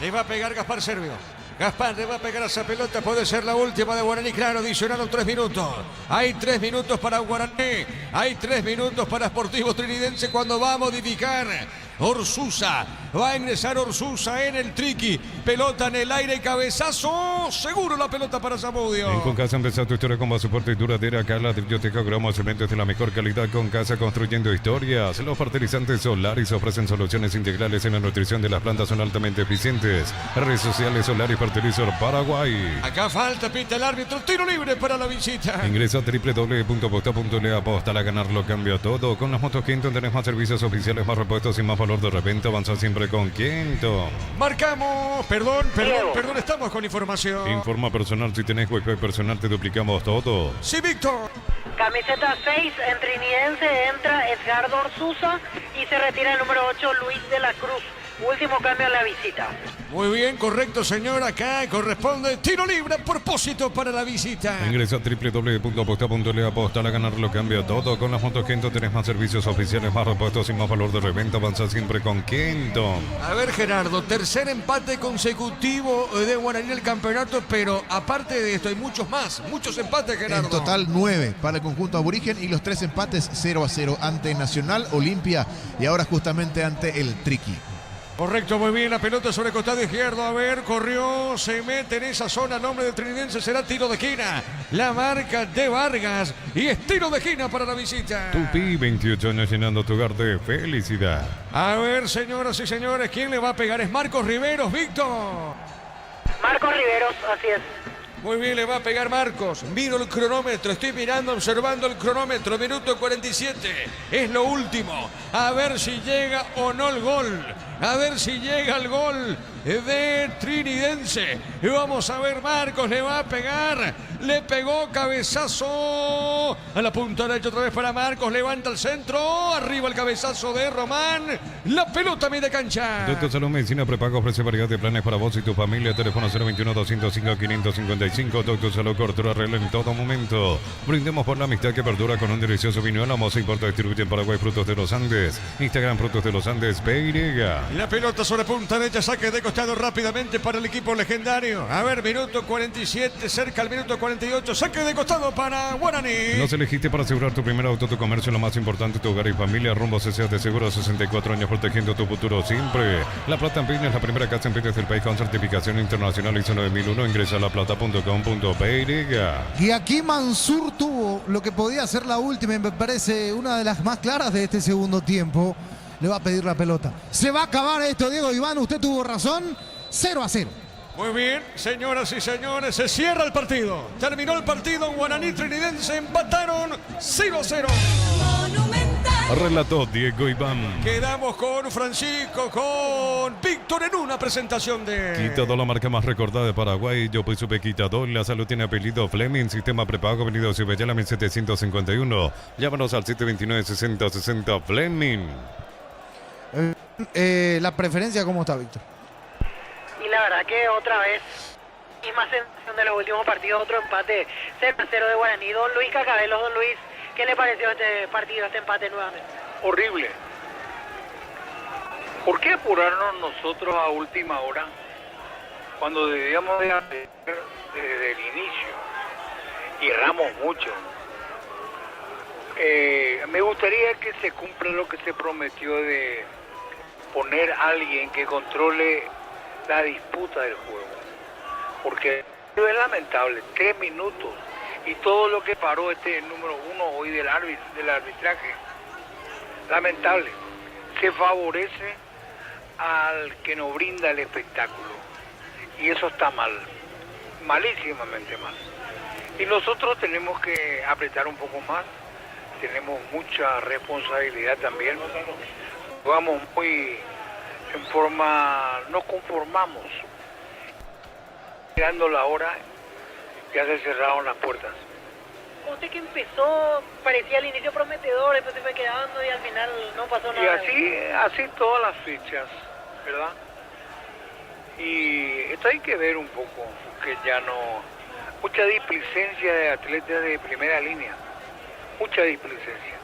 Le va a pegar Gaspar Servio. Gaspar le va a pegar a esa pelota, puede ser la última de Guaraní, claro, adicionaron 3 minutos. Hay 3 minutos para Guaraní, hay 3 minutos para Sportivo Trinidense cuando va a modificar Orsusa. Va a ingresar Orsusa en el triqui, pelota en el aire, cabezazo, seguro la pelota para Zamudio. En Concasa empezó tu historia con base fuerte y duradera. Acá la biblioteca gramos cementos de la mejor calidad. Concasa construyendo historias. Los fertilizantes Solaris ofrecen soluciones integrales en la nutrición de las plantas, son altamente eficientes. Redes sociales Solaris Fertilizar Paraguay. Acá falta, pita el árbitro, tiro libre para la visita. Ingresa a www.posta.le, aposta a ganarlo, cambia todo. Con las motos Quinto tenés más servicios oficiales, más repuestos y más valor de reventa. Avanza siempre con Quinto. Marcamos, perdón, estamos con información. Informa personal, si tenés wifi personal te duplicamos todo. Sí, Víctor. Camiseta 6 en Trinidense entra Edgardo Orsusa y se retira el número 8 Luis de la Cruz. Último cambio en la visita. Muy bien, correcto, señor. Acá corresponde tiro libre a propósito para la visita. Ingresa a www.aposta.le, aposta a ganarlo, cambia todo. Con las motos Quinto tenés más servicios oficiales, más repuestos y más valor de reventa. Avanza siempre con Quinto. A ver, Gerardo, tercer empate consecutivo de Guaraní en el campeonato, pero aparte de esto hay muchos empates, Gerardo. En total 9 para el conjunto aborigen y los 3 empates 0-0 ante Nacional, Olimpia y ahora justamente ante el Triqui. Correcto, muy bien, la pelota sobre costado izquierdo, a ver, corrió, se mete en esa zona, nombre de Trinidense será tiro de esquina, la marca de Vargas y es tiro de esquina para la visita. Tupi, 28 años llenando tu hogar de felicidad. A ver, señoras y señores, ¿quién le va a pegar? Es Marcos Riveros, Víctor. Marcos Riveros, así es. Muy bien, le va a pegar Marcos. Miro el cronómetro, estoy mirando, observando el cronómetro. Minuto 47, es lo último. A ver si llega o no el gol. A ver si llega el gol de Trinidense. Y vamos a ver, Marcos le va a pegar. Le pegó cabezazo a la punta derecha otra vez para Marcos. Levanta el centro. Arriba el cabezazo de Román. La pelota a media cancha. Doctor Salud Medicina Prepago ofrece variedad de planes para vos y tu familia. Teléfono 021-205-555. Doctor Salud Cortura Real en todo momento. Brindemos por la amistad que perdura con un delicioso vino. La Moza importa, distribuye en Paraguay Frutos de los Andes. Instagram Frutos de los Andes, PY. La pelota sobre punta derecha, saque de costado rápidamente para el equipo legendario. A ver, minuto 47, cerca al minuto 48, saque de costado para Guaraní. Nos elegiste para asegurar tu primer auto, tu comercio, lo más importante, tu hogar y familia. Rumbo CCA de Seguro, 64 años protegiendo tu futuro siempre. La Plata en Pines es la primera casa en pines del país con certificación internacional ISO 9001. Ingresa a laplata.com.py. Y aquí Mansur tuvo lo que podía ser la última y me parece una de las más claras de este segundo tiempo. Le va a pedir la pelota. Se va a acabar esto, Diego Iván. Usted tuvo razón. 0-0. Muy bien, señoras y señores, se cierra el partido. Terminó el partido. Guaraní Trinidense empataron 0-0. Relató Diego Iván. Quedamos con Francisco, con Víctor en una presentación de... Quitador, la marca más recordada de Paraguay. Yo pues supe Quitador. La salud tiene apellido Fleming. Sistema prepago, Avenida Cibellala 1751. Llámanos al 729-6060 Fleming. La preferencia, ¿cómo está, Víctor? Y la verdad que otra vez, misma sensación de los últimos partidos, otro empate 0-0 de Guaraní. Don Luis Cacabelos, don Luis, ¿qué le pareció este partido, este empate nuevamente? Horrible. ¿Por qué apurarnos nosotros a última hora cuando debíamos de hacer desde el inicio? Y erramos mucho. Me gustaría que se cumpla lo que se prometió de poner a alguien que controle la disputa del juego. Porque es lamentable, 3 minutos Y todo lo que paró este número 1 hoy del arbitraje, lamentable, se favorece al que nos brinda el espectáculo. Y eso está mal, malísimamente mal. Y nosotros tenemos que apretar un poco más, tenemos mucha responsabilidad también. Vamos muy en forma, nos conformamos. Mirando la hora, ya se cerraron las puertas. Usted que empezó, parecía al inicio prometedor, después se fue quedando y al final no pasó nada. Y así todas las fechas, ¿verdad? Y esto hay que ver un poco, que ya no... Mucha displicencia de atletas de primera línea, mucha displicencia.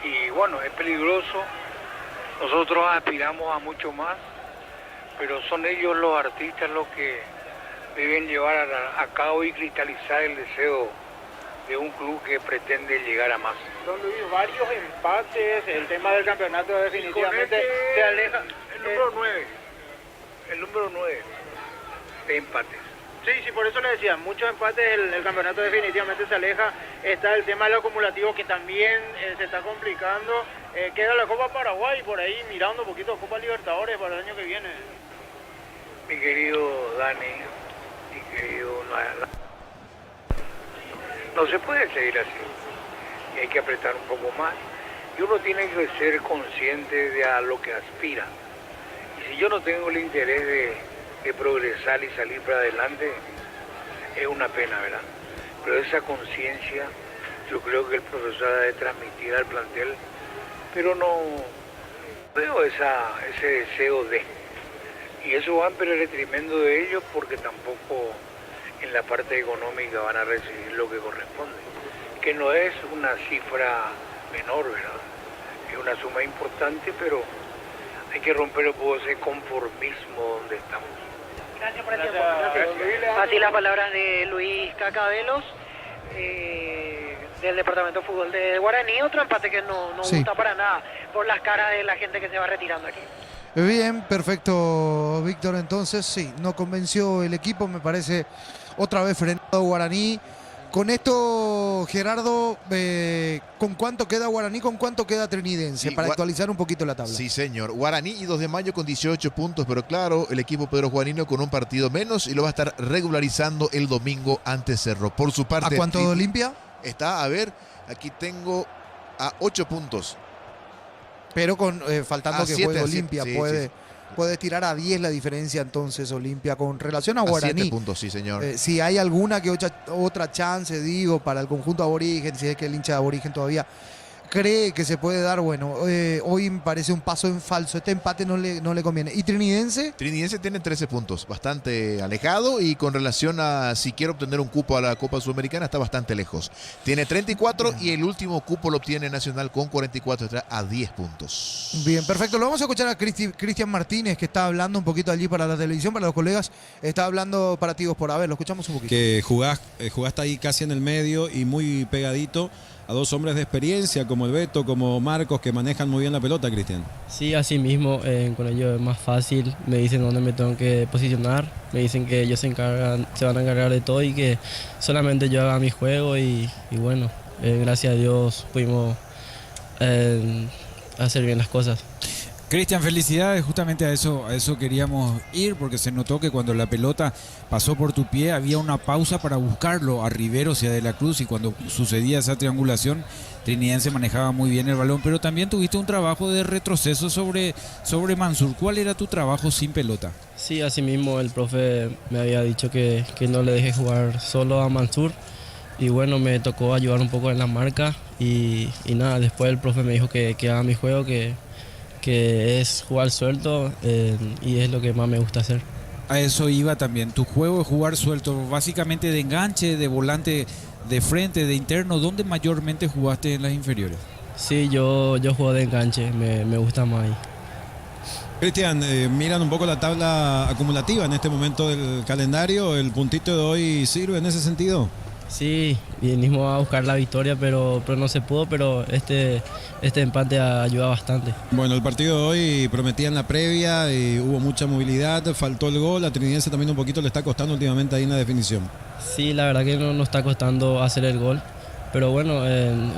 Y bueno, es peligroso, nosotros aspiramos a mucho más, pero son ellos los artistas los que deben llevar a cabo y cristalizar el deseo de un club que pretende llegar a más. Don Luis, varios empates, el tema del campeonato definitivamente se aleja. El número 9 de empates. Sí, por eso le decía, muchos empates, el campeonato definitivamente se aleja. Está el tema del acumulativo que también se está complicando. Queda la Copa Paraguay por ahí mirando un poquito Copa Libertadores para el año que viene. Mi querido Dani, mi querido... No se puede seguir así. Y hay que apretar un poco más. Y uno tiene que ser consciente de a lo que aspira. Y si yo no tengo el interés de progresar y salir para adelante, es una pena, ¿verdad? Pero esa conciencia yo creo que el profesor ha de transmitir al plantel, pero no veo ese deseo de. Y eso va en detrimento de ellos porque tampoco en la parte económica van a recibir lo que corresponde, que no es una cifra menor, ¿verdad? Es una suma importante, pero hay que romper un poco ese conformismo donde estamos. Gracias por el tiempo. Gracias. Así las palabras de Luis Cacabelos, del Departamento de Fútbol de Guaraní. Otro empate que no gusta para nada por las caras de la gente que se va retirando aquí. Bien, perfecto, Víctor. Entonces, sí, no convenció el equipo, me parece otra vez frenado Guaraní. Con esto, Gerardo, ¿con cuánto queda Guaraní? ¿Con cuánto queda Trinidense? Sí, para actualizar un poquito la tabla. Sí, señor. Guaraní y 2 de Mayo con 18 puntos, pero claro, el equipo Pedro Juanino con un partido menos y lo va a estar regularizando el domingo ante Cerro. Por su parte... ¿A cuánto de Olimpia? Está, a ver, aquí tengo a 8 puntos. Pero con faltando que juegue Olimpia, sí, puede tirar a 10 la diferencia entonces Olimpia con relación a Guaraní. 7 puntos, sí, señor. Si hay alguna que otra chance, digo, para el conjunto aborigen, si es que el hincha de aborigen todavía cree que se puede dar, bueno, hoy me parece un paso en falso. Este empate no le conviene. ¿Y Trinidense? Trinidense tiene 13 puntos, bastante alejado, y con relación a si quiere obtener un cupo a la Copa Sudamericana está bastante lejos. Tiene 34 y el último cupo lo obtiene Nacional con 44, está a 10 puntos. Bien, perfecto. Lo vamos a escuchar a Cristian Martínez, que está hablando un poquito allí para la televisión, para los colegas. Está hablando para Tigos por Haber. Lo escuchamos un poquito. Que jugaste ahí casi en el medio y muy pegadito a 2 hombres de experiencia como el Beto, como Marcos, que manejan muy bien la pelota, Cristian. Sí, así mismo, con ellos es más fácil, me dicen dónde me tengo que posicionar, me dicen que ellos se van a encargar de todo y que solamente yo haga mi juego y bueno, gracias a Dios pudimos hacer bien las cosas. Cristian, felicidades, justamente a eso queríamos ir, porque se notó que cuando la pelota pasó por tu pie había una pausa para buscarlo a Rivero hacia De la Cruz, y cuando sucedía esa triangulación, Trinidense manejaba muy bien el balón, pero también tuviste un trabajo de retroceso sobre Mansur. ¿Cuál era tu trabajo sin pelota? Sí, así mismo el profe me había dicho que no le deje jugar solo a Mansur, y bueno, me tocó ayudar un poco en la marca, y nada, después el profe me dijo que haga mi juego, que es jugar suelto, y es lo que más me gusta hacer. A eso iba también, tu juego es jugar suelto, básicamente de enganche, de volante, de frente, de interno. ¿Dónde mayormente jugaste en las inferiores? Sí, yo juego de enganche, me gusta más ahí. Cristian, miran un poco la tabla acumulativa en este momento del calendario. ¿El puntito de hoy sirve en ese sentido? Sí, vinimos a buscar la victoria, pero no se pudo, pero este empate ayuda bastante. Bueno, el partido de hoy prometía en la previa, y hubo mucha movilidad, faltó el gol, a Trinidense también un poquito le está costando últimamente ahí en la definición. Sí, la verdad que no nos está costando hacer el gol, pero bueno,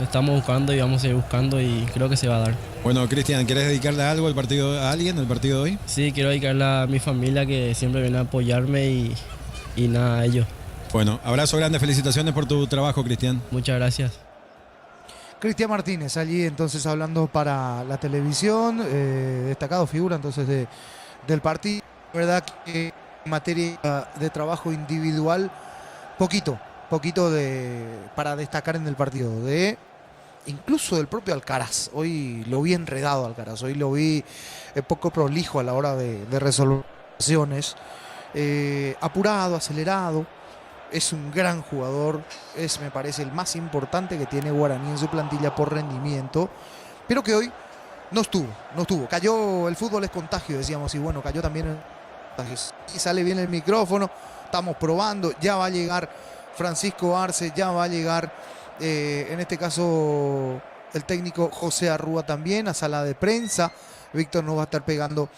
estamos buscando y vamos a seguir buscando y creo que se va a dar. Bueno, Cristian, ¿quieres dedicarle algo al partido, a alguien, el partido de hoy? Sí, quiero dedicarle a mi familia que siempre viene a apoyarme y nada, a ellos. Bueno, abrazo grande, felicitaciones por tu trabajo, Cristian. Muchas gracias. Cristian Martínez, allí entonces hablando para la televisión, destacado figura entonces del partido. La verdad que en materia de trabajo individual, poquito para destacar en el partido. Incluso del propio Alcaraz. Hoy lo vi enredado Alcaraz, hoy lo vi poco prolijo a la hora de resolver situaciones. Apurado, acelerado. Es un gran jugador, me parece el más importante que tiene Guaraní en su plantilla por rendimiento, pero que hoy no estuvo. Cayó, el fútbol es contagio, decíamos, y bueno, cayó también en contagios. Y sale bien el micrófono, estamos probando, ya va a llegar Francisco Arce, ya va a llegar, en este caso, el técnico José Arrúa también a sala de prensa. Víctor nos va a estar pegando